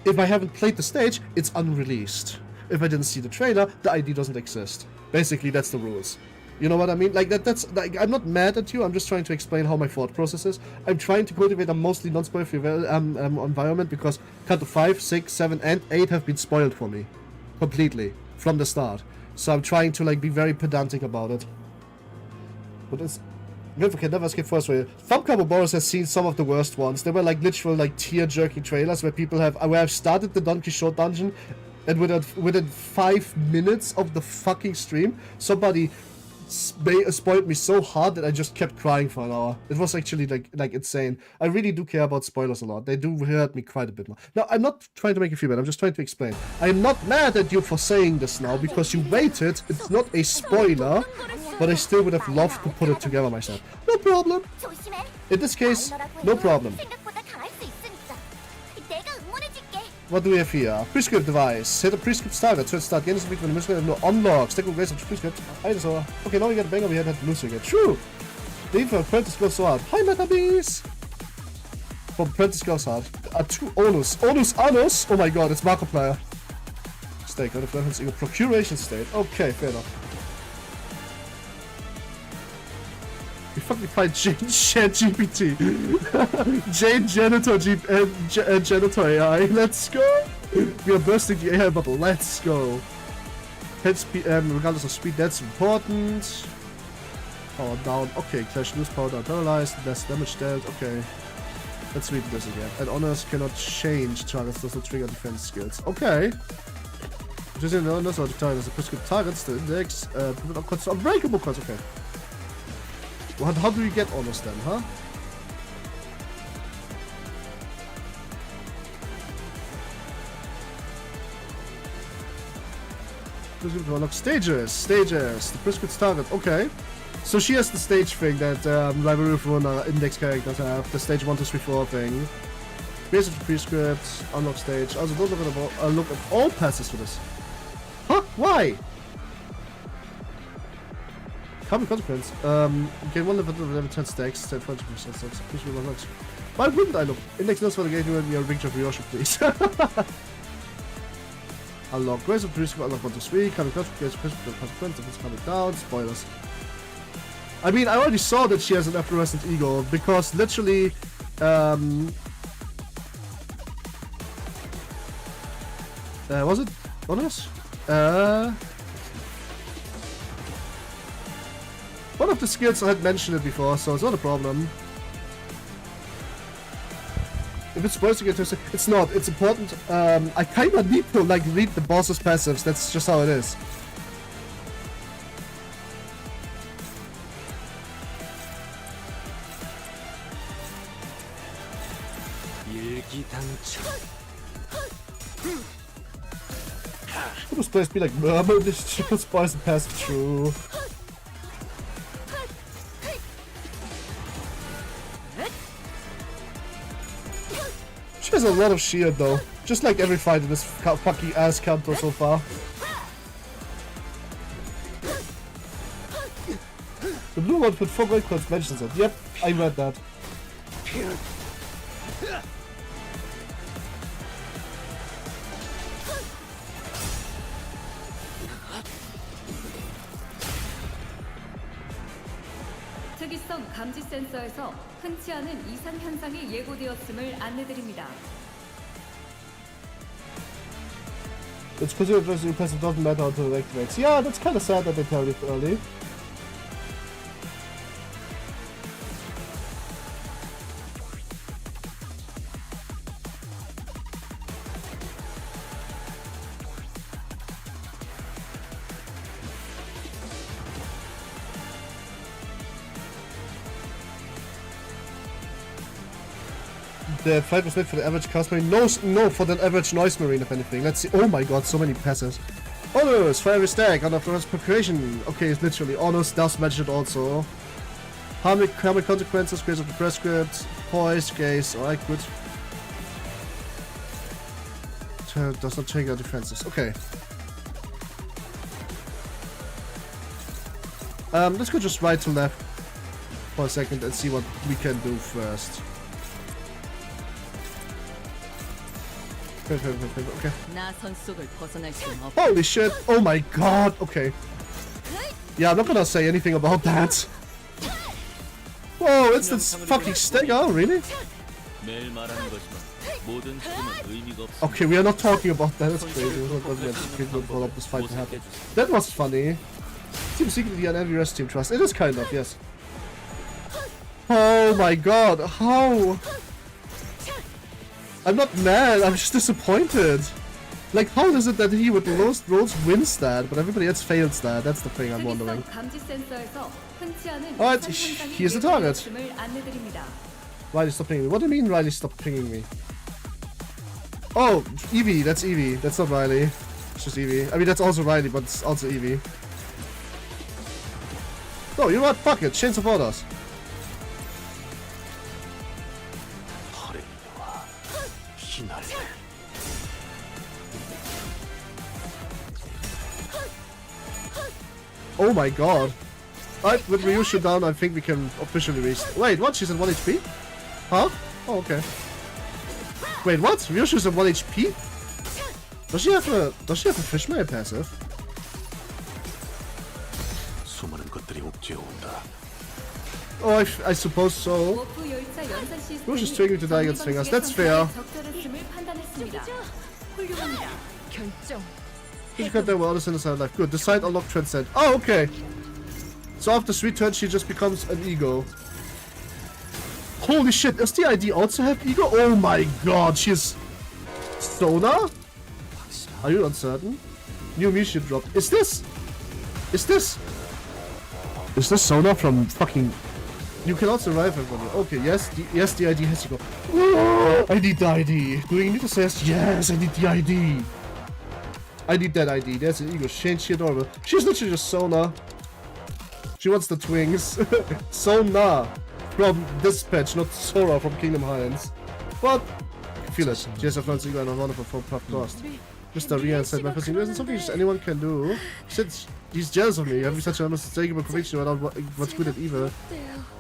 If I haven't played the stage, it's unreleased. If I didn't see the trailer, the ID doesn't exist. Basically, that's the rules. You know what I mean? Like, that's like, I'm not mad at you, I'm just trying to explain how my thought process is. I'm trying to cultivate a mostly non-spoiler-free environment because Cut to 5, 6, 7, and 8 have been spoiled for me. Completely. From the start. So I'm trying to, like, be very pedantic about it. But it's... If I can never skip first way. Thumbcabo Boris has seen some of the worst ones. They were like literal like tear-jerking trailers where people have where I've started the Don Quixote dungeon and within 5 minutes of the fucking stream, somebody spoiled me so hard that I just kept crying for an hour. It was actually like insane. I really do care about spoilers a lot. They do hurt me quite a bit more. Now, I'm not trying to make you feel bad. I'm just trying to explain. I'm not mad at you for saying this now because you waited. It's not a spoiler. But I still would have loved to put it together myself. No problem. In this case, no problem. What do we have here? Prescript device. Hit a prescript target to start getting some when the mission no unlocks. Take a grace of prescript. I just saw. Okay, now we got a banger we had to lose again. True! The info apprentice goes so hard. Hi, Metabees! From apprentice goes hard. 2 onus. Onus anus! Oh my god, it's Markiplier. Stake on the reference in a procuration state. Okay, fair enough. We fucking find Jane GPT. Jane Janitor AI. Let's go. We are bursting the AI bubble. Let's go. Head speed, regardless of speed, that's important. Power down. Okay, clash loose, power down, paralyzed, less damage dealt. Okay. Let's read this again. And honors cannot change targets, does not trigger defense skills. Okay. Just in the honors or the targets, the prescribed targets, the index, unbreakable cards. Okay. Well, how do we get honors then, huh? Unlock stages. The prescript's target. Okay. So she has the stage thing that Library of Ruiner index characters have. The stage 1, 2, 3, 4 thing. Base of the prescript. Unlock stage. Also don't look at all passes for this. Huh? Why? Common consequence. Gain 1 level 10 stacks. 10 20% stacks. Why wouldn't I look? Index notes for the game in your picture of Yoshi, please. Unlock Grace of the Prescript. Unlock 1 to 3. Common consequence. Consequence. If it's coming down. Spoilers. I mean, I already saw that she has an efflorescent ego because literally, was it honest? One of the skills I had mentioned it before, so it's not a problem. If it's supposed to get to, it's not. It's important. I kinda need to like read the boss's passives. That's just how it is. It was supposed to be like murmur this chicken spice and pass through. She has a lot of shield though, just like every fight in this fucking ass counter so far. The blue one put 4 great quotes mentions it. Yep, I read that. 특이성 감지 센서에서 흔치 않은 이상 현상이 예고되었음을 안내드립니다. It's considered as a person doesn't matter until it activates. Yeah, that's kind of sad that they tell it early. The fight was made for the average cast marine. No, for the average noise marine, if anything. Let's see. Oh my god, so many passives. Honors for every stack. Honor for preparation. Okay, it's literally. Honors does mention it also. Harmonic consequences, grace of the prescript. Poise, gaze. Alright, good. Does not trigger defenses. Okay. Let's go just right to left for a second and see what we can do first. Okay. Holy shit! Oh my god! Okay. Yeah, I'm not gonna say anything about that. Whoa, it's this fucking stag! Oh, really? Okay, we are not talking about that. That's crazy. This fight to happen. That was funny. Team secretly an envy rest team trust. It is kind of, yes. Oh my god! How? I'm not mad, I'm just disappointed. Like, how is it that he with the lowest rolls wins that, but everybody else fails that? That's the thing I'm wondering. Alright, here's the target. Riley, stop pinging me. What do you mean, Riley, stop pinging me? Oh, Eevee, that's Eevee. That's not Riley. It's just Eevee. I mean, that's also Riley, but it's also Eevee. No, you know what? Fuck it. Chains of Orders. Oh my god. Alright, with Ryushu down, I think we can officially reach. Wait, what? She's at 1 HP? Huh? Oh, okay. Wait, what? Ryushu's at 1 HP? Does she have a Fishmare passive? Oh, I suppose so. Ryushu's triggering to die against fingers. That's fair. You got there while others in the side life. Good. Decide unlock transcend. Oh, okay. So after 3 turns, she just becomes an ego. Holy shit! Does the ID also have ego? Oh my god, she's Sona? Are you uncertain? New mission dropped. Is this Sona from fucking? You can also revive everybody. Okay, yes, the ID has to go. I need the ID. Do you need to say yes? Yes, I need the ID. I need that ID. There's an ego. Change she adorable. She's literally just Sona. She wants the twins. Sona from Dispatch, not Sora from Kingdom Hearts. But I feel it. Yes, I've learned ego and a wonderful full puff cost. Mr. Rian said my first thing isn't something just anyone can do. Since he's jealous of me, having such an unmistakable conviction about what's good and evil.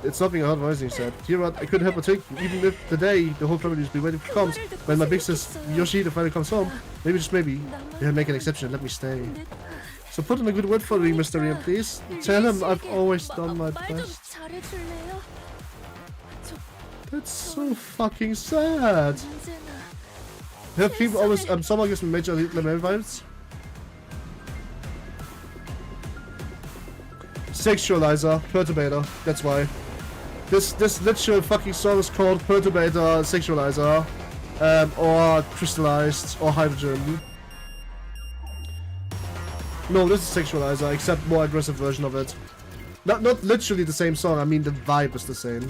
It's not being a hard voicing said. Here what I couldn't help but think, even if the day the whole family has been waiting for comes, when my big sis Yoshihide finally comes home, maybe just maybe he'll make an exception and let me stay. So put in a good word for me, Mr. Rian, please. Tell him I've always done my best. That's so fucking sad. Have people always someone gives me major Lemon vibes? Sexualizer, perturbator, that's why. This literal fucking song is called Perturbator Sexualizer, or Crystallized, or Hydrogen. No, this is Sexualizer, except more aggressive version of it. Not literally the same song, I mean the vibe is the same.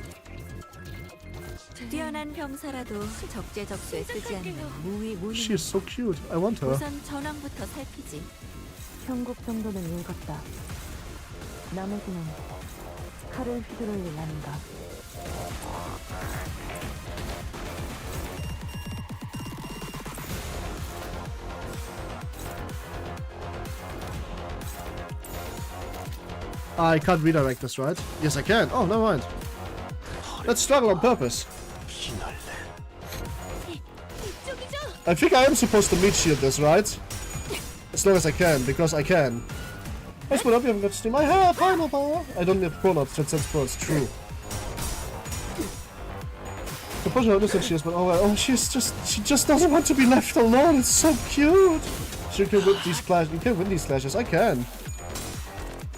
뛰어난 병사라도 적재적소에 쓰지 않는 무위 She is so cute, I want her. 우선 전황부터 살피지. 형국 정도는 읽었다. 남에게는 칼을 휘두를 일 아닌가. I can't redirect this, right? Yes, I can. Oh, never mind. Let's struggle on purpose. I think I am supposed to meet shield this, right? As long as I can, because I can. I split up, you haven't got to steal my hair, final power! I don't have chronops, that sounds pro, it's true. The push her that she is, but she just doesn't want to be left alone, it's so cute! She can win these clashes, you can win these clashes, I can.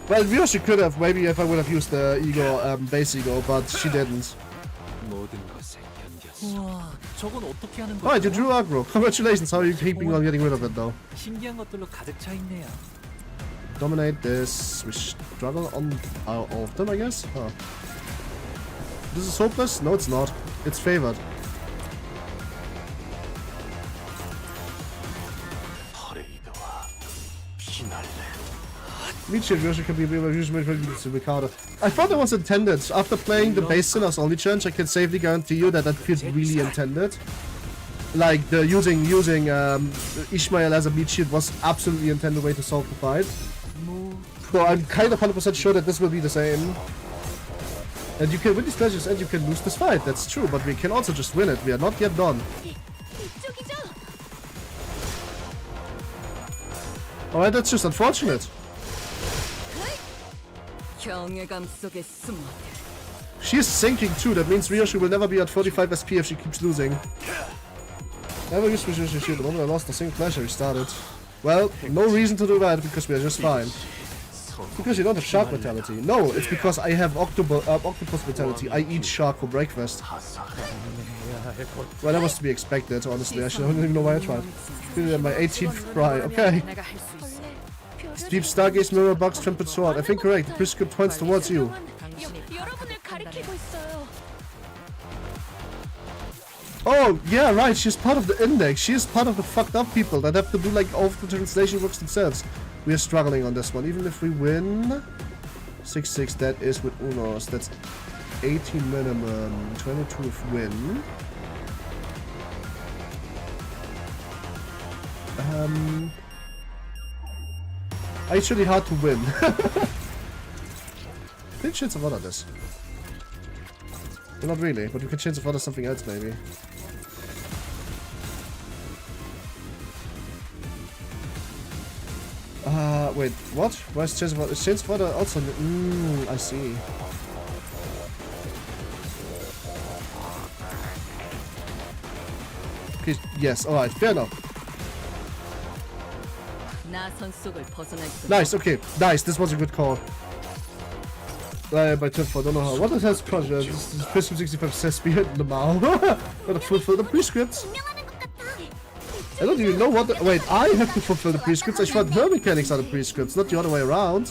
Well, we also could have, maybe if I would have used the ego, base ego, but she didn't. 우와, 저건 어떻게 하는 거죠? Alright, you drew aggro. Congratulations, how are you keeping on getting rid of it though? 신기한 것들로 가득 차 있네요. Dominate this. We struggle on all of them, I guess? Huh. This is hopeless? No, it's not. It's favored. Meet Yoshi can be Ricardo. I thought it was intended. After playing the base Sinners only challenge, I can safely guarantee you that feels really intended. Like the using Ishmael as a meat shield was absolutely intended way to solve the fight. So I'm kind of 100% sure that this will be the same. And you can win these clashes and you can lose this fight. That's true, but we can also just win it. We are not yet done. Alright, that's just unfortunate. She is sinking too, that means Ryoshi will never be at 45 SP if she keeps losing. Never used to shoot the moment I lost a single clash I restarted. Well, no reason to do that because we are just fine. Because you don't have shark mentality. No, it's because I have octopus mentality. I eat shark for breakfast. Well, that was to be expected, honestly. I don't even know why I tried. My 18th try, okay. Steep Stargaze Mirror Box Trumpet Sword. I think correct. The prescript points towards you. Oh, yeah, right. She's part of the index. She is part of the fucked up people that have to do like all of the translation works themselves. We are struggling on this one. Even if we win 6-6, that is with Unos. That's 18 minimum. 22 if win. Actually hard to win. Can chance of other this. Well, not really, but we can chance of other something else maybe. Wait, what? Where's chance of other? Is chance of other also? I see. Okay, yes, alright, fair enough. Nice, okay, nice, this was a good call. By turn 4, don't know how. What the hell's project? This is Prism 65 says behind the mouth. Gotta fulfill the prescripts. I don't even know what the. Wait, I have to fulfill the prescripts. I thought her mechanics are the prescripts, not the other way around.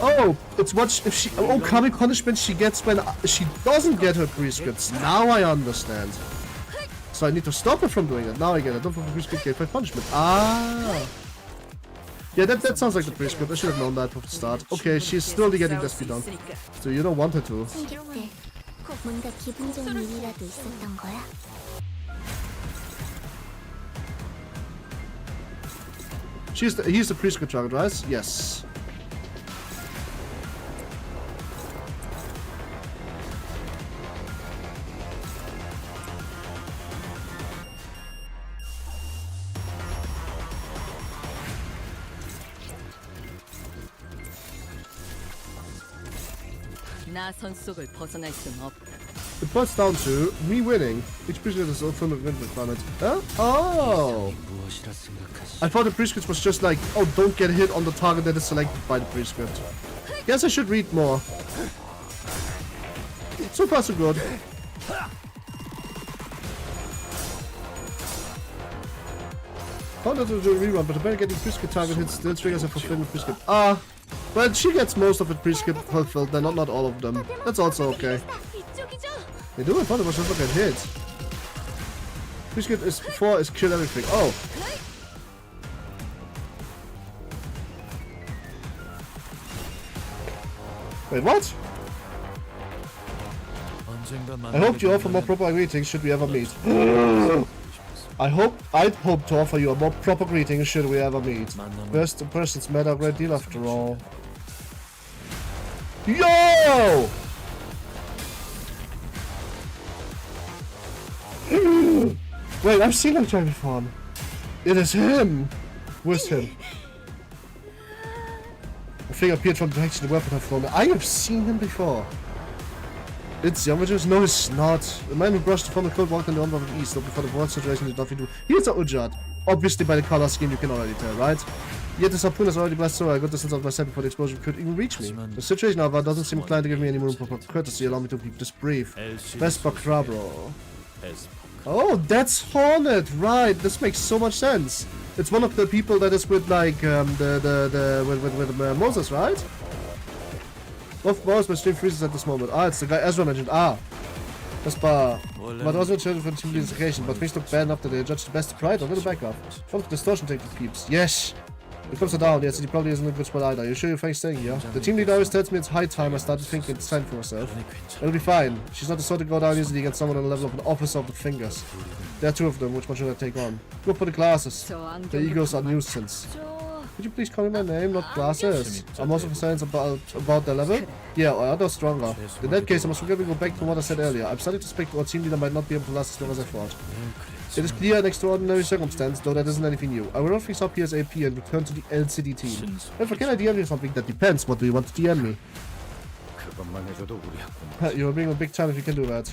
Oh, it's what if she. Oh, comic punishment she gets when she doesn't get her prescripts. Now I understand. So I need to stop her from doing it. Now I get it. Don't forget the priest gave 5 punishment. Ah. Yeah, that sounds like the prescript. I should have known that from the start. Okay, she's slowly getting this beat done. So you don't want her to. 숨길 때 뭔가 기분 좋은 일이라도 있었던 거야? He's the prescript target, right? Yes. 나선 속을 벗어날 순 없다. It boils down to me winning. Each prescript is also a win requirement. Huh? Oh! I thought the prescript was just like, oh, don't get hit on the target that is selected by the prescript. Guess I should read more. So far, so good. Found out to do a rerun, but apparently getting prescript target hits still triggers a fulfillment prescript. Well, she gets most of it prescript fulfilled, then not all of them. That's also okay. They do? I thought it was just like a hit. Prescript is 4 is kill everything. Oh! Wait, what? I hope you offer more proper greetings should we ever meet. I'd hope to offer you a more proper greeting should we ever meet. First impressions matter a great deal after all. Yo! Wait, I've seen him try before. It is him! Where's him? A figure appeared from the direction the weapon had flown. I have seen him before. It's Yomages? No, it's not. The man who brushed from the cold walked in the onward of the east, though before the world situation did nothing to do. Here's a Ujad. Obviously by the color scheme you can already tell, right? Yet the harpoon has already blessed so I got the sense of myself before the explosion could even reach me. The situation, however, doesn't seem inclined to give me any room for courtesy. Allow me to keep this brief. Vespa Crabro. Oh, that's Hornet, right? This makes so much sense. It's one of the people that is with like with Moses, right? Both bars my stream freezes at this moment. Ah, it's the guy Ezra mentioned. Ah, Vespa. But also children for team dislocation, but things look bad enough that they judge the best pride. A little backup. From the distortion technique peeps. Yes. It comes down, yes, and he probably isn't a good spot either. You sure you're fine staying here? The team leader always tells me it's high time I started thinking it's time for myself. It'll be fine. She's not the sort to go down easily against someone on the level of an officer of the fingers. There are 2 of them, which one should I take on? Go for the glasses. The egos are nuisance. Could you please call me my name, not glasses? Are most of the science about their level? Yeah, or are they stronger? In that case, I must forget and go back to what I said earlier. I'm starting to suspect our team leader might not be able to last as long as I thought. It is clear an extraordinary circumstance, though that isn't anything new. I will not fix up here as AP and return to the LCD team. If I can DM you something, that depends. What do you want to DM me? You're being a big time if you can do that.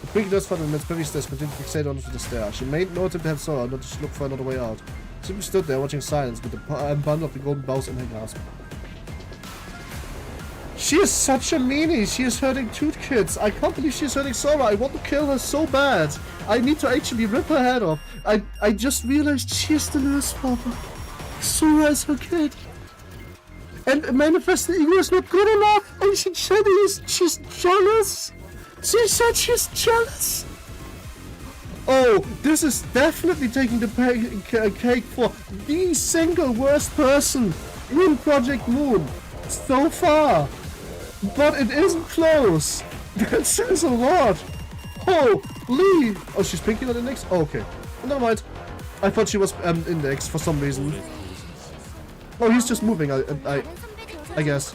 The big does for the minutes previous stairs continued to fixate onto the stair. She made no attempt to help Sora, not to look for another way out. She simply stood there watching silence with the bundle of the golden bows in her grasp. She is such a meanie. She is hurting 2 kids. I can't believe she is hurting Sora. I want to kill her so bad. I need to actually rip her head off. I just realized she is the nurse father. Sora is her kid. And Manifest Ego is not good enough. And she said she's jealous. She said she's jealous. Oh, this is definitely taking the cake for the single worst person in Project Moon so far. But it isn't close. That says a lot. Holy! Oh, she's pinky on the index? Oh, okay. Never mind. I thought she was index for some reason. Oh, he's just moving. I guess.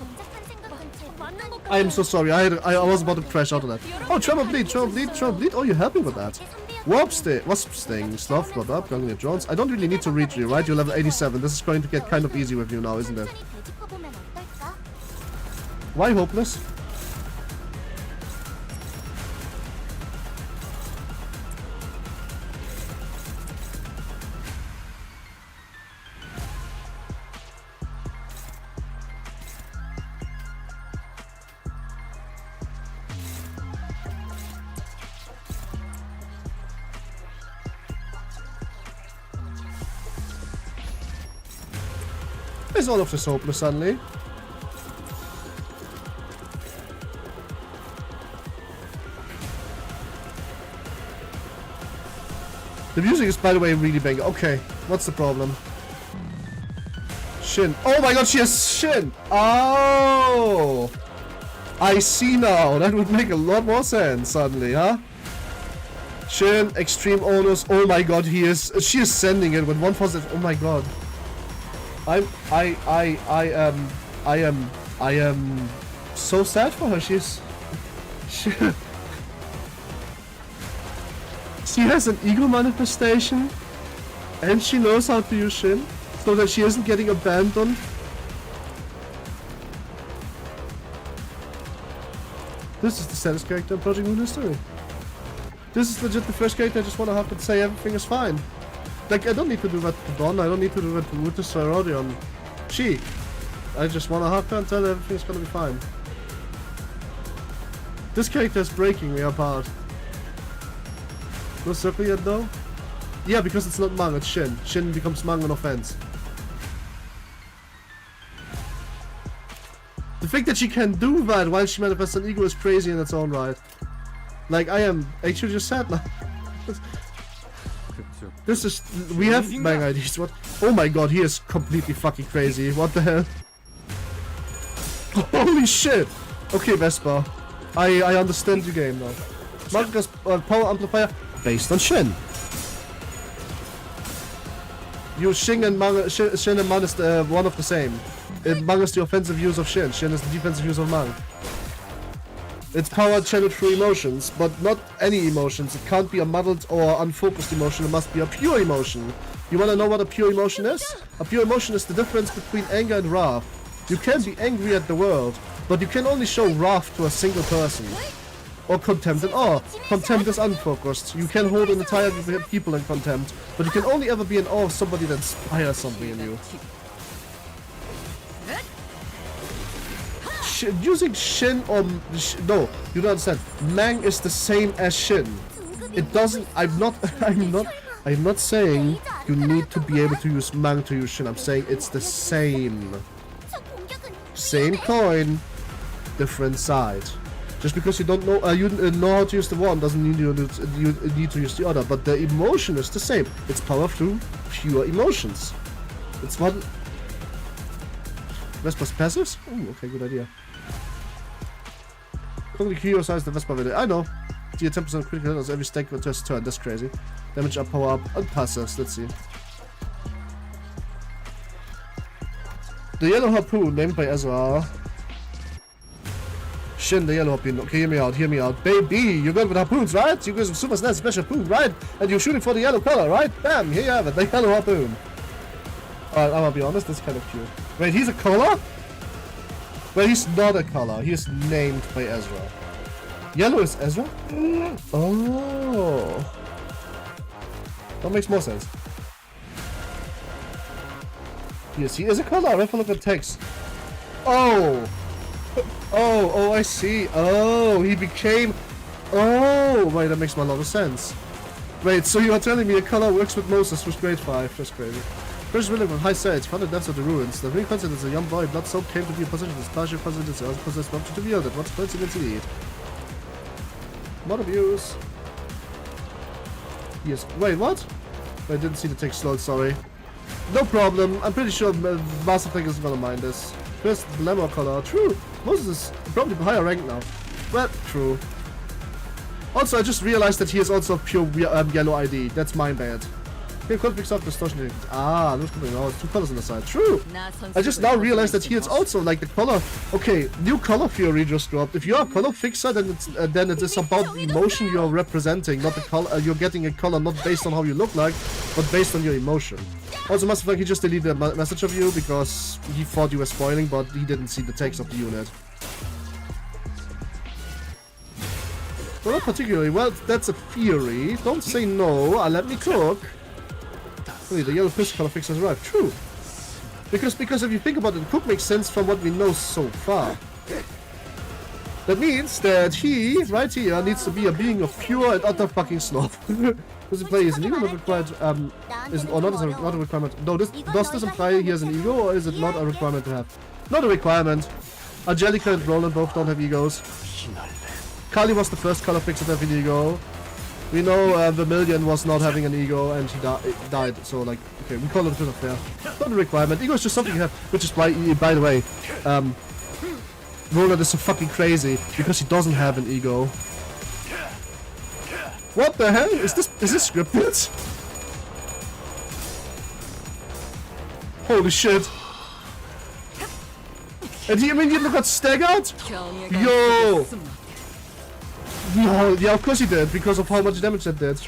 I am so sorry. I was about to crash out of that. Oh, Trevor Bleed. Oh, you're helping with that. Wasp Sting. Sloth got up. Gungnir Jones. I don't really need to read you, right? You're level 87. This is going to get kind of easy with you now, isn't it? Why hopeless? Is all of this hopeless suddenly? The music is, by the way, really banging. Okay, what's the problem? Shin. Oh my god, she has Shin! Oh! I see now. That would make a lot more sense suddenly, huh? Shin, extreme onus. Oh my god, she is sending it with one positive. Oh my god. I am so sad for her. She has an ego manifestation and she knows how to use Shin so that she isn't getting abandoned. This is the saddest character in Project Moon history. This is legit the first character I just want to have to say everything is fine. Like, I don't need to do that to Dawn, I don't need to do that to Lutus or Rodion. I just want to have her and tell her everything's gonna be fine. This character is breaking me apart. No circle yet though? Yeah, because it's not Mang, it's Shin. Shin becomes Mang on offense. The fact that she can do that while she manifests an ego is crazy in its own right. Like, I am actually just sad now. This is... we have Mang IDs, what? Oh my god, he is completely fucking crazy, what the hell? Holy shit! Okay, Vespa. I understand your game now. Marcus power amplifier based on Shin. Use Shin and Mang is one of the same. Mang is the offensive use of Shin. Shin is the defensive use of Mang. It's power channeled through emotions, but not any emotions. It can't be a muddled or unfocused emotion. It must be a pure emotion. You wanna know what a pure emotion is? A pure emotion is the difference between anger and wrath. You can be angry at the world, but you can only show wrath to a single person. Or contempt in awe. Contempt is unfocused. You can hold an entire group of people in contempt, but you can only ever be in awe of somebody that inspires something in you. Using Shin or... no, you don't understand. Mang is the same as Shin. It doesn't... I'm not saying you need to be able to use Mang to use Shin. I'm saying it's the same. Same coin, different side. Just because you don't know you know how to use the one doesn't mean you need to use the other. But the emotion is the same. It's power through pure emotions. It's one. Vespa's passives? Oh, okay, good idea. Totally curious the Vespa video. I know. The 10% critical hit every stack with his turn. That's crazy. Damage up, power up, and passives. Let's see. The yellow harpoon named by Ezra. Shin, the yellow harpoon. Okay, hear me out. Baby, you're good with harpoons, right? You guys are super snazzy special harpoon, right? And you're shooting for the yellow color, right? Bam, here you have it, the yellow harpoon. Alright, I'm gonna be honest, that's kind of cute. Wait, he's a color? Well, he's not a color. He is named by Ezra. Yellow is Ezra? Oh. That makes more sense. Yes, he is a color. I have to look at text. Oh. Oh, I see. Oh, he became... oh, wait, that makes a lot of sense. Wait, so you are telling me a color works with Moses with grade 5. That's crazy. First relic with high sides, found the depths of the ruins. The ring concept is a young boy, blood soaked, came to be a possession of his partial possessions, also possessed option to be yielded. What's coincidence indeed? Mod abuse. Yes. Wait, what? I didn't see the text load, sorry. No problem. I'm pretty sure Master Tank isn't gonna mind this. First, glamour color. True. Moses is probably higher rank now. Well, true. Also, I just realized that he is also pure yellow ID. That's my bad. Okay, conflicts of distortion. Ah, there's two colors on the side. True. I just now realized that he is also like the color. Okay, new color theory just dropped. If you're a color fixer, then it is about the emotion you're representing, not the color. You're getting a color not based on how you look like, but based on your emotion. Also, Master Frank, he just deleted a message of you because he thought you were spoiling, but he didn't see the text of the unit. Well, not particularly. Well, that's a theory. Don't say no. Let me cook. The yellow fish color fixers right. True. Because if you think about it, Cook makes sense from what we know so far. That means that he, right here, needs to be a being of pure and utter fucking snob. Does it play as an ego not required, is it, or not as not a requirement? No, does this imply he has an ego, or is it not a requirement to have? Not a requirement. Angelica and Roland both don't have egos. Kali was the first color fixer to have an ego. We know Vermilion was not having an ego and he died, so like, okay, we call it a bit of fair. Not a requirement. Ego is just something you have, which is why, by the way, Roland is so fucking crazy because he doesn't have an ego. What the hell? Is this scripted? Holy shit. And he immediately got staggered? Yo! No, yeah, of course he did, because of how much damage that did.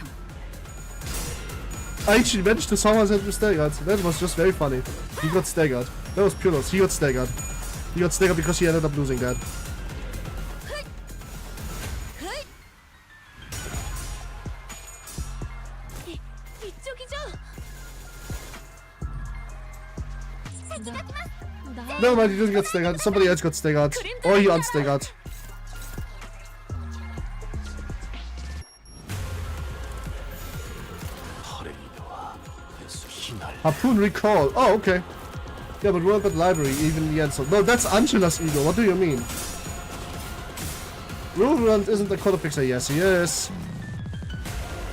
I actually managed to somehow get staggered. That was just very funny. He got staggered. That was pure loss. He got staggered. He got staggered because he ended up losing that. No man, he didn't get staggered. Somebody else got staggered. Or he unstaggered. Harpoon recall. Oh, okay. Yeah, but World Battle Library, even the answer. No, that's Angela's ego. What do you mean? Roland isn't a color fixer. Yes, he is.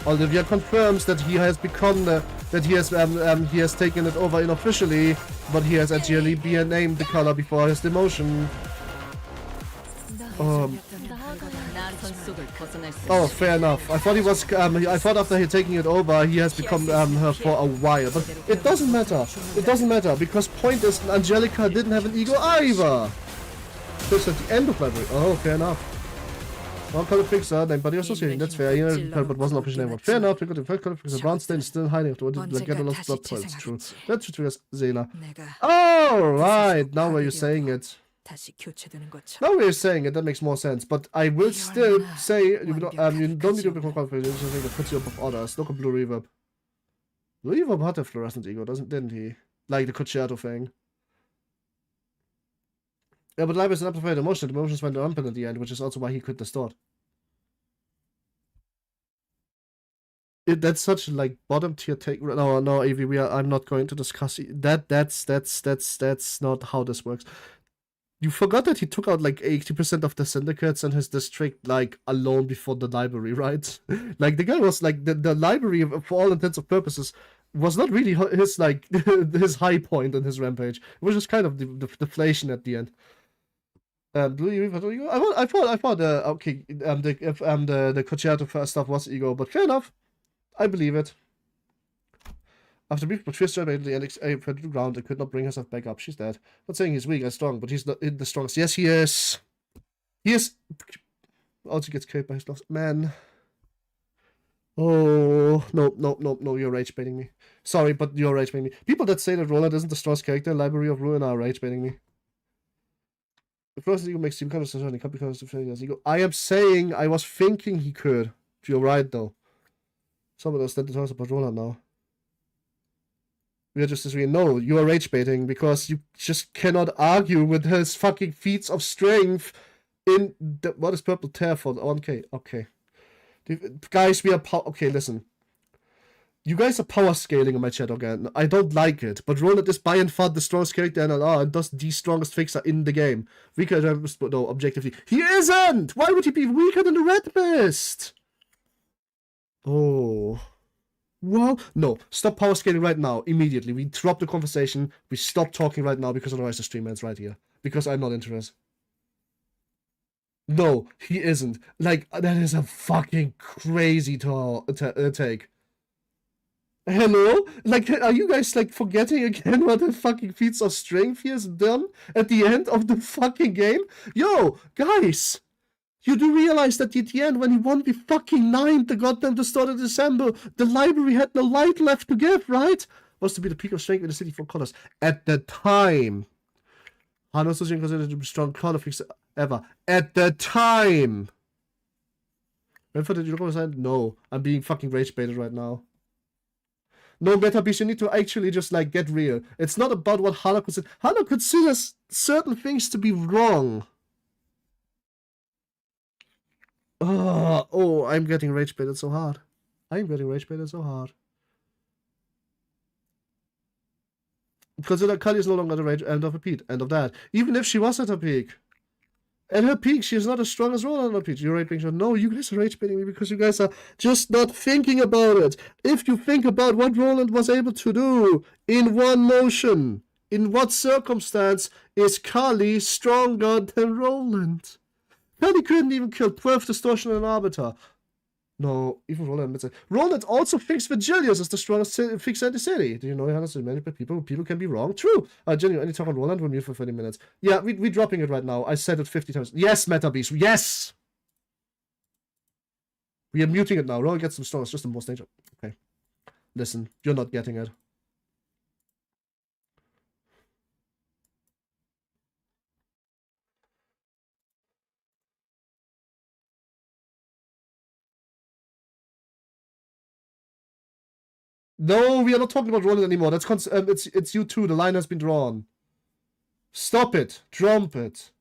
Olivia confirms that he has become that he has taken it over unofficially, but he has actually been named the color before his demotion. Oh, fair enough. I thought he was. I thought after he taking it over, he has become her for a while. But it doesn't matter. It doesn't matter because point is, Angelica didn't have an ego either. Just at the end of library. Oh, fair enough. One color fixer named Buddy Association. That's fair. You know, but wasn't officially named. Fair enough. We got the first color fixer. Brown stain is still hiding afterward. Like get a lot of blood points. True. That's true as Zela. Oh right. Now where you're saying it. Now we're saying it, that makes more sense. But I will still say you don't need to become confident. It's something that puts you above others. Look at Blue Reverb. Blue Reverb had a fluorescent ego, didn't he? Like the Concerto thing. Yeah, but life is an amplified emotion. The emotions went rampant at the end, which is also why he quit the store. That's such like bottom tier take. No, Avi, I'm not going to discuss that. That's not how this works. You forgot that he took out like 80% of the syndicates in his district, like, alone before the library, right? Like, the guy was like, the library, for all intents and purposes, was not really his, like, his high point in his rampage. It was just kind of the deflation at the end. I thought, okay, the Concerto stuff was ego, but fair enough. I believe it. After brief Patricia made the NXA fell to the ground and could not bring herself back up. She's dead. Not saying he's weak and strong, but he's not in the strongest. Yes, he is. He is. Also gets killed by his lost man. Oh, no, you're rage baiting me. Sorry, but you're rage baiting me. People that say that Roland isn't the strongest character in Library of Ruin are rage baiting me. The first ego makes him kind of concerning, can't because of failures. Ego. I am saying I was thinking he could. You're right though. Someone else that talks about Roland now. We are just disagreeing. No, you are rage baiting because you just cannot argue with his fucking feats of strength in the, what is purple tear for? 1k. Okay. Guys, we are okay, listen. You guys are power scaling in my chat again. I don't like it, but Roland is by and far the strongest character in LR and thus the strongest fixer in the game. Weaker than no, objectively. He isn't! Why would he be weaker than the Red Mist? Oh. Well, no. Stop power scaling right now. Immediately. We drop the conversation. We stop talking right now because otherwise the stream ends right here. Because I'm not interested. No, he isn't. Like, that is a fucking crazy take. Hello? Like, are you guys, like, forgetting again what the fucking feats of strength he has done at the end of the fucking game? Yo, guys! You do realize that at the end, when he won the fucking 9th, the goddamn the start of December, the library had no light left to give, right? Was to be the peak of strength in the city for colors. At the time. Hano Association considered to be strong color fixer ever. At the time. Remember did you look? No. I'm being fucking rage baited right now. No, Metabeast, you need to actually just, like, get real. It's not about what Hana considers. Hana considers certain things to be wrong. Oh, I'm getting rage baited so hard. I'm getting rage baited so hard. Because Kali is no longer the rage end of a peak. End of that. Even if she was at her peak. At her peak, she is not as strong as Roland at her peak. You're rage baiting. No, you guys are rage baiting me because you guys are just not thinking about it. If you think about what Roland was able to do in one motion, in what circumstance is Kali stronger than Roland? Kali couldn't even kill 12 Distortion and Arbiter. No, even Roland admits it. Roland also thinks Virgilius is the strongest fixed anti-city. Do you know, Johannes, many people can be wrong? True. Jenny, any talk on Roland? We're mute for 30 minutes. Yeah, we're dropping it right now. I said it 50 times. Yes, Metabeast. Yes! We are muting it now. Roland gets them strong. It's just the most danger. Okay. Listen, you're not getting it. No, we are not talking about Roland anymore. That's it's you two. The line has been drawn. Stop it. Drop it.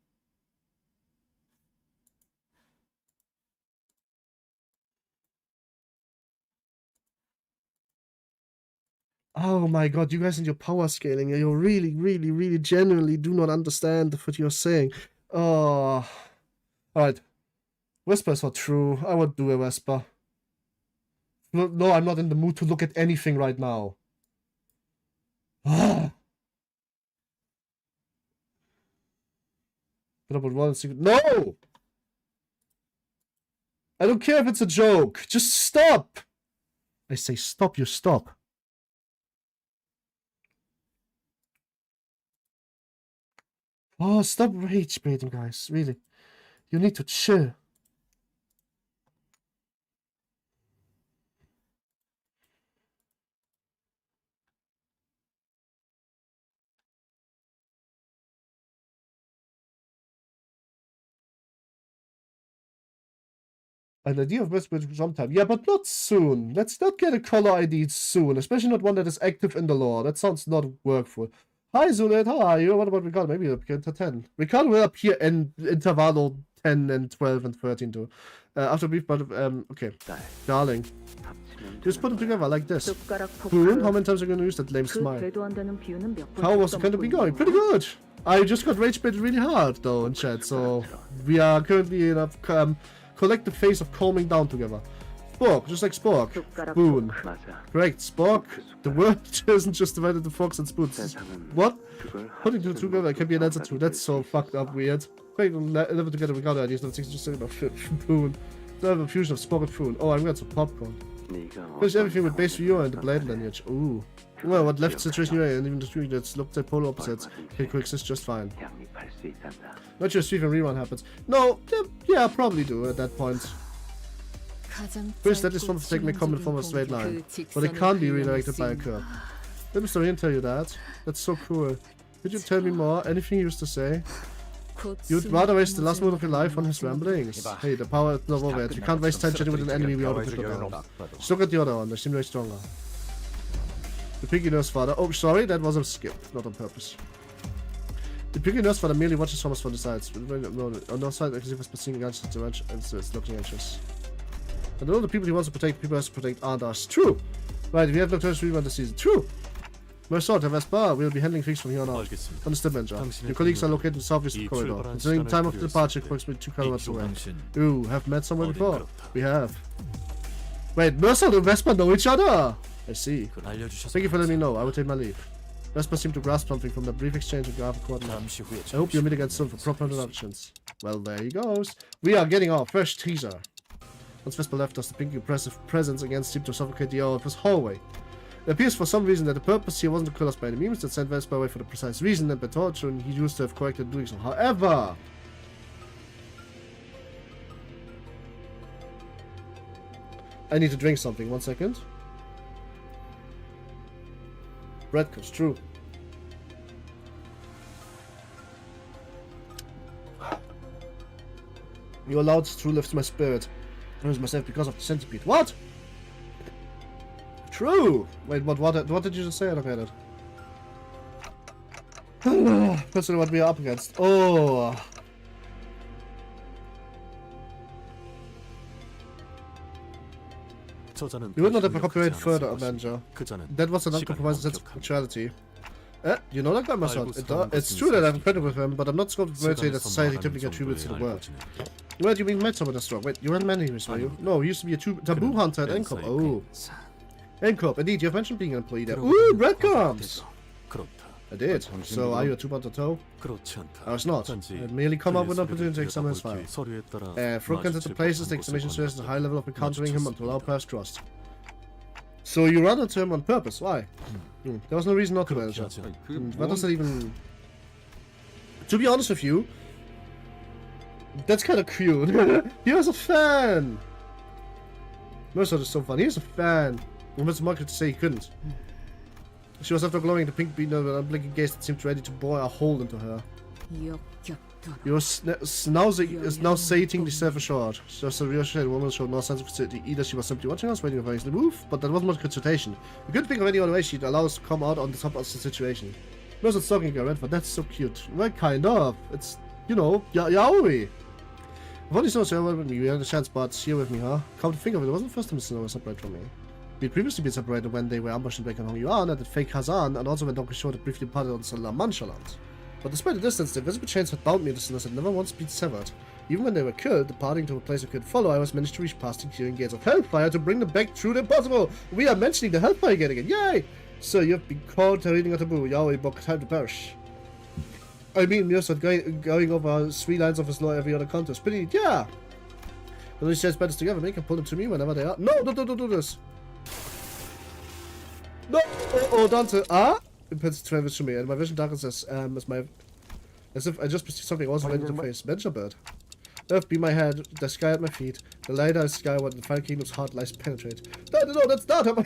Oh my god, you guys and your power scaling. You really, really, really genuinely do not understand what you're saying. Oh. Alright. Whisper is not true. I would do a whisper. No, I'm not in the mood to look at anything right now. But about one secret. No! I don't care if it's a joke. Just stop! I say stop, you stop. Oh, stop rage baiting, guys. Really. You need to chill. An idea of Westbridge sometime. Yeah, but not soon. Let's not get a color ID soon, especially not one that is active in the lore. That sounds not workful. Hi, Zulet, how are you? What about Ricardo? Maybe he'll appear into 10. Ricardo will appear in interval 10 and 12 and 13 too. After a brief but okay. Darling. Just put them together like this. Boon, how many times are you going to use that lame smile? How was it going to be going? Pretty good. I just got rage baited really hard though in chat, so we are currently in a collective phase of calming down together. Spork, just like Spork. Boon. Correct, Spork. The word isn't just divided into fox and spoons. What? Putting two together can be an answer to. That's so fucked up weird. Never together without ideas, not just about Boon. To have a fusion of Spork and Foon. Oh, I'm got some popcorn. Finish everything with base viewer and the blade lineage. Ooh. Well, what left situation you're in, and even the street that's looked at polar opposites can coexist just fine. Not just if a rerun happens. No, yeah, probably do at that point. First, that is form of taking a common form of straight line, but it can't be redirected by a curve. Let Mr. Ian tell you that. That's so cool. Could you tell me more? Anything you used to say? You'd rather waste the last moment of your life on his ramblings. Hey, the power is not over yet. You can't waste time chatting with an enemy we ought to put down. Just look at the other one. They seem very stronger. The piggy nurse father. Oh, sorry, that was a skip, not on purpose. The piggy nurse father merely watches Thomas from the sides. On no side, because he was pursuing against the ranch and it's looking anxious. And all the people he wants to protect, people he has to protect aren't us. True! Right, we have Nocturnal rerun this season. True! Mersault, have Vespa, we'll be handling things from here on out. Understood, Manager. Your colleagues are located in the southeast corridor. Considering the time of departure, approximately 2 kilometers away. Ooh, have met someone before? We have. Wait, Mersault and Vespa know each other? I see. Thank you for letting me know. I will take my leave. Vespa seemed to grasp something from the brief exchange of graphic coordinates. I hope you'll meet again soon for proper introductions. Well, there he goes. We are getting our first teaser. Once Vespa left us, the pinky oppressive presence again seemed to suffocate the air of his hallway. It appears for some reason that the purpose here wasn't to kill us by any means, that sent Vespa away for the precise reason that by torture he used to have corrected doing so. However, I need to drink something. 1 second. Red comes true. You allowed true lifts my spirit. I lose myself because of the centipede. What? True! Wait, what did you just say? I don't get it. Consider what we are up against. Oh! You would not have cooperated further, Avenger. That was an uncompromising sense of punctuality. You know that guy must not. It's true that I'm friendly with him, but I'm not so motivated that society typically attributes to the world. Where do you mean met someone that's strong? Wait, you ran many years, were you? No, you used to be a taboo hunter at Encop. Oh. Encop, indeed, you've mentioned being an employee there. Ooh, breadcrumbs! I did. So are you a two on the toe? I was not. I merely come up with an opportunity to examine his file. Fruit entered the places, the examination serves a high level of encountering him until our past trust. So you ran into him on purpose, why? There was no reason not to manage that. What does that even... To be honest with you, that's kind of cute. He was a fan! Mercer is so fun. He is a fan. And what's Margaret to say he couldn't? She was after glowing the pink beat of an unblinking gaze that seemed ready to bore a hole into her. Your nauseatingly self-assured. Just a reassured woman showed no sense of facility. Either she was simply watching us, waiting for us to move, but that wasn't much consultation. We couldn't think of any other way she'd allow us to come out on the top of the situation. Mercer's talking a Redford, that's so cute. Well, kind of. It's, you know, yaoi. I've only saw Sarah with me, we had a chance, but here with me, huh? Come to think of it, it wasn't the first time Snow was separated from me. We'd previously been separated when they were ambushed in Baek and Hong Yuan at the fake Hazan, and also when Don Quixote briefly departed on La Mancha land. But despite the distance, the invisible chains had bound me to listeners had never once been severed. Even when they were killed, departing to a place I could follow, I was managed to reach past the queuing gates of Hellfire to bring them back through the impossible! We are mentioning the Hellfire gate again, yay! So you've been called to reading a taboo, yaoi book, time to perish. I mean, you're sort of going over 3 lines of his law every other contest. Pretty, yeah! When we share spiders together, make them pull them to me whenever they are. No, don't do this! No! Oh, Dante! Ah! It puts transfers to me, and my vision darkens as if I just perceived something also ready to face. Venture bird. Earth be my head, the sky at my feet. The light is skyward, the fire kingdom's heart lies penetrate. No, that's Dante!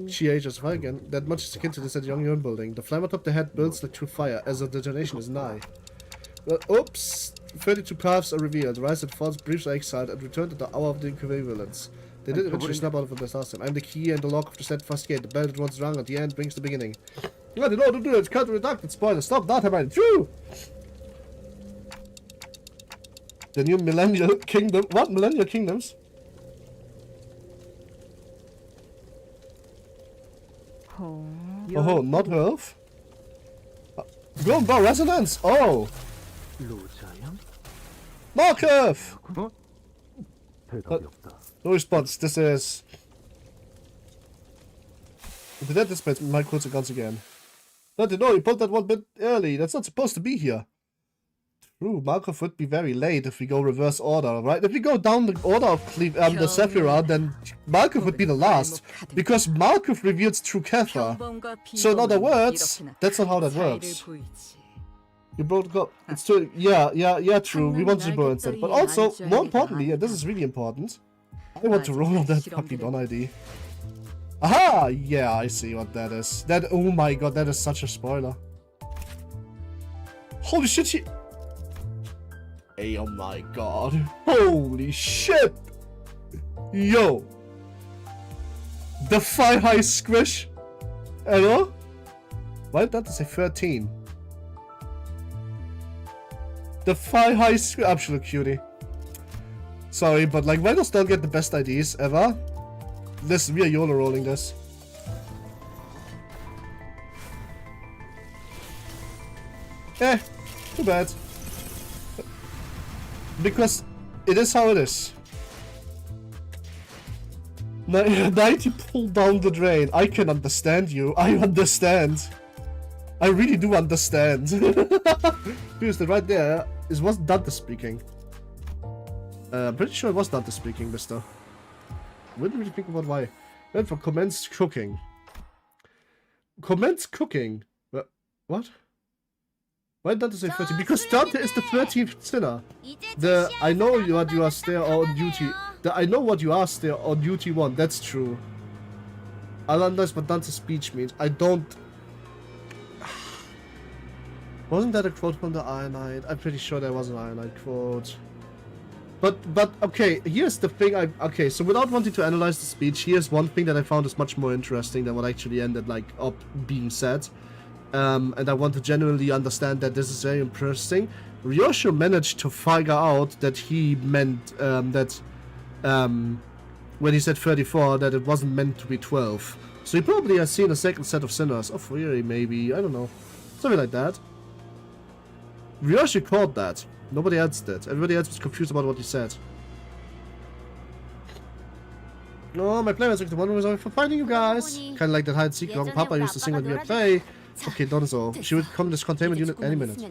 She ages fire again. That much is akin to this at Young Yuan building. The flame atop the head builds like true fire, as the detonation is nigh. Well, oops! 32 paths are revealed. Rise and falls, briefs are exiled, and return to the hour of the equivalence. They did eventually snap out of this last time. I'm the key and the lock of the steadfast gate. The bell that runs wrong at the end brings the beginning. No, don't do it. It's counter-reducted. Spoiler. Stop that, man. True! The new millennial kingdom. What? Millennial kingdoms? Oh, not health? Go, resonance! Oh! Markov! No response. This is... Did that dispense my quotes guns again? No, you pulled that one bit early. That's not supposed to be here. True, Markov would be very late if we go reverse order, right? If we go down the order of the Sephira, then Markov would be the last. Because Markov reveals true Ketha. So in other words, that's not how that works. You both got... It's true. Yeah, true. We want to go instead. But also, more importantly, and this is really important, I want to roll on that fucking Don ID. Aha! Yeah, I see what that is. That, oh my god, that is such a spoiler. Holy shit, Hey, oh my god. Holy shit! Yo! The Phi High Squish! Hello? Why did that say 13? The Phi High Squish. Absolute cutie. Sorry, but like, why does Don get the best IDs ever? This, we are YOLO rolling this. Too bad. Because it is how it is. 90 pull down the drain. I can understand you. I understand. I really do understand. Because right there, it wasn't Dante speaking. I'm pretty sure it was Dante speaking, mister. Wouldn't really think about why. Went for commenced cooking. Commenced cooking? What? Why did Dante say 13? Because Dante is the 13th sinner. The I know what you are still on duty. The I know what you are still on duty one. That's true. I'll understand what Dante's speech means. I don't. Wasn't that a quote from the Ironite? I'm pretty sure there was an Ironite quote. But okay, here's the thing. Okay, so without wanting to analyze the speech, here's one thing that I found is much more interesting than what actually ended like up being said. And I want to genuinely understand that this is very interesting. Ryosho managed to figure out that he meant that when he said 34, that it wasn't meant to be 12. So he probably has seen a second set of sinners. Or three, maybe. I don't know. Something like that. Ryoshi caught that. Nobody else did. Everybody else was confused about what he said. No, my playmates like the one who was for finding you guys. Kind of like that hide and seek Young Papa used to sing when we would play. Okay, done so. She would come to this containment unit any minute.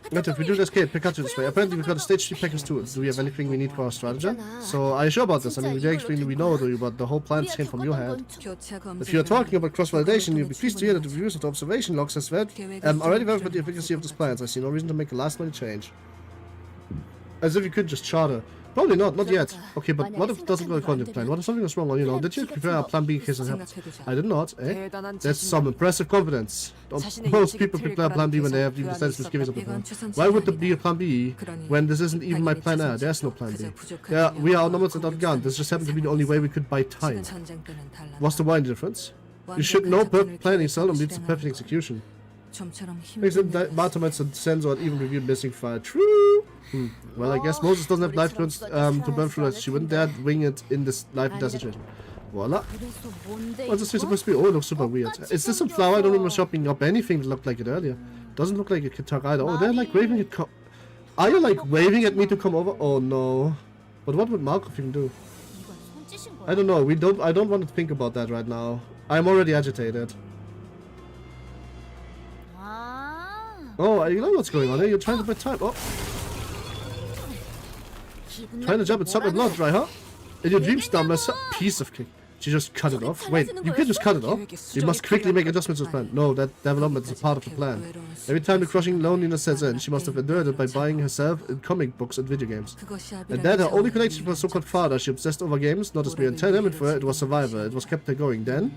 If we do this kid, Pikachu this way. Apparently we got a stage 3 package too. Do we have anything we need for our stratagem? So are you sure about this? I mean, we actually know though, but the whole plan came from your head. If you are talking about cross-validation, you'll be pleased to hear that the reviews of the observation logs has read already verified the efficacy of this plan. I see no reason to make a last-minute change. As if you could just charter. Probably not yet. Okay, but what if it doesn't go according to plan? What if something goes wrong? You know, did you prepare our plan B in case it happens? I did not, eh? That's some impressive confidence. Most people prepare plan B when they have even status misgivings of the plan. Why would there be a plan B when this isn't even my plan A? There's no plan B. Yeah, we are outnumbered and outgunned. This just happened to be the only way we could buy time. What's the why difference? You should know perfect planning seldom leads to perfect execution. Martamets and sensor and even reviewed missing file. True! Well, I guess Moses doesn't have life turns to burn through that. She wouldn't dare wing it in this life and death situation. Voila. What's this supposed to be? Oh, it looks super weird. Is this some flower? I don't remember shopping up anything that looked like it earlier. Doesn't look like a guitar either. Oh, they're like waving it. Are you like waving at me to come over? Oh no. But what would Markov even do? I don't know. I don't want to think about that right now. I'm already agitated. Oh, you know what's going on here? You're trying to buy time. Oh. Trying to jump at something not dry, huh? In your dreams, dumbass. Piece of cake. She just cut it off. Wait, you can't just cut it off. You must quickly make adjustments to the plan. No, that development is a part of the plan. Every time the crushing loneliness sets in, she must have endured it by buying herself in comic books and video games. And that her only connection to her so-called father. She obsessed over games, not as mere entertainment for her. It was survival. It was kept her going. Then,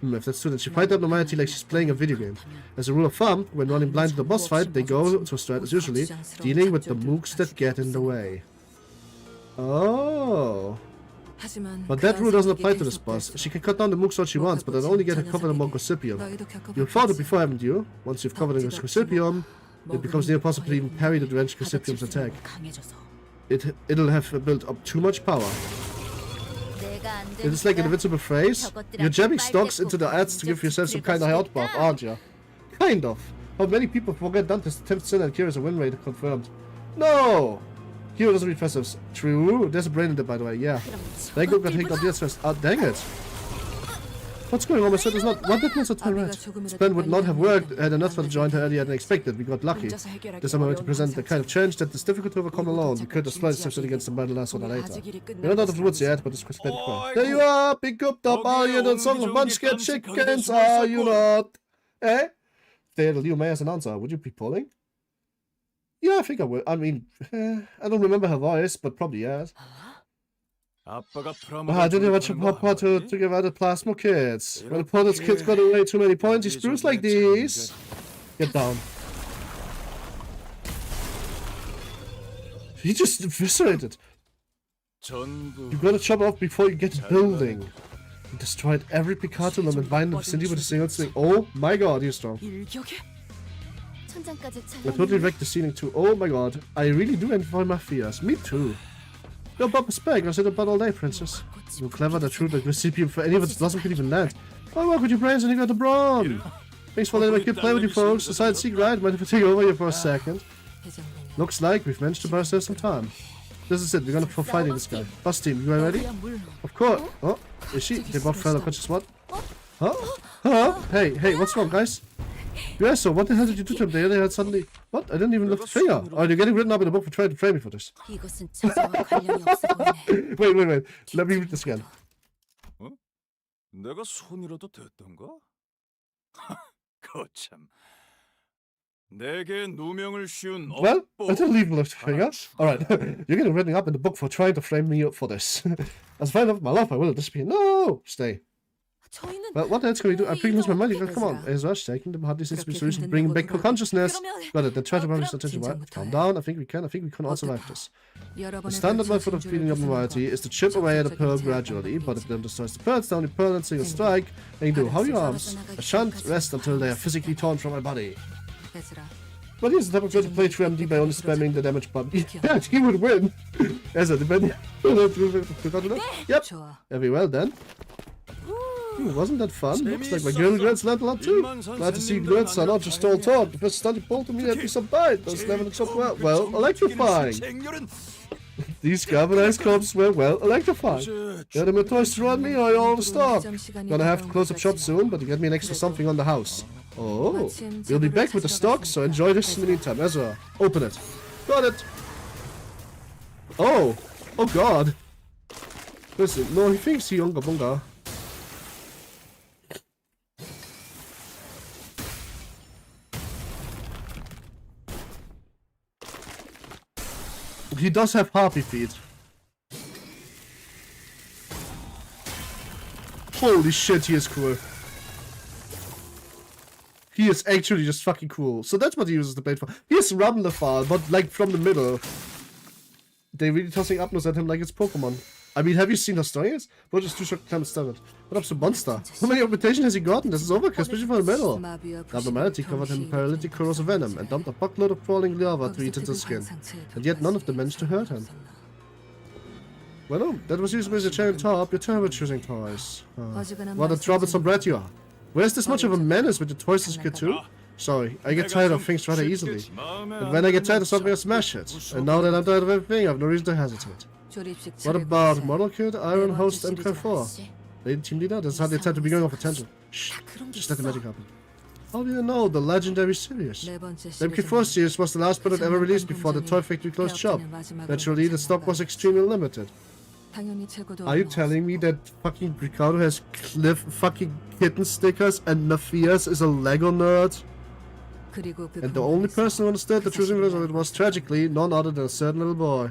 if that's true, then she fight up normality like she's playing a video game. As a rule of thumb, when running blind to the boss fight, they go to a strat as usually, dealing with the mooks that get in the way. Oh. But that rule doesn't apply to this boss. She can cut down the mooks all she wants, but that'll only get her covered among Gossipium. You've fought it before, haven't you? Once you've covered a Gossipium, it becomes near impossible to even parry the drenched Gossipium's attack. It'll have built up too much power. It is like an invincible phrase. You're jamming stocks into the ads to give yourself some kind of health buff, aren't you? Kind of. How many people forget Dante's 10th sin and curious a win rate confirmed? No! Hero doesn't read passives. True. There's a brain in there, by the way. Yeah. They go take up the first. Ah, dang it. What's going on? My set is not. What did Monster turn red? This plan would not have worked had enough for the joint earlier than expected. We got lucky. This time I'm going to present the kind of challenge that is difficult to overcome alone. We could have spread steps against the battle last or later. We're not out of the woods yet, but it's quite quick. There you are! Big up the Balian and Song of Munchkin Chickens, are you not? Eh? Theodore, you may as an answer. Would you be pulling? Yeah, I think I would. I mean, I don't remember her voice, but probably yes. I didn't want your papa to give out the plasma kids. When the opponent's kids got away too many points, he screws like these. Get down. He just eviscerated. You gotta chop off before you get to building. He destroyed every Pikachu and bind in the vicinity with a single swing. Oh my god, he's strong. I totally wrecked the ceiling too. Oh my god. I really do enjoy my fears. Me too. Yo, Bob is back. I said about all day, princess. You're clever, the truth, like recipient for any of its blossom could even land. Oh, well, with your brains and you got the brawn. Thanks for letting my kid play with you folks. The side secret, right? Might have to take over here for a second. Looks like we've managed to buy ourselves some time. This is it. We're gonna for fighting this guy. Bus team, you guys ready? Of course. Oh, is she? They both fell unconscious. What? Huh? Huh? Hey, what's wrong, guys? Yeah, so what the hell did you do to him? They had suddenly... What? I didn't even lift a finger. Oh, you're getting written up in the book for trying to frame me for this. Wait. Let me read this again. 내가 손이라도 됐던가? 거참. 내게 누명을 씌운 Well, I didn't even lift a finger. Alright, you're getting written up in the book for trying to frame me up for this. As if I love my life, I will disappear. No! Stay. Well, what else can we do? I pretty lose my mind. Come on. Is Rush taking the hard distance solution to bring back consciousness? Got it. Then try to manage attention. Right? Calm down. I think we can all survive this. The standard method of beating up normality is to chip away at a pearl gradually, but if them destroys the pearls, down the pearl and single strike, and you do. How are your arms? I shan't rest until they are physically torn from my body. But here's the type of way to play through MD by only spamming the damage button. Yeah, he would win. As a depending. Yep. 좋아. Very well then. Wasn't that fun? Looks like my girlfriends learned a lot too. Glad to see nerds are not just all talk. The first study pulled to me at me some bite. Those never look so well electrifying. These galvanized corpses were well electrifying. They're the toys to run me or you all the stock. Gonna have to close up shop soon, but to get me an extra something on the house. Oh, we'll be back with the stock, so enjoy this in the meantime. Ezra, open it. Got it. Oh god. Listen, no, he thinks he unga bunga. He does have harpy feet. Holy shit, he is cool. He is actually just fucking cool. So that's what he uses the bait for. He is Rumlefal, but like from the middle. They really tossing up nose at him like it's Pokemon. I mean, have you seen how strong he is? Bro, just too short to climb and stun it. What up to Monster? How many augmentations has he gotten? This is overkill, especially for the middle. The abnormality covered him in paralytic corrosive venom and dumped a buckload of crawling lava to eat into his skin. And yet none of them managed to hurt him. Well, no, that was used as a giant top. You're terrible choosing toys. What a troublesome brat you are. Where's this much of a menace with the toys as a kid too? Sorry, I get tired of things rather easily. But when I get tired of something, I smash it. And now that I'm tired of everything, I have no reason to hesitate. What about Model Kid, Iron Host, MK4? Lady Team Leader? That's how they tend to be going off attention. Shh, just let the magic happen. How do you know the legendary series? The MK4 series was the last product ever released before the toy factory closed shop. Naturally, the stock was extremely limited. Are you telling me that fucking Ricardo has Cliff fucking kitten stickers and Matthias is a Lego nerd? And the only person who understood the true significance of it was tragically none other than a certain little boy.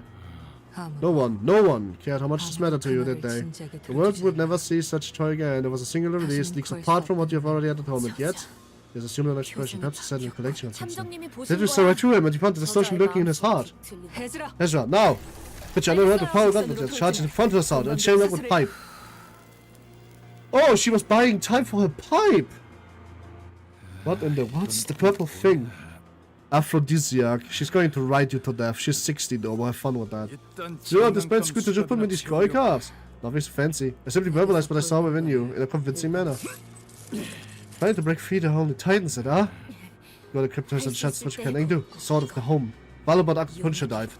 No one cared how much this mattered to you that day. The world would never see such a toy again. There was a singular release, leaks apart from what you have already had at home, and yet there's a similar expression, perhaps a set in collection or something. That was so right to him, and he found the distortion lurking in his heart. Ezra, now! Bitch, I know how to power gun with it, charge in front of us out, and chain up with pipe. Oh, she was buying time for her pipe! What in the... what's the purple thing? Aphrodisiac. She's going to ride you to death. She's 60 though, we'll have fun with that. Sure, this band's good to just put me in these koi calves. Nothing fancy. I simply verbalized what I saw within you, in a convincing manner. Trying to break free the only titans, it, huh? You got a cryptos and shots which can do. Sword of the home. Valobot acupuncture dive.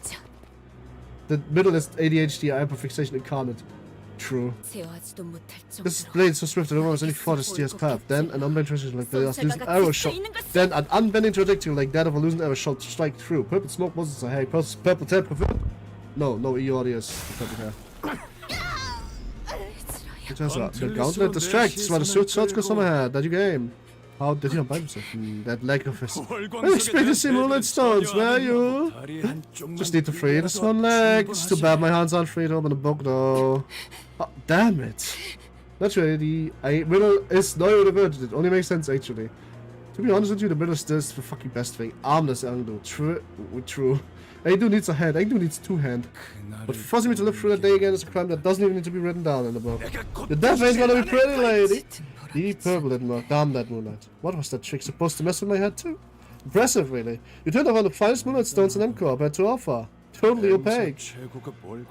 The middle is ADHD, hyperfixation incarnate. True. This blade is so swift that no one has any thought to steer his path. Then an unbending trajectory like that losing arrow shot. Then an unbending trajectory like that of a losing arrow shot strike through. Purple smoke wasn't so high. Purple tail prefer. No EU audience. Purple hair. The gauntlet distracts while the suit shots go somewhere ahead. That you game. How did he unbind himself? That leg of his. I expect to see moonlight stones, where are you? Just need to free this one leg. It's too bad my hands aren't free to open the book though. Oh, damn it. Naturally, the middle is no divergent. It only makes sense actually. To be honest with you, the middle is just the fucking best thing. Armless angle. True. Aidu needs a hand. Aidu needs two hands. But forcing me to live through that day again is a crime that doesn't even need to be written down in the book. The death ain't gonna be pretty, lady. Deep purple didn't work. Damn that moonlight. What was that trick supposed to mess with my head too? Impressive, really. You turned out one of the finest moonlight stones in M-Corp at 2 alpha. Totally opaque.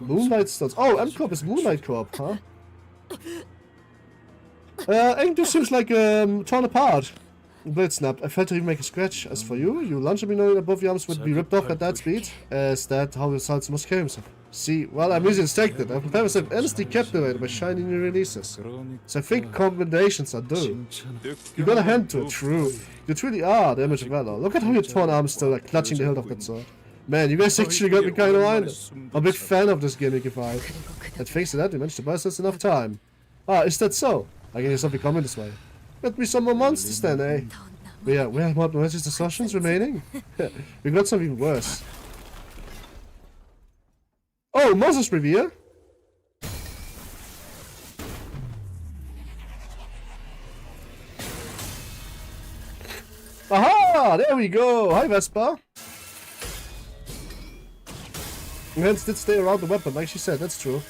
Moonlight stones. Oh, M-Corp is Moonlight Corp, huh? Aidu seems like torn apart. Blade snapped. I failed to even make a scratch. As for you, you lunge at me knowing that both your arms would be ripped off at that speed. Is that how the Salts must carry himself? See, well, I'm easily distracted. I prepare myself endlessly captivated by shiny new releases. So I think combinations are due. You got a hand to it, true. You truly are the image of valor. Look at how your torn arms still are clutching the hilt of that sword. Man, you guys actually got me kind of minded. I'm a big fan of this gimmick vibe. Let's face it, you managed to buy us enough time. Ah, is that so? I can hear something coming this way. Let me some more monsters then, eh? We have more distortions remaining? We got something even worse. Oh, Moses Revere? Aha! There we go! Hi, Vespa! Hands did stay around the weapon, like she said, that's true.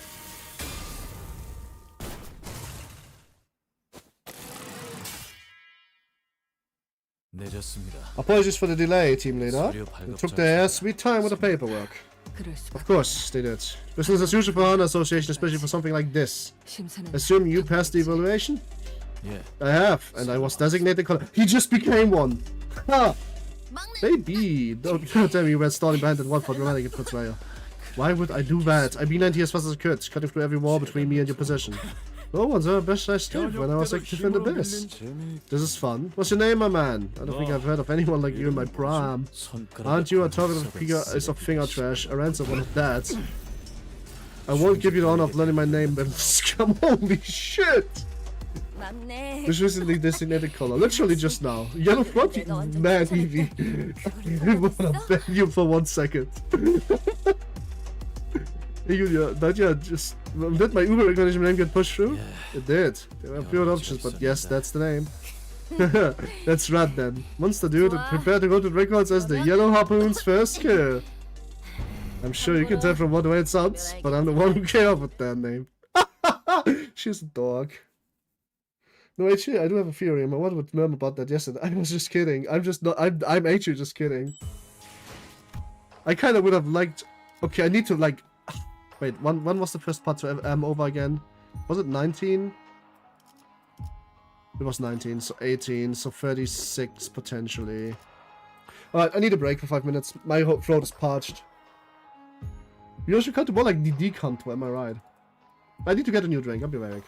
늦었습니다. A Apologies for the delay, team leader. They took their sweet time with the paperwork. 그럴 수밖에. Of course, they did. Business as usual for HANA Association, especially for something like this. Assume you passed the evaluation? Yeah. I have, and I was designated He just became one! Ha! Baby! Don't tell me you were stalling behind that wall for dramatic portrayal. Why would I do that? I beelined here as fast as I could, cutting through every wall between me and your possession. No one's ever best I stood when I was active in the biz. This is fun. What's your name, my man? I don't think I've heard of anyone like you in my prime. Aren't you a target of finger trash? A ransom one of that. I won't give you the honor of learning my name, but come holy shit! This recently designated color, literally just now. Yellow front, you mad Evie. I wanna ban you for 1 second. Hey Julia, did my Uber recognition name get pushed through? Yeah. It did. There were a few options, but yes, that's the name. That's right then. Monster dude, prepare to go to records as the Yellow Harpoon's first kill. I'm sure you can tell from what the way it sounds, but I'm the one who came up with that name. She's a dog. No, actually, I do have a theory. My one would murmur about that yesterday. I was just kidding. I'm actually just kidding. I kind of would have liked... Okay, I need to like... Wait, when was the first part to over again? Was it 19? It was 19, so 18, so 36 potentially. Alright, I need a break for 5 minutes. My throat is parched. You should cut to more like the decant, am I right? I need to get a new drink, I'll be right back.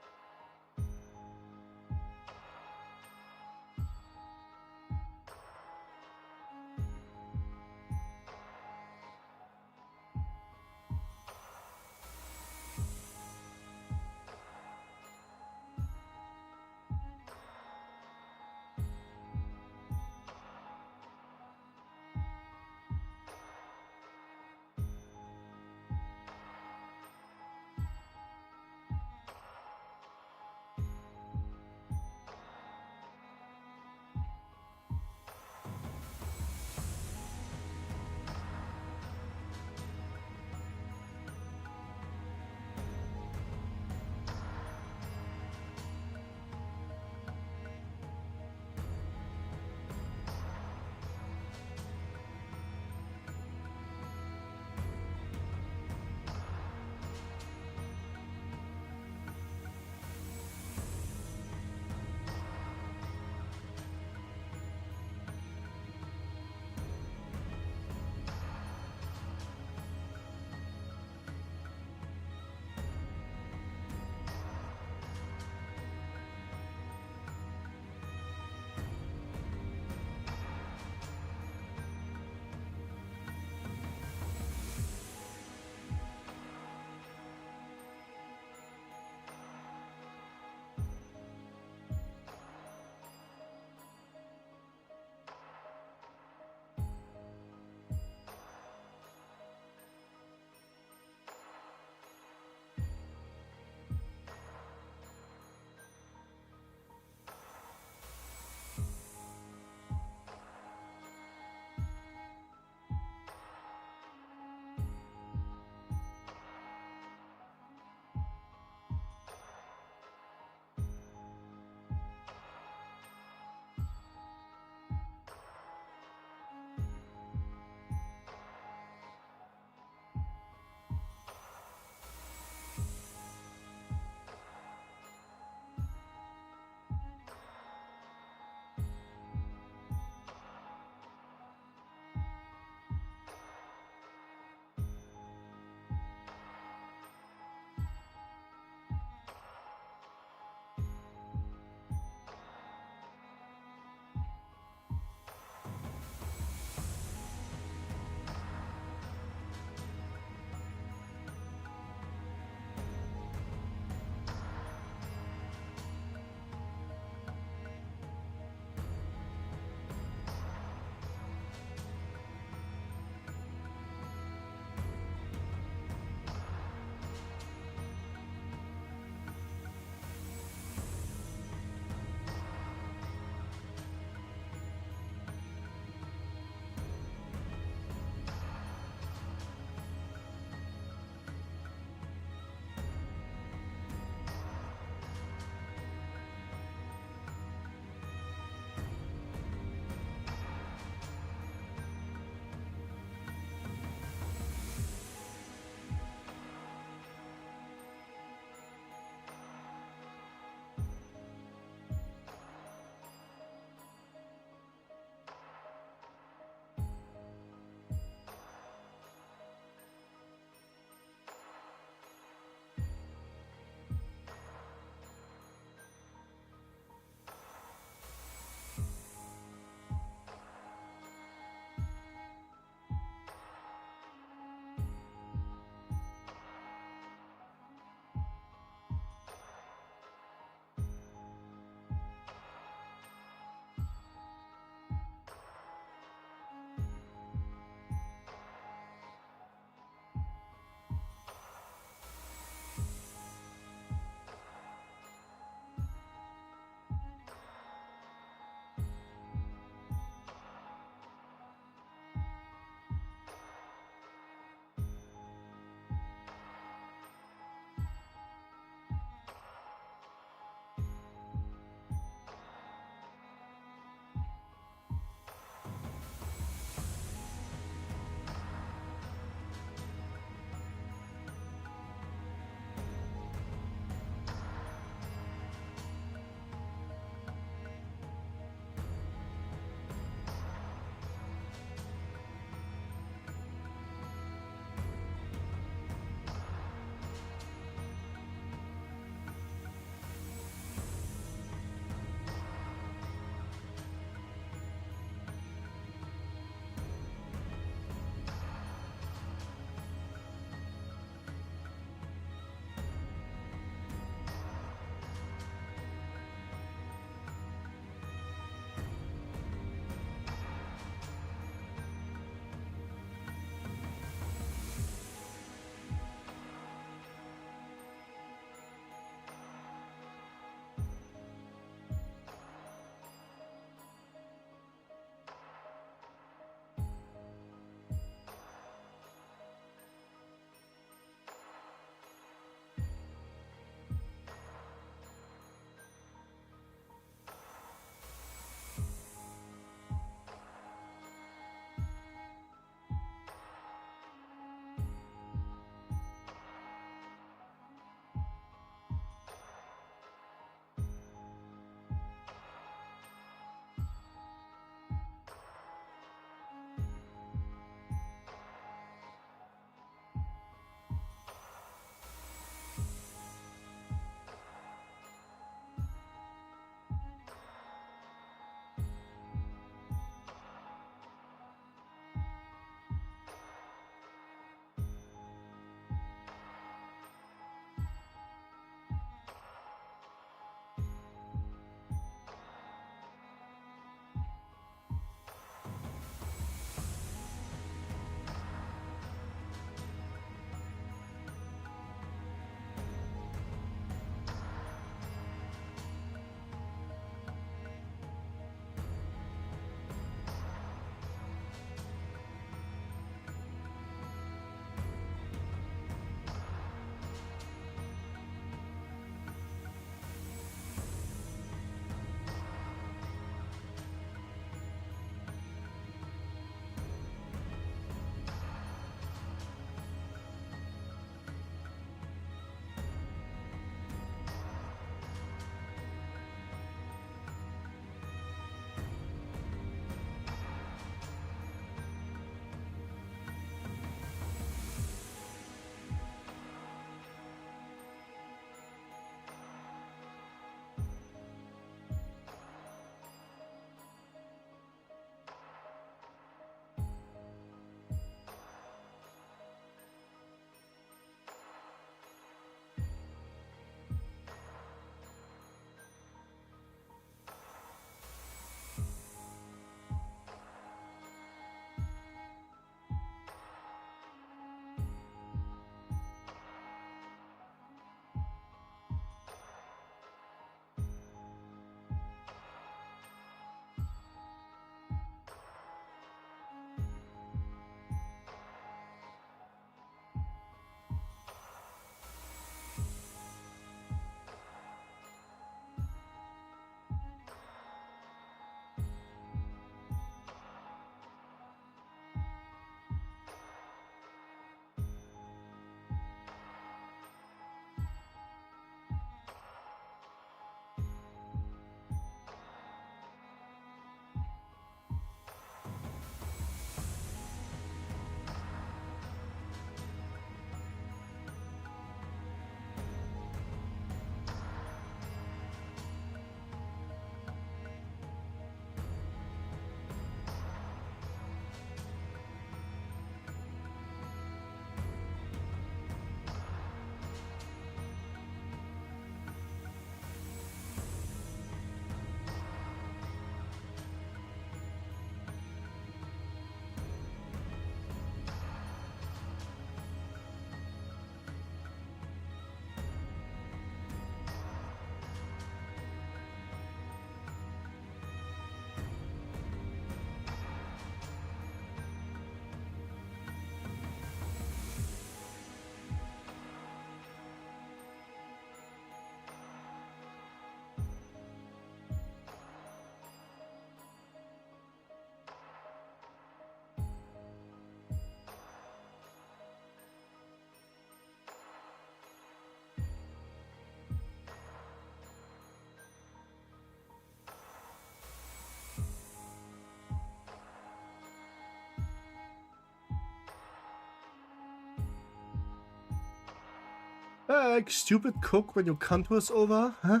Like, stupid cook when your cunt was over, huh?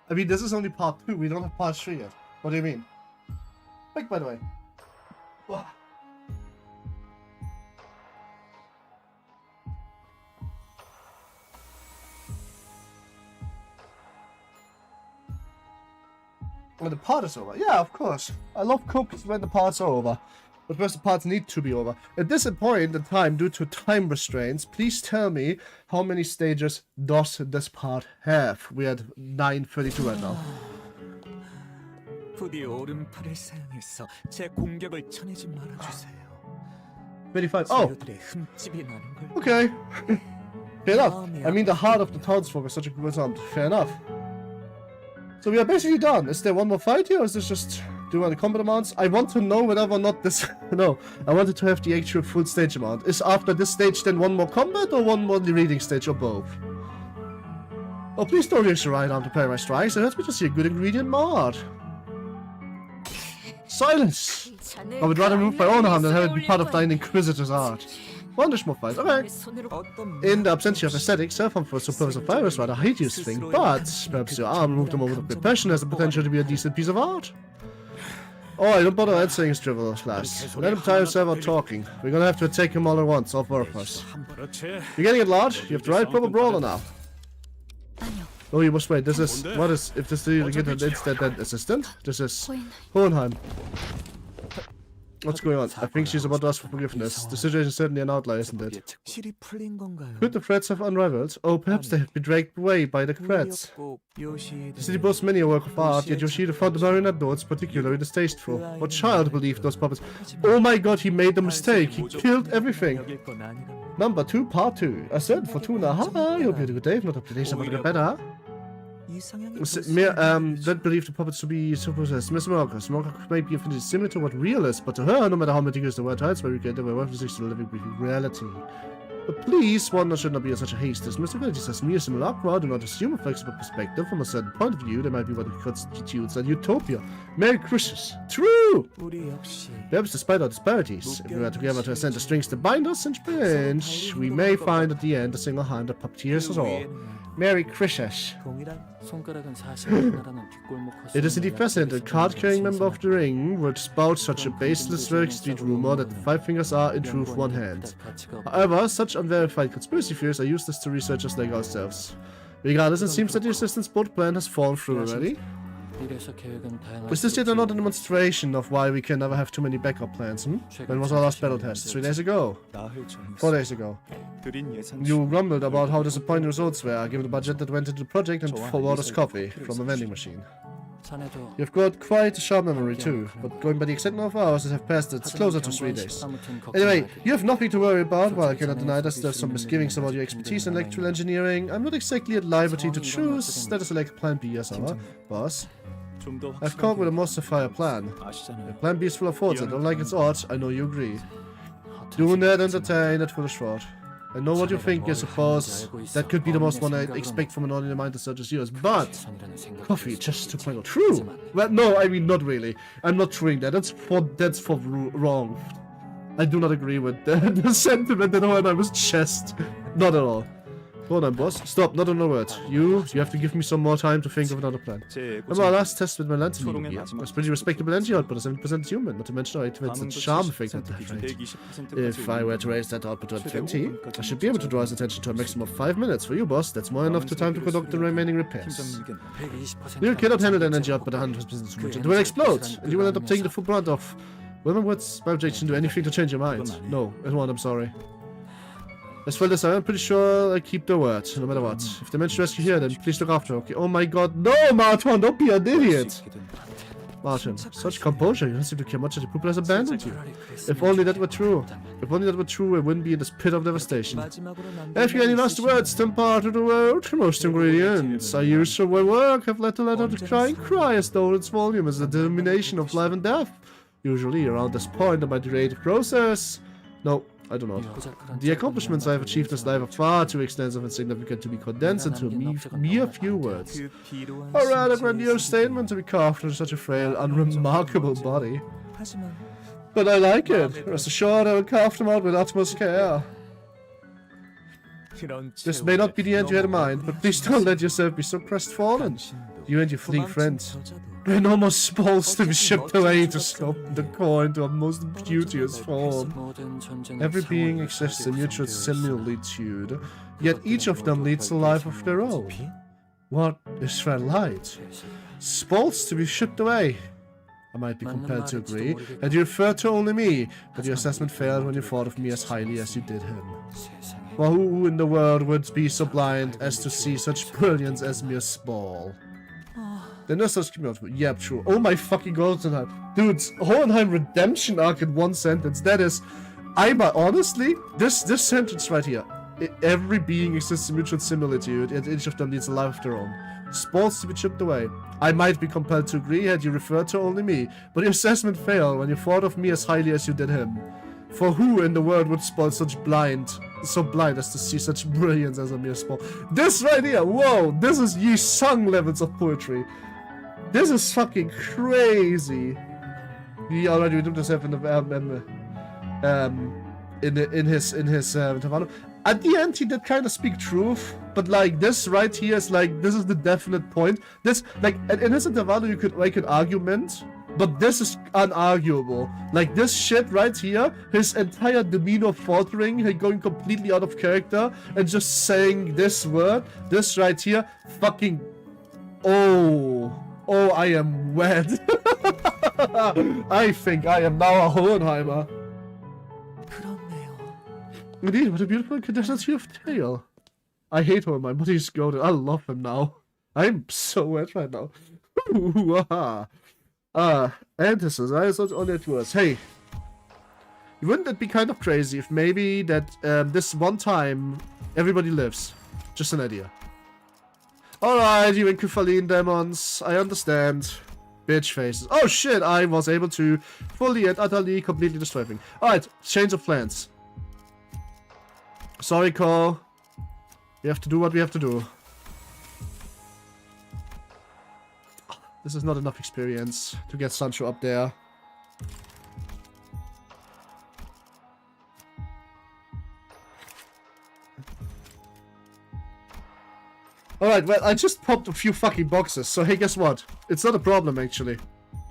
I mean, this is only part 2, we don't have part 3 yet. What do you mean? Like, by the way. Wow. When the part is over. Yeah, of course. I love cooks when the parts are over. But first the parts need to be over. At this point in time, due to time restraints, please tell me how many stages does this part have? We're at 9:32 right now. 부디 오른팔을 사용해서 제 공격을 쳐내지 말아주세요. 25. Oh, 재료들의 흠집이 나는 걸. okay. Fair enough. I mean, the heart of the townsfolk is such a good sound. Fair enough. So we are basically done. Is there one more fight here, or is this just doing the combat amounts? I want to know whether or not this... No, I wanted to have the actual full stage amount. Is after this stage then one more combat, or one more reading stage, or both? Oh, please don't use the right arm to parry my strikes. It hurts me to see a good ingredient mod. Silence! I would rather move my own hand than have it be part of thine Inquisitor's art. Wonders more fights. Okay. In the absentia of aesthetics, self-harm for the purpose of fire is rather a hideous thing, but perhaps your arm removed a moment of good passion has the potential to be a decent piece of art. Oh, don't bother answering his drivel, lass. Let him tire himself out talking. We're gonna have to attack him all at once, all four of us. You're getting it large? You have the right proper brawler now. Oh, you must wait. This is... What is... If this is to get an instant assistant? This is... Hohenheim. What's going on? I think she's about to ask for forgiveness. The situation is certainly an outlier, isn't it? Could the threats have unraveled? Oh, perhaps they have been dragged away by the threats. The city boasts many a work of art, yet Yoshihide found the marionette notes particularly distasteful. What child believed those puppets? Oh my god, he made a mistake. He killed everything. Number 2, part 2. A certain Fortuna. Haha, you hope you had a good day. If not, a place about to get better. Don't believe the puppets to be so possessed. Miss Marcus. Marcus may be infinitely similar to what real is, but to her, no matter how meticulous the word hides, where we get away with to living breathing reality. But please, one should not be in such a haste. This mystical says mere simulacra. Do not assume a flexible perspective. From a certain point of view, there might be what constitutes a utopia. Merry Christmas. True! Perhaps despite our disparities, if we were together to ascend the strings to bind us inch by inch, we may find at the end a single hand that puppeteers us all. Merry Christmas. It is indeed fascinating. A card-carrying member of the ring would spout such a baseless street rumor that the 5 fingers are, in truth, one hand. However, such unverified conspiracy theories are useless to researchers like ourselves. Regardless, it seems that the Assistant's boat plan has fallen through already. Is this yet another demonstration of why we can never have too many backup plans, When was our last battle test? 3 days ago? 4 days ago. You grumbled about how disappointing results were, given the budget that went into the project and 4 waters coffee from a vending machine. You've got quite a sharp memory too, but going by the exact number of hours that have passed, it's closer to 3 days. Anyway, you have nothing to worry about. While I cannot deny that there's some misgivings about your expertise in electrical engineering, I'm not exactly at liberty to choose. That is like plan B, yes, our boss. I've come up with a more sapphire plan. The plan B is full of faults. I don't like its odds. I know you agree. Do not entertain that foolish thought. I know what you think, I suppose. That could be the most one I expect from an ordinary mind such as yours, but... Coffee just took my note. True! Well, no, I mean, not really. I'm not truing that. That's for wrong. I do not agree with the sentiment that I was chest. Not at all. Hold on, boss. Stop, not another word. You have to give me some more time to think of another plan. Remember our last test with my lantern here? It was pretty respectable energy output, 70% human, not to mention our 80% charm effect at that rate. If I were to raise that output to 20, I should be able to draw his attention to a maximum of 5 minutes. For you, boss, that's more enough time to conduct the remaining repairs. You cannot handle the energy output 100% too much. It will explode, and you will end up taking the full brunt of... Well, what's my objection to anything to change your mind? No, it won't, I'm sorry. As well as I'm pretty sure I keep the word, no matter what. If they mention rescue here, then please look after her, okay? Oh my god, no, Martin, don't be an idiot! Martin, such composure, you don't seem to care much that the people has abandoned you. If only that were true. If only that were true, we wouldn't be in this pit of devastation. Have you any last words to impart to the world? Most ingredients I use for my work have led to let out a crying cry as though its volume is the determination of life and death. Usually, around this point of my creative process... No. I don't know. The accomplishments I have achieved in this life are far too extensive and significant to be condensed into a mere few words. A rather grandiose statement to be carved into such a frail, unremarkable body. But I like it. Rest assured I will carve them out with utmost care. This may not be the end you had in mind, but please don't let yourself be so crestfallen. You and your fleeing friends. We're no more spalls to be shipped away to sculpt the core into a most beauteous form. Every being exists in mutual similitude, yet each of them leads a life of their own. What is their light? Spalls to be shipped away. I might be compelled to agree, and you refer to only me, but your assessment failed when you thought of me as highly as you did him. For who in the world would be so blind as to see such brilliance as mere Spall? Then there's such community. Yeah, true. Oh my fucking god, dudes, Hohenheim redemption arc in one sentence. That is, honestly, this sentence right here. Every being exists in mutual similitude, and each of them leads a life of their own. Spalls to be chipped away. I might be compelled to agree had you referred to only me, but your assessment failed when you thought of me as highly as you did him. For who in the world would Spall so blind as to see such brilliance as a mere Spall? This right here, whoa, this is Yi Sung levels of poetry. This is fucking crazy. He already redeemed himself in the in his Tavano. At the end, he did kind of speak truth, but like this right here is like this is the definite point. This like in his intervalo you could make an argument, but this is unarguable. Like this shit right here, his entire demeanor faltering, him going completely out of character, and just saying this word, this right here, fucking. Oh, I am wed. I think I am now a Hohenheimer. Indeed, what a beautiful consistency of tail. I hate Hohenheim, but he's goated. I love him now. I'm so wet right now. And this is only to us. Hey, wouldn't it be kind of crazy if maybe that this one time everybody lives? Just an idea. Alright, you Incufaline demons. I understand. Bitch faces. Oh shit, I was able to fully and utterly completely destroy everything. Alright, change of plans. Sorry, Cole. We have to do what we have to do. This is not enough experience to get Sancho up there. Alright, well, I just popped a few fucking boxes, so hey, guess what? It's not a problem, actually.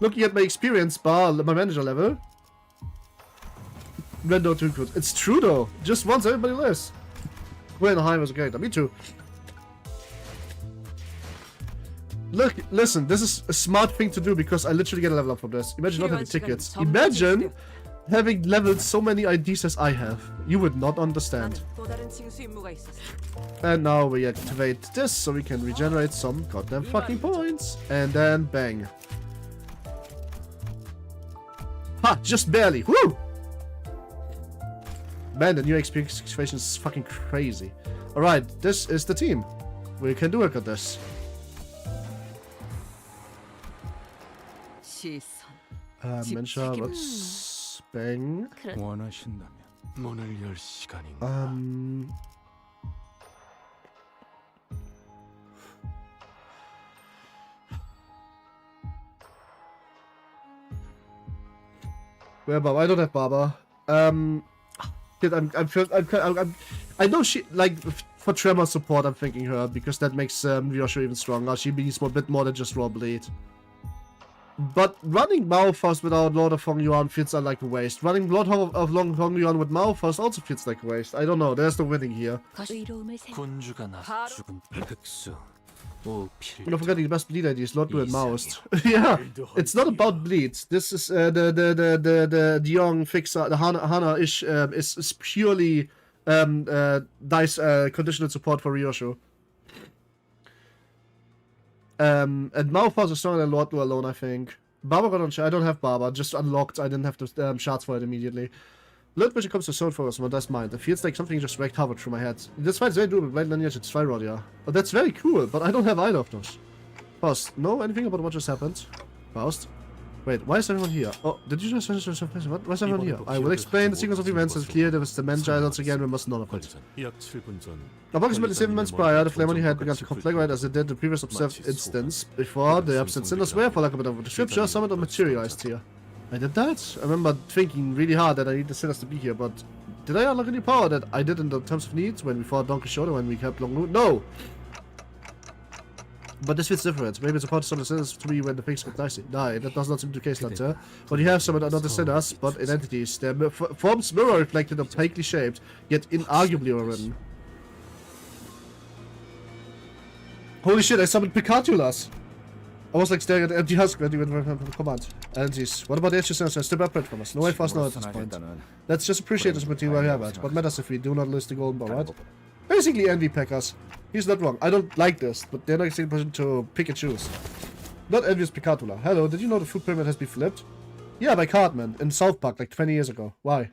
Looking at my experience bar, my manager level. Rendo too good. It's true though. Just once everybody lives. Hohenheim is a character. Me too. Look, listen. This is a smart thing to do because I literally get a level up from this. Imagine not having tickets. Imagine having leveled so many IDs as I have. You would not understand. And now we activate this so we can regenerate some goddamn fucking points. And then bang. Ha! Just barely. Woo! Man, the new experience situation is fucking crazy. Alright, this is the team. We can do work on this. Mensha, let's bang. 원하신다면 문을 열 시간인가? Where Baba? I don't have Baba. I know she, like, for Tremor support, I'm thinking her, because that makes Ryosho even stronger. She needs a bit more than just raw bleed. But running Malphas without Lord of Hongyuan feels like a waste. Running Lord of Long Hongyuan with Malphas also feels like a waste. I don't know, there's no winning here. 군주가 나 죽은 백수. I'm forgetting the best bleed ID is Lord Blue and Maoist. Yeah, it's not about bleeds. This is the young fixer, the Hana ish is purely dice conditional support for Ryosho. And Malphas is stronger than Lord Blue alone, I think. Baba got on. I don't have Baba, just unlocked. I didn't have the shards for it immediately. Little bit comes to Soul Focus, one does mind. It feels like something just wrecked hovered through my head. This fight's very doable, right lineage, it's Trirod, yeah. But that's very cool, but I don't have either of those. Faust, know anything about what just happened? Faust? Wait, why is everyone here? Oh, did you just what? Why is everyone here? I will explain the sequence of events as clear there was the Menja once again, we must know of it. Approximately 7 months prior, the flame on your head began to conflagrate as it did the previous observed instance. Before, the absent sinners were, for lack of a better description, somewhat materialized here. I did that? I remember thinking really hard that I need the sinners to be here, but Did I unlock any power that I did in the terms of needs when we fought Don Quixote when we kept Long Root? No! But this feels different. Maybe it's a part of some sinners to me when the things get dicey. No, that does not seem the case, Lancer. But you have some other sinners, but in entities. Their forms mirror reflected, opaquely shaped, yet inarguably overridden. Holy shit, I summoned Picatulas! I was like staring at the empty husk ready with my command. Entities. What about the edges and step up from us? No way for us now at this point. Let's just appreciate this material we have at. What matters if we do not lose the golden bar, right? Basically envy packers. He's not wrong. I don't like this, but they're not the same person to pick and choose. Not envious Picatula. Hello, did you know the food pyramid has been flipped? Yeah, by Cartman in South Park like 20 years ago. Why?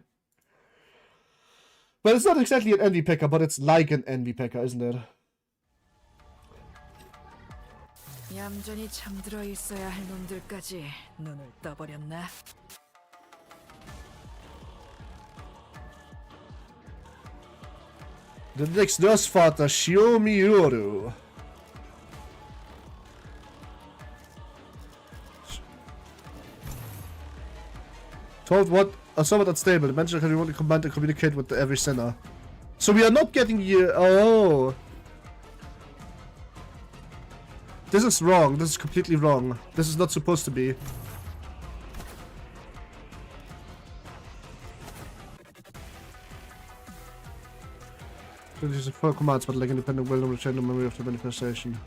Well, it's not exactly an envy packer, but it's like an envy packer, isn't it? 얌전히 잠들어 있어야 할 놈들까지 눈을 떠버렸나? The next Nursevater, Shiomiyoru. Told what? Somewhat unstable. The manager can only command and communicate with every sinner. So we are not getting here. Oh. This is wrong. This is completely wrong. This is not supposed to be. So these are 4 commands, but like independent will retain the memory of the manifestation.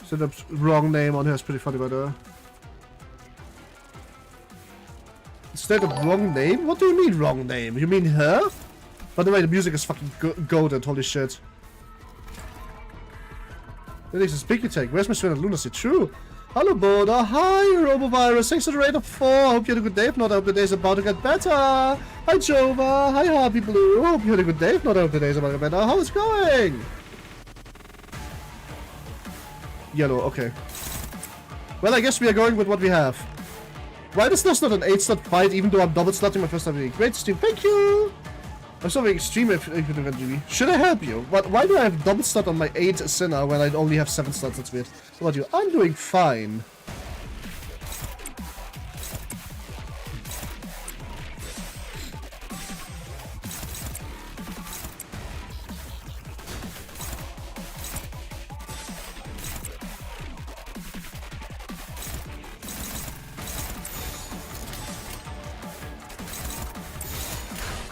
Set up wrong name on here is pretty funny, by the way. Instead of wrong name? What do you mean wrong name? You mean her? By the way, the music is fucking goated, holy shit. This is Biggie Take. Where's my Swin and Lunacy? True. Hello, Boda. Hi, Robovirus. Thanks for the rate of 4. Hope you had a good day. If not, I hope the day's about to get better. Hi, Jova. Hi, Harpy Blue. Hope you had a good day. If not, I hope the day's about to get better. How's it going? Yellow. Okay. Well, I guess we are going with what we have. Why is this not an 8-slot fight, even though I'm double slotting my first time week? Great stream. Thank you. I'm so extreme if you do that. Should I help you? Why do I have double slot on my 8 sinner when I only have 7 slots? That's weird. What about you? I'm doing fine.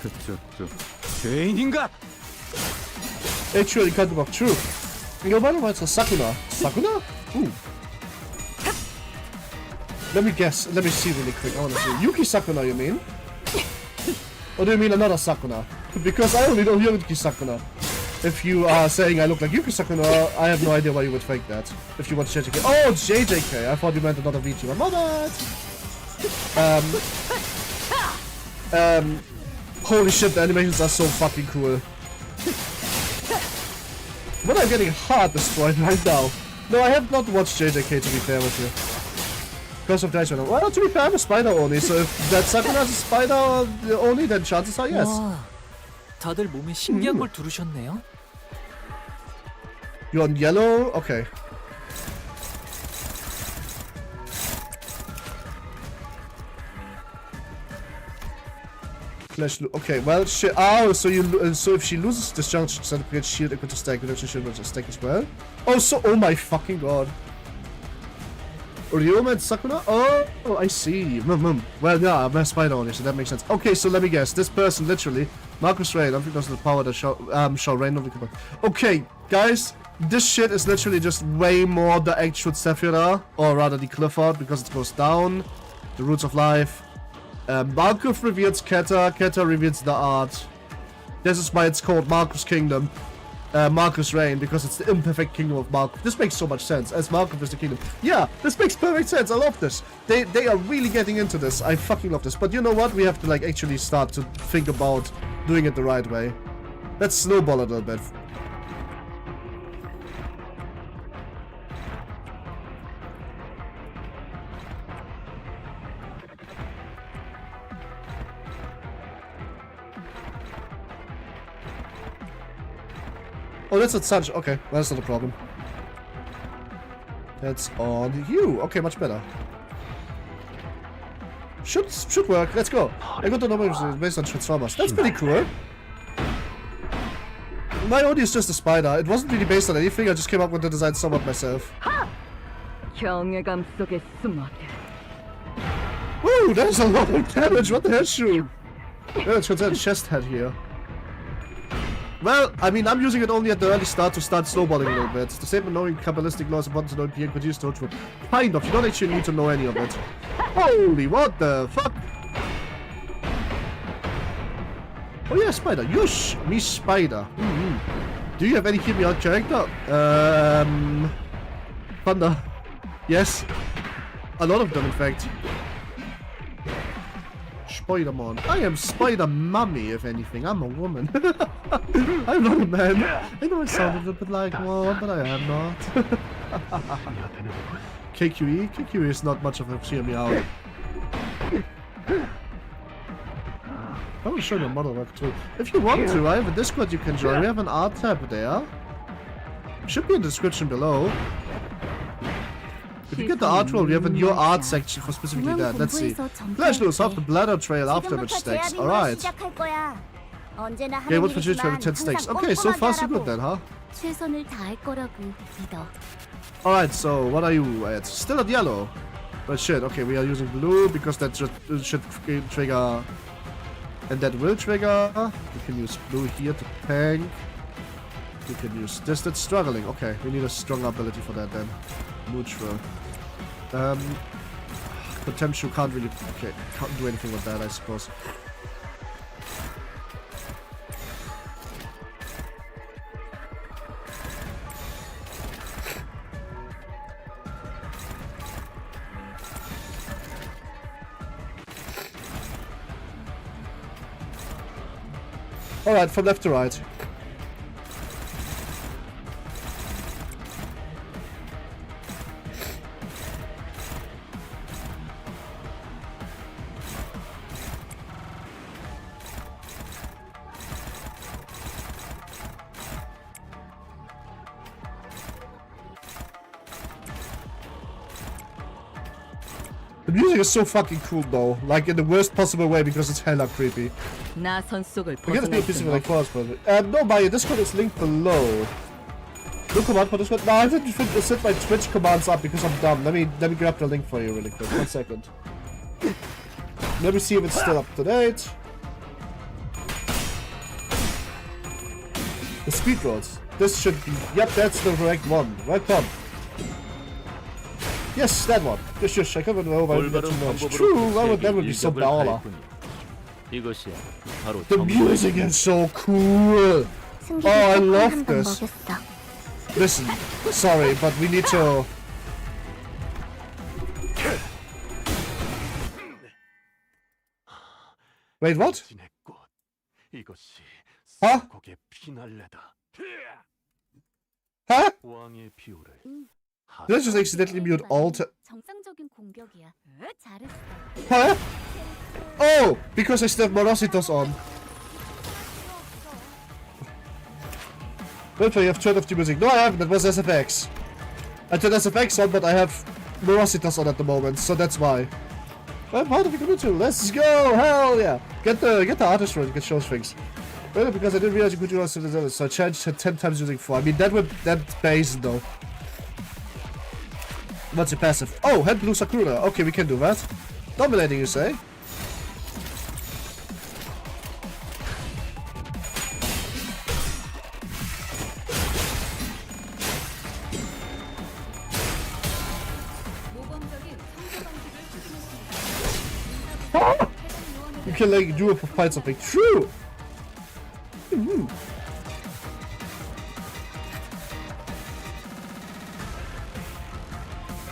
그쪽도 죄인인가? Actually, kind of true. Your man wants a Sakuna. Sakuna? Ooh. Let me guess. Let me see really quick. I wanna see. Yuki Sakuna, you mean? Or do you mean another Sakuna? Because I only know Yuki Sakuna. If you are saying I look like Yuki Sakuna, I have no idea why you would fake that. If you want to JJK. Oh, JJK. I thought you meant another VTuber. My bad. Holy shit, the animations are so fucking cool. But I'm getting hard destroyed right now. No, I have not watched JJK, to be fair with you. Because of Dice Venom. Well, to be fair, I'm a spider only, so if that Sakura is a spider only, then chances are yes. 와, 다들 몸에 신기한 걸 두르셨네요. You're on yellow? Okay. Flash. Okay, well, shit. Oh, so you. So if she loses this junction, she creates shield equal to stack. Reduction shield equal to stack as well. Oh, so. Oh my fucking god. Ryoma and Sakura? Oh, I see. Well, yeah, I'm a spider only, so that makes sense. Okay, so let me guess. This person, literally, Marcus Rain. I think that's the power that shall rain over the. Okay, guys, this shit is literally just way more the actual Sephira, or rather the Clifford, because it goes down. The Roots of Life. Markov reveals Keta, Keta reveals the art. This is why it's called Marcus Kingdom. Marcus Reign, because it's the imperfect kingdom of Markov. This makes so much sense, as Markov is the kingdom. Yeah, this makes perfect sense. I love this. They are really getting into this. I fucking love this. But you know what? We have to like actually start to think about doing it the right way. Let's snowball a little bit. Oh, that's not such. Okay, well, that's not a problem. That's on you. Okay, much better. Should work. Let's go. I got the number based on Transformers. That's pretty cool. My Oni is just a spider. It wasn't really based on anything. I just came up with the design somewhat myself. Woo, that's a lot of damage. What the hell, shoot? Yeah, it turns out chest head here. Well, I mean, I'm using it only at the early start to start snowballing a little bit. The same knowing Kabbalistic laws important to know being produced to truth. Kind of. You don't actually need to know any of it. Holy, what the fuck? Oh yeah, spider. Yush! Me spider. Do you have any Hear Me Out character? Thunder. Yes. A lot of them, in fact. Spider-Man. I am Spider-Mummy, if anything. I'm a woman. I'm not a man. I know I sound a little bit like one, but I am not. KQE? KQE is not much of a Hear Me Out. I will show you model work too. If you want to, I have a Discord you can join. We have an art tab there. Should be in the description below. If you get the art roll, we have a new art section for specifically that. Let's see. Flash loose off the bladder trail afterwards stacks. Alright. Game 1 for 10 stacks. Okay, so far so good then, huh? Alright, so what are you at? Still at yellow. But shit, okay, we are using blue because that should trigger. And that will trigger. You can use blue here to tank. You can use this. That's struggling. Okay, we need a strong ability for that then. Neutral. Potential can't really. Okay, can't do anything with that, I suppose. Alright, from left to right. The music is so fucking cool though, like in the worst possible way because it's hella creepy. I guess be a piece of like force, but no, my Discord is linked below. No command for Discord. No, I didn't set my Twitch commands up because I'm dumb. Let me grab the link for you really quick. 1 second. Let me see if it's still up to date. The speed roads. This should be. Yep, that's the correct one. Right, Tom. Yes, that one. Just check over and over. True, that would be so baller. The music is so cool. Oh, I love this. Listen, sorry, but we need to. Wait, what? Huh? Huh? Did I just accidentally mute alt? Huh? Oh, because I still have Morositos on. Wait, you have turned off the music. No, I haven't. That was SFX. I turned SFX on, but I have Morositos on at the moment, so that's why. I'm part of the community. Let's go! Hell yeah! Get the artist roll. You can show things. Well, because I didn't realize you could do also the others, so I changed it 10 times using 4. I mean, that's base though. What's your passive? Oh, head blue Sakura. Okay, we can do that. Dominating, you say? You can like do a fight something. True.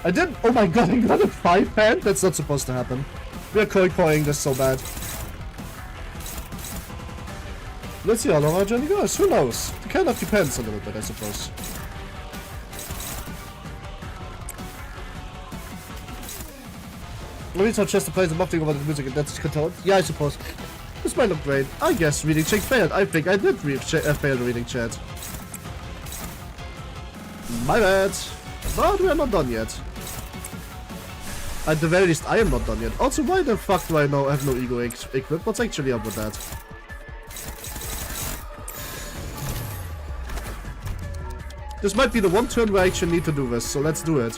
I did. Oh my god! I got a 5-hand. That's not supposed to happen. We are koi-koing this so bad. Let's see how long our journey goes. Who knows? It kind of depends a little bit, I suppose. Let me touch just to play the muffling over the music and that's controlled. Yeah, I suppose. This might look great. I guess reading chat failed. I think I did fail reading chat. My bad. But we are not done yet. At the very least, I am not done yet. Also, why the fuck do I now have no ego equipped? What's actually up with that? This might be the one turn where I actually need to do this, so let's do it.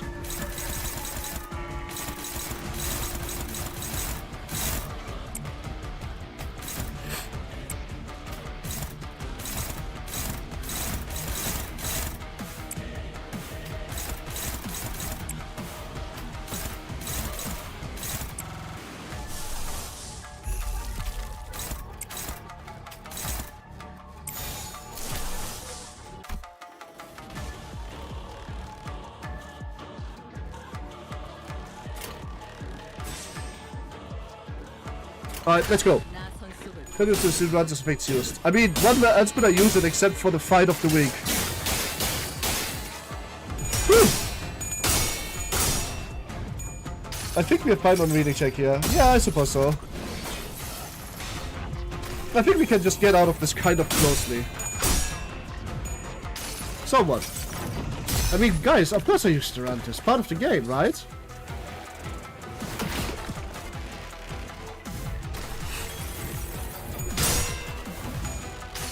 Alright, let's go. Can you see runs as effects used? I mean, one else would I use it except for the fight of the week. Whew. I think we're fine on reading check here. Yeah, I suppose so. I think we can just get out of this kind of closely. Somewhat. I mean, guys, of course I used to run this. Part of the game, right?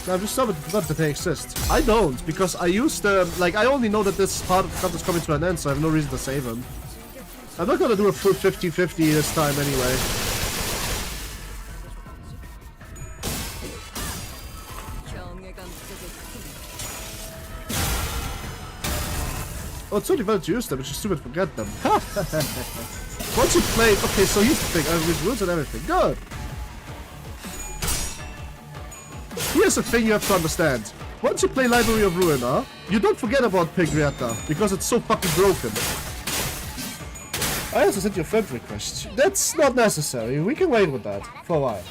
I just not that they exist. I don't, because I used like, I only know that this part of stuff is coming to an end, so I have no reason to save him. I'm not gonna do a full 50-50 this time anyway. Oh, it's only valid to use them, it's just stupid to forget them. Once you play, okay, so here's the thing, I read rules and everything. Good! Here's the thing you have to understand. Once you play Library of Ruina, you don't forget about Pigrietta, because it's so fucking broken. I also sent you a friend request. That's not necessary, we can wait with that for a while.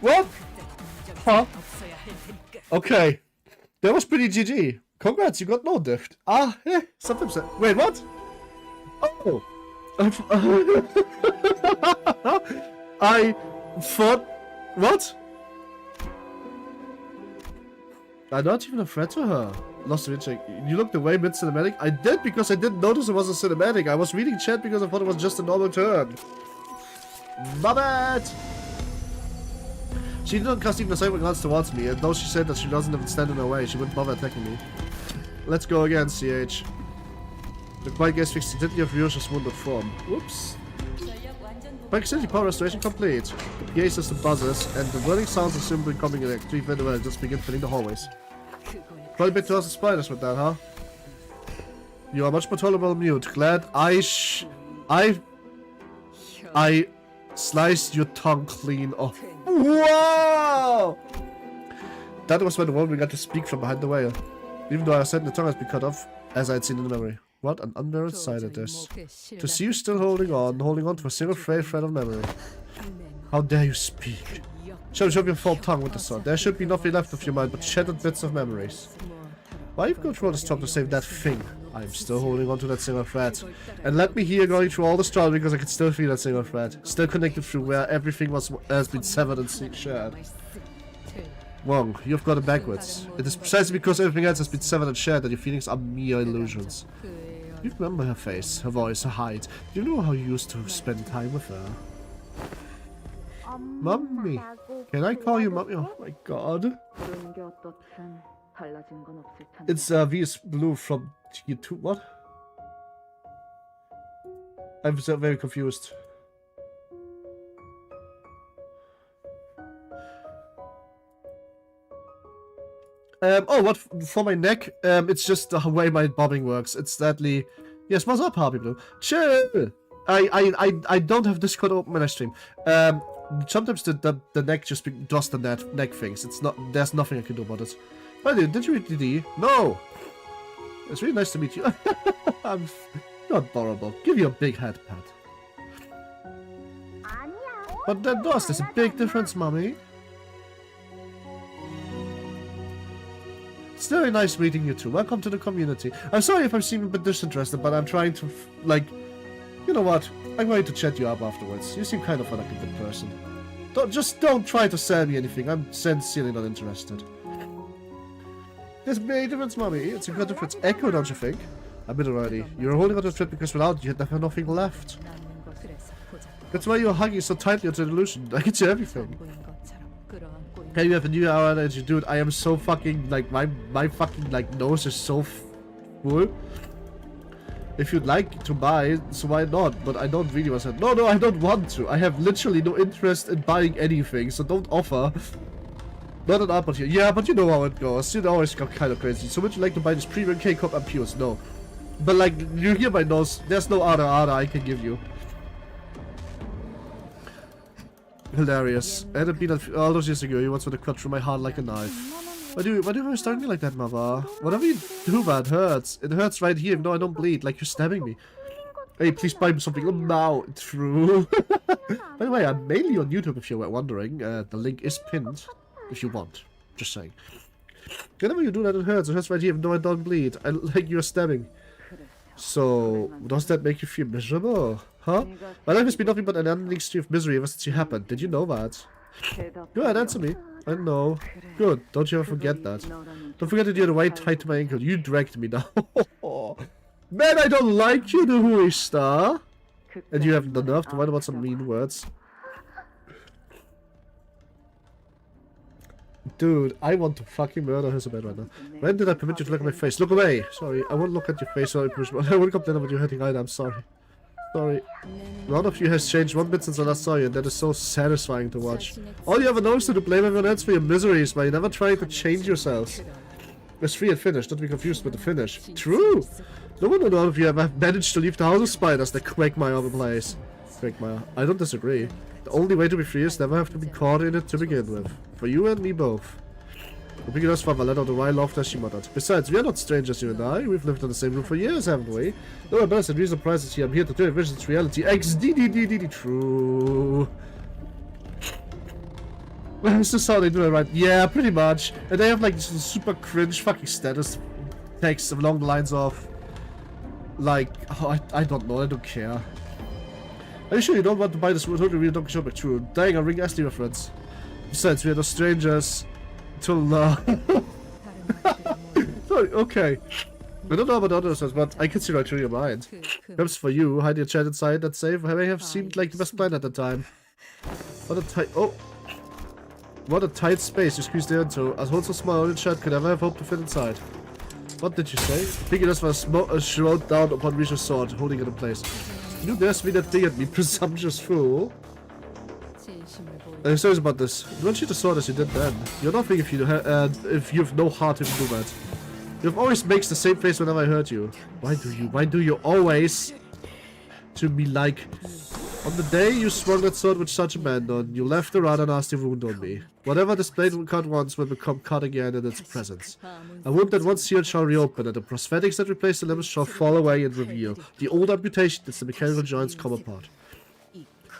What? Huh? Okay. That was pretty GG. Congrats, you got no dift. Ah, eh, sometimes. Wait, what? Oh. I thought. What? I'm not even a threat to her. Lost the check. You looked away mid cinematic? I did because I didn't notice it was a cinematic. I was reading chat because I thought it was just a normal turn. My bad! She didn't cast even a second glance towards me, and though she said that she doesn't even stand in her way, she wouldn't bother attacking me. Let's go again, CH. The quiet gaze fixed intently of Yoshi's wounded form. Whoops. Backseating power restoration complete. The gaze as the buzzes, and the whirling sounds of simply coming in like 3 feet away just begin filling the hallways. Probably bit to us spiders with that, huh? You are much more tolerable mute. Glad I sliced your tongue clean off. Whoa! That was when the woman got to speak from behind the veil. Even though I said the tongue has been cut off, as I had seen in the memory. What an unburied sight it is. To see you still holding on to a single frayed thread of memory. How dare you speak? Show your full tongue with the sword. There should be nothing left of your mind but shattered bits of memories. Why you go through all this trouble to save that thing? I am still holding on to that single thread. And let me here going through all the struggle because I can still feel that single thread. Still connected through where everything has been severed and shared. Wrong, you've got it backwards. It is precisely because everything else has been severed and shared that your feelings are mere illusions. You remember her face, her voice, her height. You know how you used to spend time with her. Mummy. Can I call you Mummy? Oh my god. It's VS Blue from YouTube. What? I'm so very confused. Oh, what for my neck? It's just the way my bobbing works. It's deadly. Yes, what's up, Harpy Blue? Chill. I don't have Discord open when I stream. Sometimes the neck just does the neck things. It's not. There's nothing I can do about it. By the way, did you read DD? No. It's really nice to meet you. I'm not adorable. Give you a big head pat. But that does. There's a big difference, mommy. It's very nice meeting you too. Welcome to the community. I'm sorry if I seem a bit disinterested, but I'm trying to, like... You know what? I'm going to chat you up afterwards. You seem kind of like a good person. Don't try to sell me anything. I'm sincerely not interested. There's a big difference, mommy. It's a good difference. Echo, don't you think? A bit already. You're holding on to a trip because without you, you'd have nothing left. That's why you're hugging so tightly to the illusion. I get you everything. Hey, you have a new hour energy, dude. I am so fucking, like, my fucking, like, nose is so full. If you'd like to buy, so why not? But I don't really want to. No, I don't want to. I have literally no interest in buying anything, so don't offer. Not an up here. Yeah, but you know how it goes. You always got kind of crazy. So would you like to buy this premium K-Cup Impures? No. But like, you hear my nose. There's no other I can give you. Hilarious. I had been all those years ago. You once would have cut through my heart like a knife. Why do you start me like that, mother? Whatever you do, man, hurts. It hurts right here. No, I don't bleed. Like you're stabbing me. Hey, please buy me something. Oh, now. True. By the way, I'm mainly on YouTube if you were wondering. The link is pinned. If you want. Just saying. Whenever you do that, it hurts. It hurts right here, even though I don't bleed. I like you're stabbing. So, does that make you feel miserable? Huh? My life has been nothing but an unending stream of misery ever since you happened. Did you know that? Go ahead, answer me. I know. Good. Don't you ever forget that. Don't forget that you're the white tied to my ankle. You dragged me down. Man, I don't like you, the Hui Star. And you have the nerve to write about some mean words. Dude, I want to fucking murder her so bad right now. When did I permit you to look at my face? Look away! Sorry, I won't look at your face. Sorry, I won't complain about you hurting either. I'm sorry. Sorry. None of you has changed one bit since I last saw you, and that is so satisfying to watch. All you ever know is to blame everyone else for your miseries, but you never try to change yourselves. It's free and finished, don't be confused with the finish. True! No wonder none of you ever managed to leave the house of spiders that Quagmire of a place. Quagmire. I don't disagree. The only way to be free is never have to be caught in it to begin with. For you and me both. The beginners from a letter of the wild laughter, she muttered. Besides, we are not strangers, you and I. We've lived in the same room for years, haven't we? No one better than reason prizes here. I'm here to turn visions reality. XDDDD. True. Well, this is how they do it, right? Yeah, pretty much. And they have like this super cringe fucking status text along the lines of, like, oh, I don't know, I don't care. Are you sure you don't want to buy this totally real Donkey Show? True. Dang, a Ring Astley reference. Besides, we are no strangers till Sorry, okay. I don't know about others, but I can see right through your mind. Perhaps for you, hide your chat inside that safe may have seemed like the best plan at the time. What a tight what a tight space you squeezed into. A hole so small only chat could ever have hoped to fit inside. What did you say? Figures was shroud down upon Risha's sword, holding it in place. You dares me that thing at me, presumptuous fool. I'm sorry about this. Don't shoot the sword as you did then. You're nothing if you've no heart to do that. You've always makes the same face whenever I hurt you. Why do you always to me like... On the day you swung that sword with such abandon, you left a rather nasty wound on me. Whatever this blade will cut once will become cut again in its presence. A wound that once sealed shall reopen, and the prosthetics that replace the limbs shall fall away and reveal. The old amputation that the mechanical joints come apart.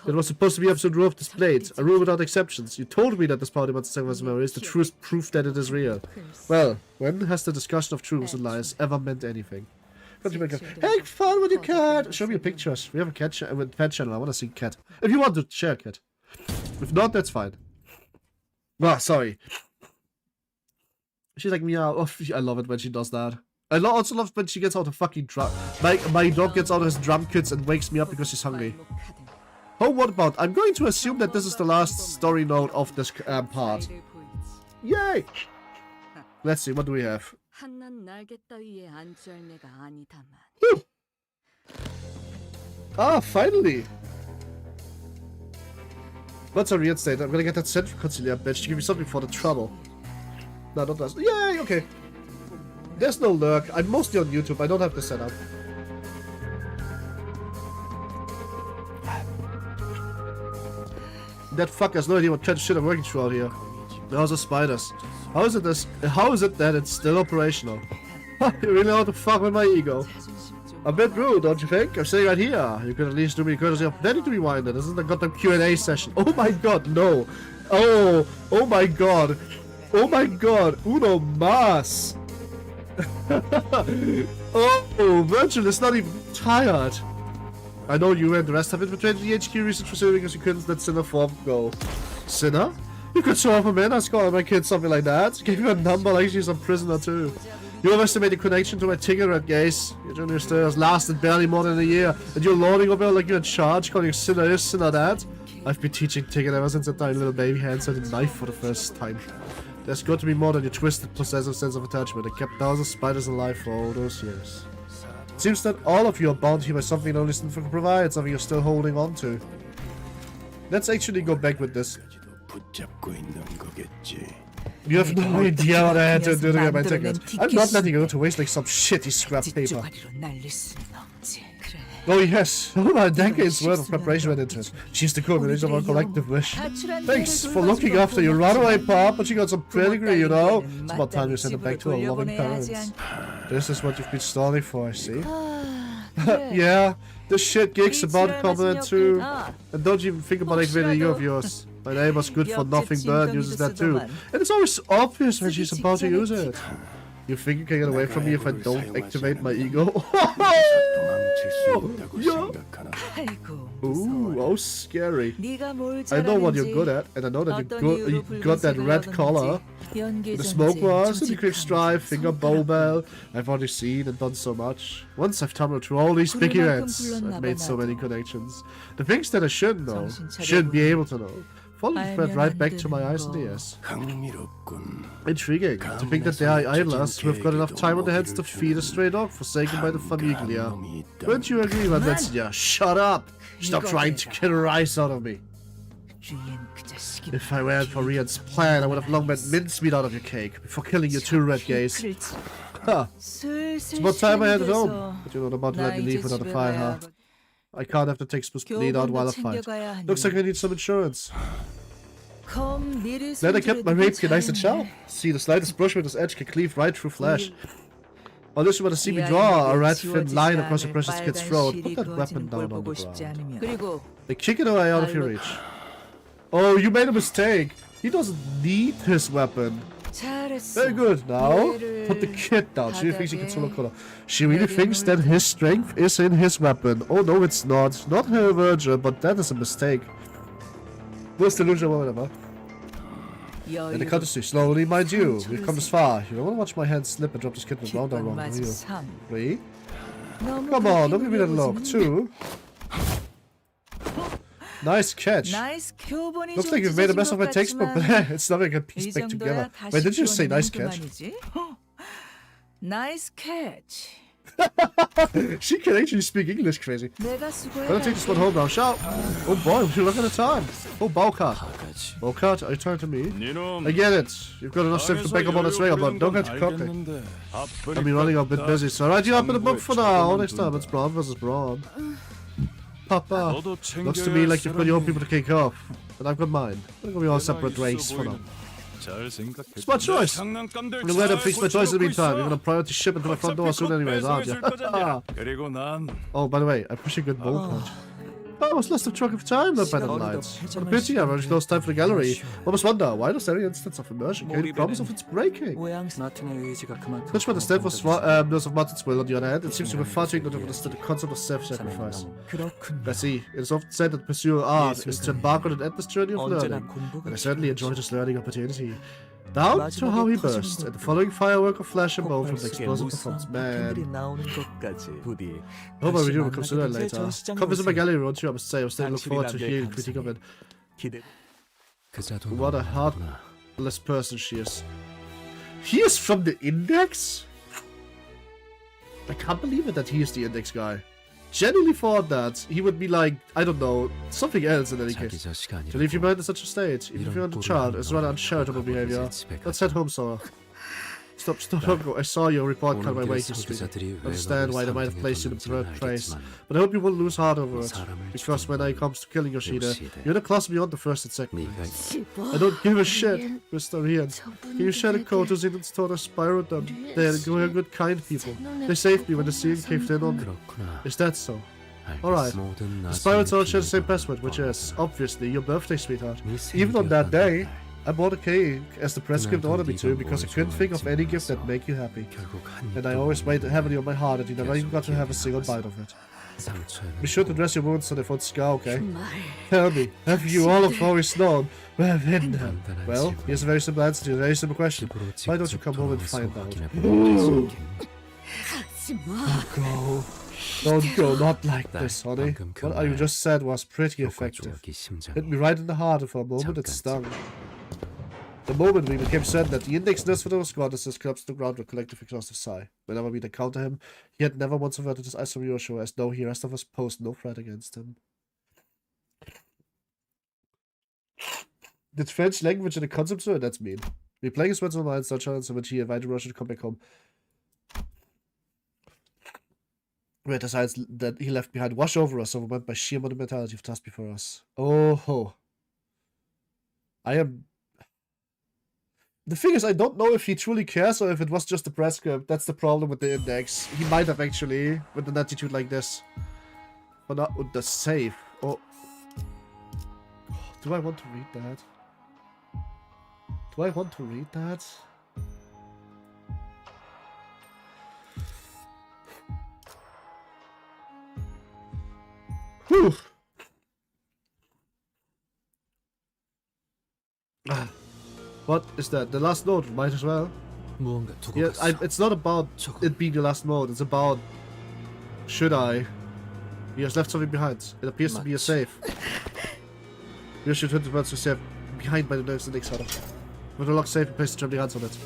It was supposed to be absolute rule of this blade, a rule without exceptions. You told me that this part about the sacrifice memory is the truest proof that it is real. Well, when has the discussion of truths and lies ever meant anything? Hey, fun with your cat! Show me your pictures. We have a cat channel. I want to see cat. If you want to share cat. If not, that's fine. Ah, sorry. She's like meow. Oh, I love it when she does that. I also love when she gets out of fucking drum. My dog gets out of his drum kits and wakes me up because she's hungry. Oh, what about? I'm going to assume that this is the last story note of this part. Yay! Let's see, what do we have? Woo. Ah, finally! What's a real state? I'm gonna get that Central Conciliar badge to give me something for the trouble. No, not that. Yay, okay. There's no lurk. I'm mostly on YouTube. I don't have this set up. That fucker has no idea what kind of shit I'm working through out here. How's the spiders? How is it that it's still operational? You really know how to fuck with my ego. A bit rude, don't you think? I'm sitting right here. You could at least do me a courtesy of pretending to rewind it. This isn't a goddamn Q&A session. Oh my god, no. Oh my god. Oh my god. Uno mas. Oh, Virgil is not even tired. I know you and the rest have infiltrated the HQ research facility because you couldn't let Sinner form go. Sinner? You could show up a man, I scored my kid something like that. Give you a number like she's a prisoner too. You overestimate the connection to my ticket red gaze. Your junior stay has lasted barely more than a year, and you're lording over like you're in charge, calling Sinner this, Sinner that. I've been teaching ticket ever since that tiny little baby hands had a knife for the first time. There's got to be more than your twisted, possessive sense of attachment that kept thousands of spiders alive for all those years. It seems that all of you are bound here by something only Stanford can provide, something you're still holding on to. Let's actually go back with this. You have no idea what I had to do to get my ticket. I'm not letting you go to waste like some shitty scrap paper. Oh yes, over a decade's worth of preparation went into it. She's the culmination of our collective wish. Thanks for looking after your runaway pup, but she got some pedigree, you know. It's about time you sent her back to her loving parents. This is what you've been stalling for, I see. Yeah, this shit gig's about to come in too. And don't you even think about that video of yours. My neighbor's good for nothing bird uses that too. And it's always obvious when she's about to use it. You think you can get away from me if I don't activate my ego? Yeah. Ooh, oh scary. I know what you're good at, and I know that you got that red collar. The smoke wars, and the quick strike, finger bow bell. I've already seen and done so much. Once I've tumbled through all these big events, I've made so many connections. The things that I shouldn't know, shouldn't be able to know. Follow the thread right back to my eyes and ears. Intriguing. To think that they are idlers who have got enough time on their hands to feed a stray dog forsaken by the familia. Wouldn't you agree, Vanetsia? Shut up! Stop trying to get a rise out of me. If I weren't for Rian's plan, I would have long made mincemeat out of your cake before killing you two red gays. Huh. It's about time I headed home. But you know, I'm about to let me leave without a fire, huh? I can't have the textbooks bleed out while I fight. Looks like I need some insurance. Then I kept my rapier nice and sharp. See, the slightest brush with its edge can cleave right through flesh. Or this you want to see me draw a red thin line across the precious kid's throat. Put that weapon down on the ground. They kick it away out of your reach. Oh, you made a mistake. He doesn't need his weapon. Very good. Now, put the kid down. She thinks he can solo color. She really thinks that his strength is in his weapon. Oh no, it's not. Not her virgin, but that is a mistake. What's the illusion or whatever? And the courtesy, slowly, mind you. We've come this far. You don't want to watch my hand slip and drop this kid with round wrong, do you? 3. Come on, don't give me that look. 2. Nice catch. Looks like you've made a mess of my textbook, but it's not like a piece back together. Wait, did you say nice catch? Nice catch. She can actually speak English, crazy. Better take this one home now, shout! Oh boy, we look at the time. Oh, Bowcat. Bowcat, are you turning to me? I get it. You've got enough stuff to back up on its way, but don't get too cocky. I'll be running a bit busy, so write you up in the book for now. Next time, it's Braun versus Braun. Papa, looks to me like you've got your own people to kick off, but I've got mine. We're gonna be all separate race for now. It's my choice. I'm gonna let them fix my choice in the meantime. You're gonna priority ship into my front door soon anyways, aren't you? Oh, by the way, I push a good bowl card. I was lost of track of time that by the lights. What a pity, I'm running close time for the gallery. One must wonder, why does every instance of immersion carry the promise of its breaking? Which by the steadfast nose of Martin's will, on the other hand, it seems to be far too ignorant to understand the concept of self-sacrifice. I see, it is often said that the pursuit of art is to embark on an endless journey of learning, and I certainly enjoy this learning opportunity. Down to how he burst, and the following firework of flash and bone from the explosive performance. Man. Hope my review will come sooner or later. Come visit my gallery, won't you? I must say, I was still looking forward to hearing critique of it. What a heartless person she is. He is from the Index? I can't believe it that he is the Index guy. Genuinely thought that he would be like, I don't know, something else in any case. To leave you behind in such a state, even if you're a child, is rather uncharitable behavior. Let's head home, Sora. Stop, don't go. I saw your report card my way history. I understand why they might have placed you in the third place, but I hope you won't lose heart over it. Because when it comes to killing Yoshihide, you're in a class beyond the first and second. I don't give a shit, Mr. Rian. Can you share the code to Zin's taught us spiraled them? They're good, kind people. They saved me when the scene caved in on me. Is that so? Alright. The spirals all share the same password, which is, obviously, your birthday, sweetheart. Even on that day, I bought a cake as the press gift ordered me to because I couldn't think of any gift that'd make you happy. And I always weighed it heavily on my heart and you never even got to have a single bite of it. Be sure to dress your wounds so they won't scar, okay? Tell me, have you all of always known where I've hidden them? Well, here's a very simple answer to a very simple question. Why don't you come home and find out? Don't go, not like this, honey. What you just said was pretty effective. Hit me right in the heart and for a moment it stung. The moment we became certain that the index nurse for those goddesses collapsed to the ground with a collective exhaustive sigh. Whenever we'd encounter him, he had never once averted his eyes from Yoshua, as though he rest of us posed no threat against him. Did French language and the concept so? That's mean. We playing his words on my such and so when he invited Russia to come back home. We decides that he left behind wash over us, overwhelmed by sheer monumentality of task before us. Oh ho. I am... The thing is, I don't know if he truly cares or if it was just a press script. That's the problem with the index. He might have actually, with an attitude like this. But not with the save. Oh. Do I want to read that? Do I want to read that? Whew. What is that? The last note? Might as well. Yeah, it's not about it being the last note. It's about should I? He has left something behind. It appears to be a safe. You should turn the words to safe behind by the next eachother. With a lock safe and place the trembling hands on it.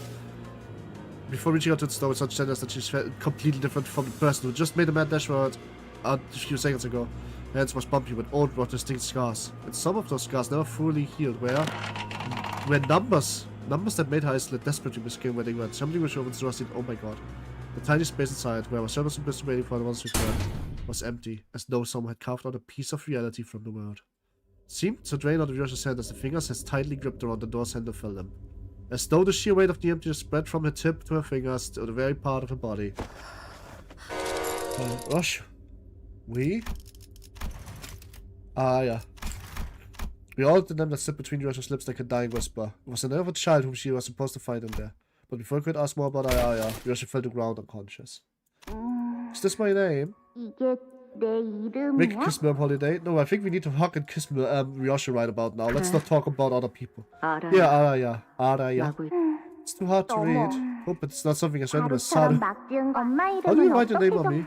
Before reaching out to the store, it's such that she's completely different from the person who just made a mad dash for it a few seconds ago. Her hands was bumpy with old, rot, distinct scars. And some of those scars never fully healed. Were numbers that made her isolate desperately miscame where they went. Somebody was over to us. Oh my god. The tiny space inside, where our servants were busy waiting for the one's return, was empty, as though someone had carved out a piece of reality from the world. It seemed to drain out of Yoshi's hand as the fingers had tightly gripped around the door's handle filled them. As though the sheer weight of the emptiness spread from her tip to her fingers to the very part of her body. Rush. We? Ah, yeah. We all looked at them that slipped between Yoshi's lips like a dying whisper. It was the nerve of a child whom she was supposed to find in there. But before I could ask more about Aya, Yoshi fell to the ground unconscious. Is this my name? Make a kiss me on holiday? No, I think we need to hug and kiss me, Yoshi right about now. Let's not talk about other people. Yeah, Araya. It's too hard to read. Hope it's not something as random as Saru. How do you write your name on me?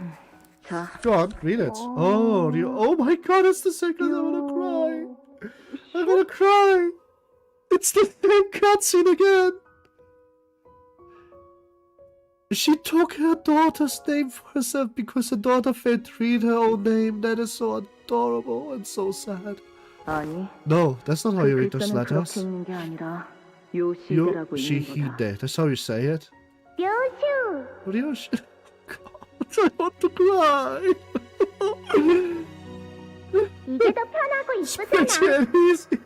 Go on, read it. Oh my god, it's the second I wanna cry. I'm gonna cry. It's the same cutscene again. She took her daughter's name for herself because her daughter failed to read her own name. That is so adorable and so sad. No, that's not how you read those letters. Yoshihide, that's how you say it. Yoshi. God, I want to cry. It's pretty and easy.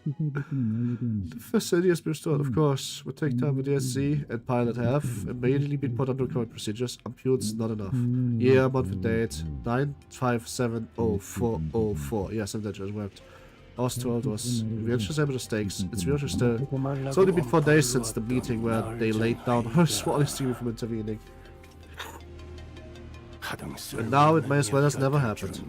The facility has been restored, of course. We'll take time with the unsee and pilot have immediately been put under current procedures. Ampute's not enough. Year, month and date 9570404. Yes, I'm that just wept. I was told was we had just able mistakes. It's really still. It's only been 4 days since the meeting where they laid down her swallowing stealing from intervening. And now it may as well has never happened.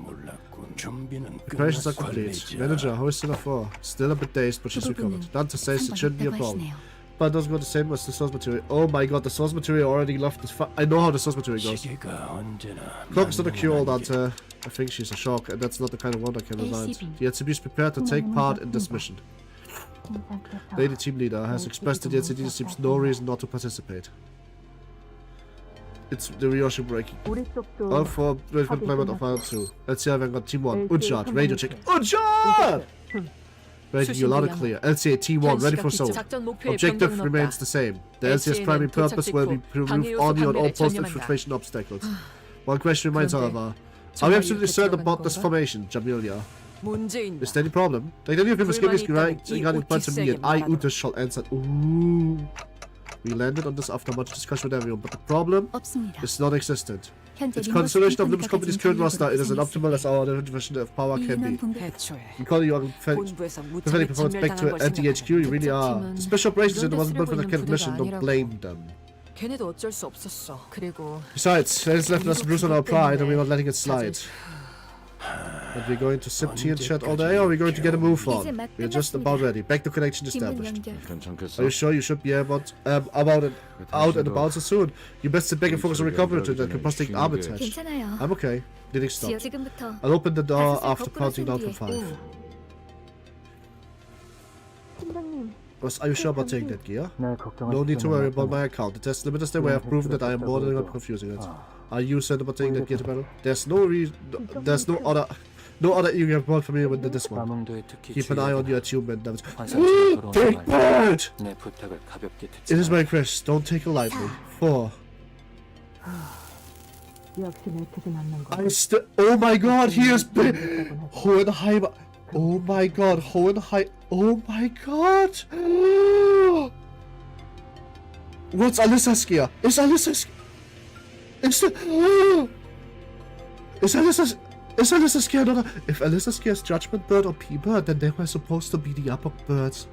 Preparations are complete. Manager, how is Sina 4? Still a bit dazed, but she's recovered. Dante says it shouldn't be a problem. But it doesn't go the same as the source material. Oh my god, the source material already left this. I know how the source material goes. Clock is not a cure, old Dante. I think she's a shock, and that's not the kind of one I can remind. The NCB is prepared to take part in this mission. Lady Team Leader has expressed that the NCD seems no reason not to participate. It's the Yoshi breaking. All 4 with deployment of Round 2. LCA Vanguard Team 1. Unshot. Radio check. Unshot! Rating you loud and clear. LCA Team 1 ready for assault. Objective remains the same. The LCA's primary purpose will be to remove only on all post-infiltration obstacles. One question remains, however. Are we absolutely certain about this formation, Jamilia? Is there any problem? Like any of you was giving us regarding points to me and I, Uta, shall answer. Ooh. We landed on this after much discussion with everyone, but the problem 없습니다. is non-existent. 현재 Its 림버스 consideration of 컴퍼니가 Limbus Company's 가진 current roster, it is as 전력으로 optimal as our version of power can be. 이인원 본부 애초에 Because you are 본부에서 preventing 무참히 performance back to 전멸당한 걸 NTHQ, you really are. 팀은 The special operations in the 이런 데 wasn't built for the 쓰려고 kind of 있는 mission, don't 부대가 blame them. 걔네도 어쩔 수 없었어. 그리고 Besides, it has left us bruise on our pride and we're not letting it slide. But we're going to sip tea and chat all day, or are we going to get a move on? We're just about ready. Back to connection 기문 established. 연결. 괜찮겠어? Are you sure you should be out and about so soon? You best sit back and focus on recovery to the composting armitage. 괜찮아요. I'm okay. Didn't stop. 지금부터 I'll open the door 다섯을 after 거꾸로 counting down 준비해. from 5. 팀장님, Are you sure about taking that gear? 날 걱정할 No need to worry 필요는 about my account. The test limit is their way of proving that I am more than confusing it. Are you certain about taking that gear to battle? There's no other area you have more familiar with than this one. 남흥도에 특히 Keep an eye on your attunement damage. 환상처럼 Big bird! 내 부탁을 가볍게 듣지 It is my request. Don't take it lightly. 4. 역시 내키진 않는 거. Oh my god, he is big! Hohenheim. Oh my god, Hohenheim. Oh my god! What's Alyssa's gear? Is Alyssa's... Is Alyssa's gear not a... If Alyssa's gear is Judgment Bird or P-Bird, then they were supposed to be the upper birds.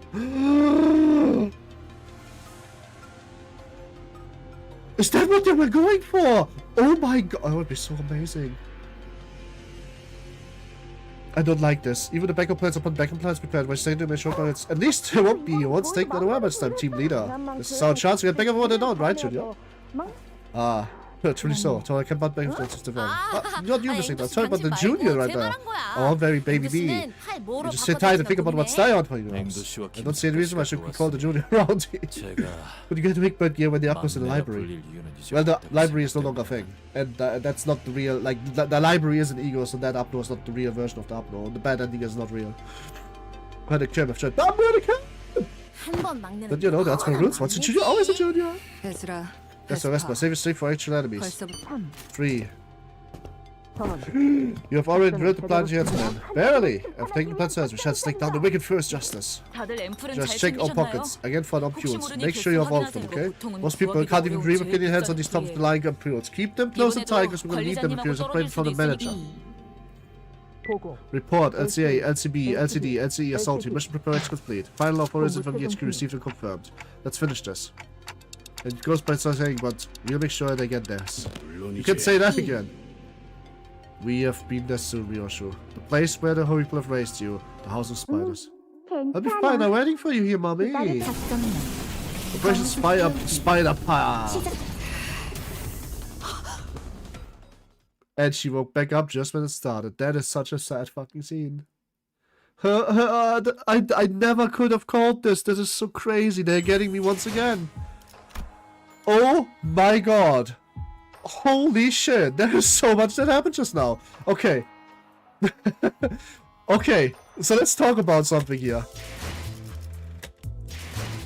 Is that what they were going for? Oh my god, that would be so amazing. I don't like this. Even the backup plans upon backup plans prepared by saying to my short it's at least there won't be one stake that away much time, team leader. This is our chance to get backup what on, right, Junior? Ah, truly so. So I can butt backup plans to them. Not you missing that. Sorry about the Junior right there. Oh, very baby me. You just sit tight and think about what's stay on for you. I don't see any reason why I should be called the Junior around here. But you get a big bird gear when the upper's in the library. Well, the library is no longer a thing. And that's not the real, like, the library is an ego, so that upload is not the real version of the upload. The bad ending is not real. But the Kim have tried. I'm gonna kill! But you know, that's my roots. What's a Junior? Always a Junior! 베스라, That's the rest, but save your sleep for actual enemies. 벌써부터 3. You have already read the plan, gentlemen. Barely! I've taken the plan says we shall take down the wicked first justice. 다들 앰플은 Just 잘 check all 챙기셨나요? pockets. Again for ampules. 혹시 Make sure you have all of them, 모르니 okay? 보통은 Most people can't even dream of getting hands on these top 구하기가 lying ampules. Keep them close and tight because we're gonna need them if you're 관리자님하고 praying 떨어질 from the 수도 manager. 있으니 보고. Report, LCA, LCB, LCD, LCE assault team. Mission preparation complete. Final operation from the HQ received and confirmed. Let's finish this. It goes by saying, but we'll make sure they get theirs. You can say that again. We have been there soon, Ryoshu. The place where the people have raised you. The House of Spiders. I'll be fine. I'm waiting for you here, mommy. Operation Spider Power. And she woke back up just when it started. That is such a sad fucking scene. I never could have called this. This is so crazy. They're getting me once again. Oh my god. Holy shit. There is so much that happened just now. Okay. Okay. So let's talk about something here.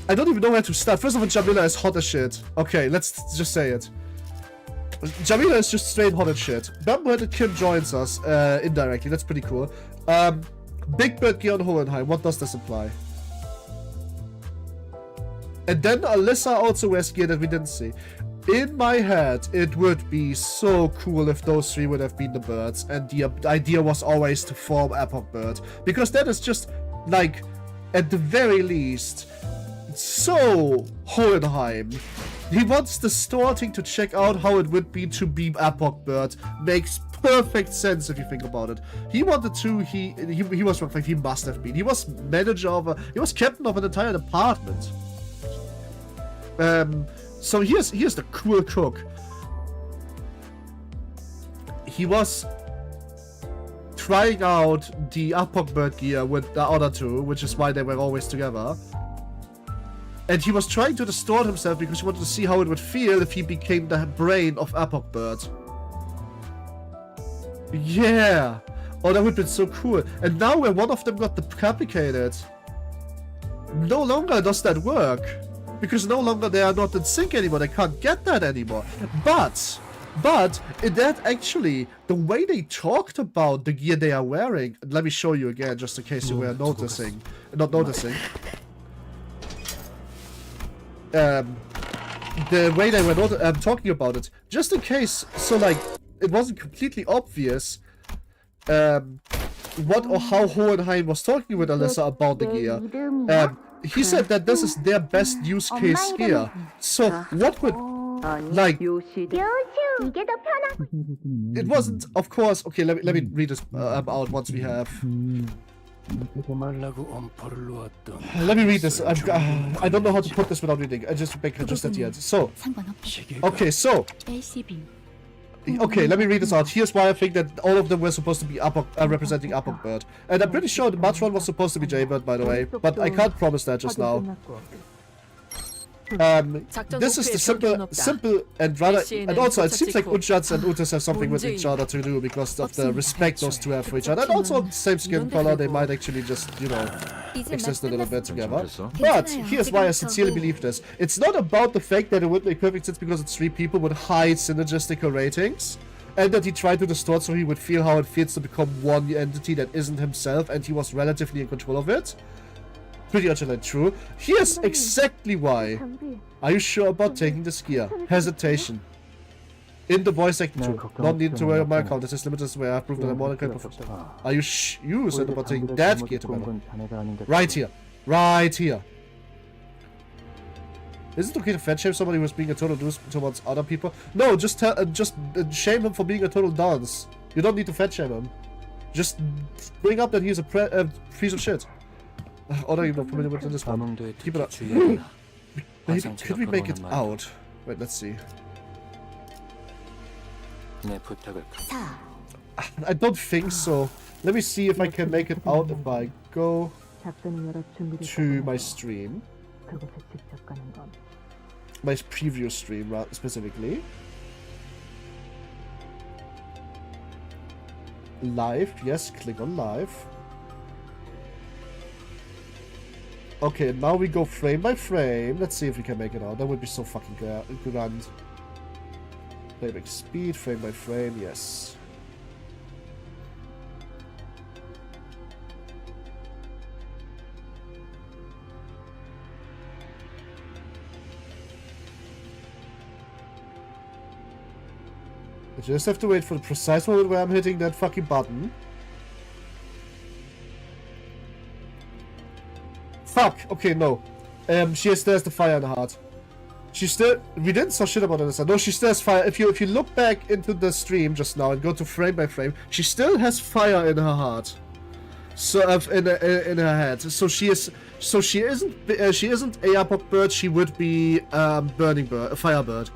I don't even know where to start. First of all, Jamila is hot as shit. Okay, let's just say it. Jamila is just straight hot as shit. Remember that Kim joins us indirectly. That's pretty cool. Big Bird gear on Hohenheim. What does this imply? And then Alyssa also wears gear that we didn't see. In my head, it would be so cool if those three would have been the birds, and the idea was always to form Epoch Bird. Because that is just, like, at the very least, so Hohenheim. He wants the Storting to check out how it would be to be Epoch Bird. Makes perfect sense if you think about it. He wanted to, he was, he must have been. He was manager of he was captain of an entire department. So here's the cool cook. He was trying out the Epoch Bird gear with the other two, which is why they were always together. And he was trying to distort himself because he wanted to see how it would feel if he became the brain of Epoch Bird. Yeah! Oh, that would have been so cool. And now when one of them got decapitated, no longer does that work. Because no longer they are not in sync anymore, they can't get that anymore. But in that actually, the way they talked about the gear they are wearing, let me show you again just in case you were not noticing. the way they were not talking about it, just in case, so like it wasn't completely obvious what or how Hohenheim was talking with Alyssa about the gear. He said that this is their best use case gear. So what would like it wasn't, of course. Okay, let me read this out once we have. Let me read this. I don't know how to put this without reading. I just make it just at the end. So, okay, so. Okay, let me read this out. Here's why I think that all of them were supposed to be representing Upper Bird. And I'm pretty sure the Matron was supposed to be Jaybird, by the way. But I can't promise that just now. This is the simple and rather, and also it seems like Uchats and Utas have something with each other to do because of the respect those two have for each other, and also same skin color, they might actually just, you know, exist a little bit together. But here's why I sincerely believe this. It's not about the fact that it would make perfect sense because it's 3 people with high synergistical ratings, and that he tried to distort so he would feel how it feels to become one entity that isn't himself, and he was relatively in control of it. Pretty utterly true. Here's exactly why. Are you sure about taking this gear? Hesitation. In the voice acting too. Not need to worry about my account. This is limited to where I've proved that I'm more than capable. Are you certain about taking that gear to battle? Right here. Right here. Is it okay to fat shame somebody who's being a total douche towards other people? No, just shame him for being a total dunce. You don't need to fat shame him. Just bring up that he's a piece of shit. Or even not familiar with this one. Keep it up. Maybe, could we make it out? Wait, let's see. I don't think so. Let me see if I can make it out if I go to my stream. My preview stream, specifically. Live, yes, click on live. Okay, now we go frame by frame. Let's see if we can make it out. That would be so fucking grand. Playback speed, frame by frame, yes. I just have to wait for the precise moment where I'm hitting that fucking button. Fuck! Okay, no. She still has the fire in her heart. She still... We didn't saw shit about Alyssa. No, she still has fire. If you look back into the stream just now and go to frame by frame, she still has fire in her heart. So, in her head. So she is... So she isn't a upper bird, she would be burning bird, a firebird.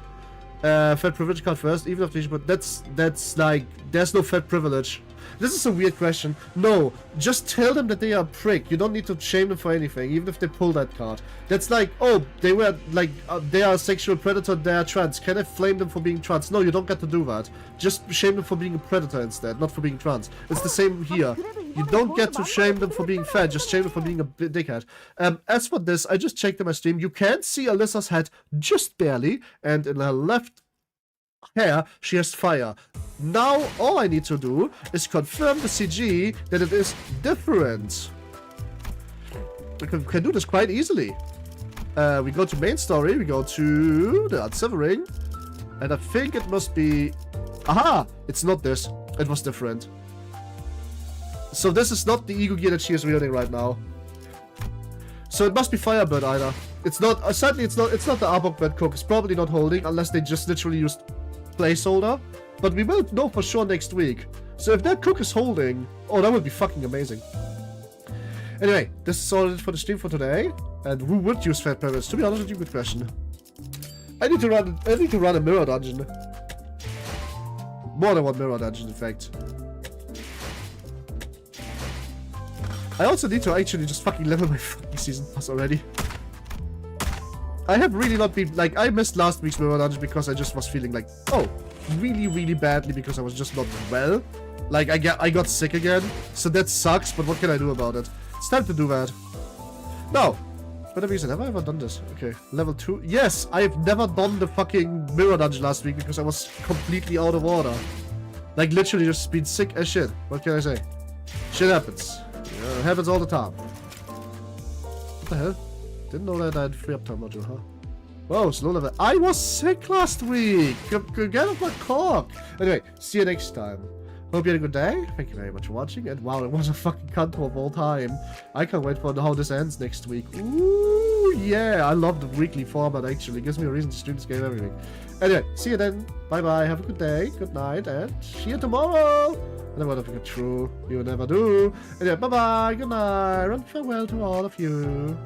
Fed privilege card first, even if but that's like... There's no fed privilege. This is a weird question. No, just tell them that they are a prick. You don't need to shame them for anything, even if they pull that card. That's like, oh, they were like, they are a sexual predator, they are trans. Can I flame them for being trans? No, you don't get to do that. Just shame them for being a predator instead, not for being trans. It's the same here. You don't get to shame them for being fat, just shame them for being a dickhead. As for this, I just checked in my stream. You can see Alyssa's head just barely, and in her left hair, she has fire. Now, all I need to do is confirm the CG that it is different. We can do this quite easily. We go to main story, we go to the unsevering, and I think it must be... Aha! It's not this. It was different. So this is not the ego gear that she is wielding right now. So it must be Firebird either. It's not... sadly, it's not the Aurawalk Bird Cook. It's probably not holding, unless they just literally used placeholder. But we will know for sure next week. So if that cook is holding... Oh, that would be fucking amazing. Anyway, this is all it for the stream for today. And who would use Fat Parrots? To be honest with you, good question. I need to run a mirror dungeon. More than one mirror dungeon, in fact. I also need to actually just fucking level my fucking season pass already. I have really not been... Like, I missed last week's mirror dungeon because I just was feeling like... Oh, really, really badly because I was just not well. Like, I got sick again. So that sucks, but what can I do about it? It's time to do that. No. For the reason, have I ever done this? Okay, level 2. Yes, I've never done the fucking mirror dungeon last week because I was completely out of order. Like, literally just been sick as shit. What can I say? Shit happens. It happens all the time. What the hell? Didn't know that I had free uptime module, huh? Whoa, slow level. I was sick last week. Get off my cock. Anyway, see you next time. Hope you had a good day. Thank you very much for watching. And wow, it was a fucking contour of all time. I can't wait for how this ends next week. Ooh, yeah. I love the weekly format, actually. It gives me a reason to stream this game every week. Anyway, see you then. Bye-bye. Have a good day. Good night. And see you tomorrow. And what if you true? You never do. Anyway, bye-bye. Good night. And farewell to all of you.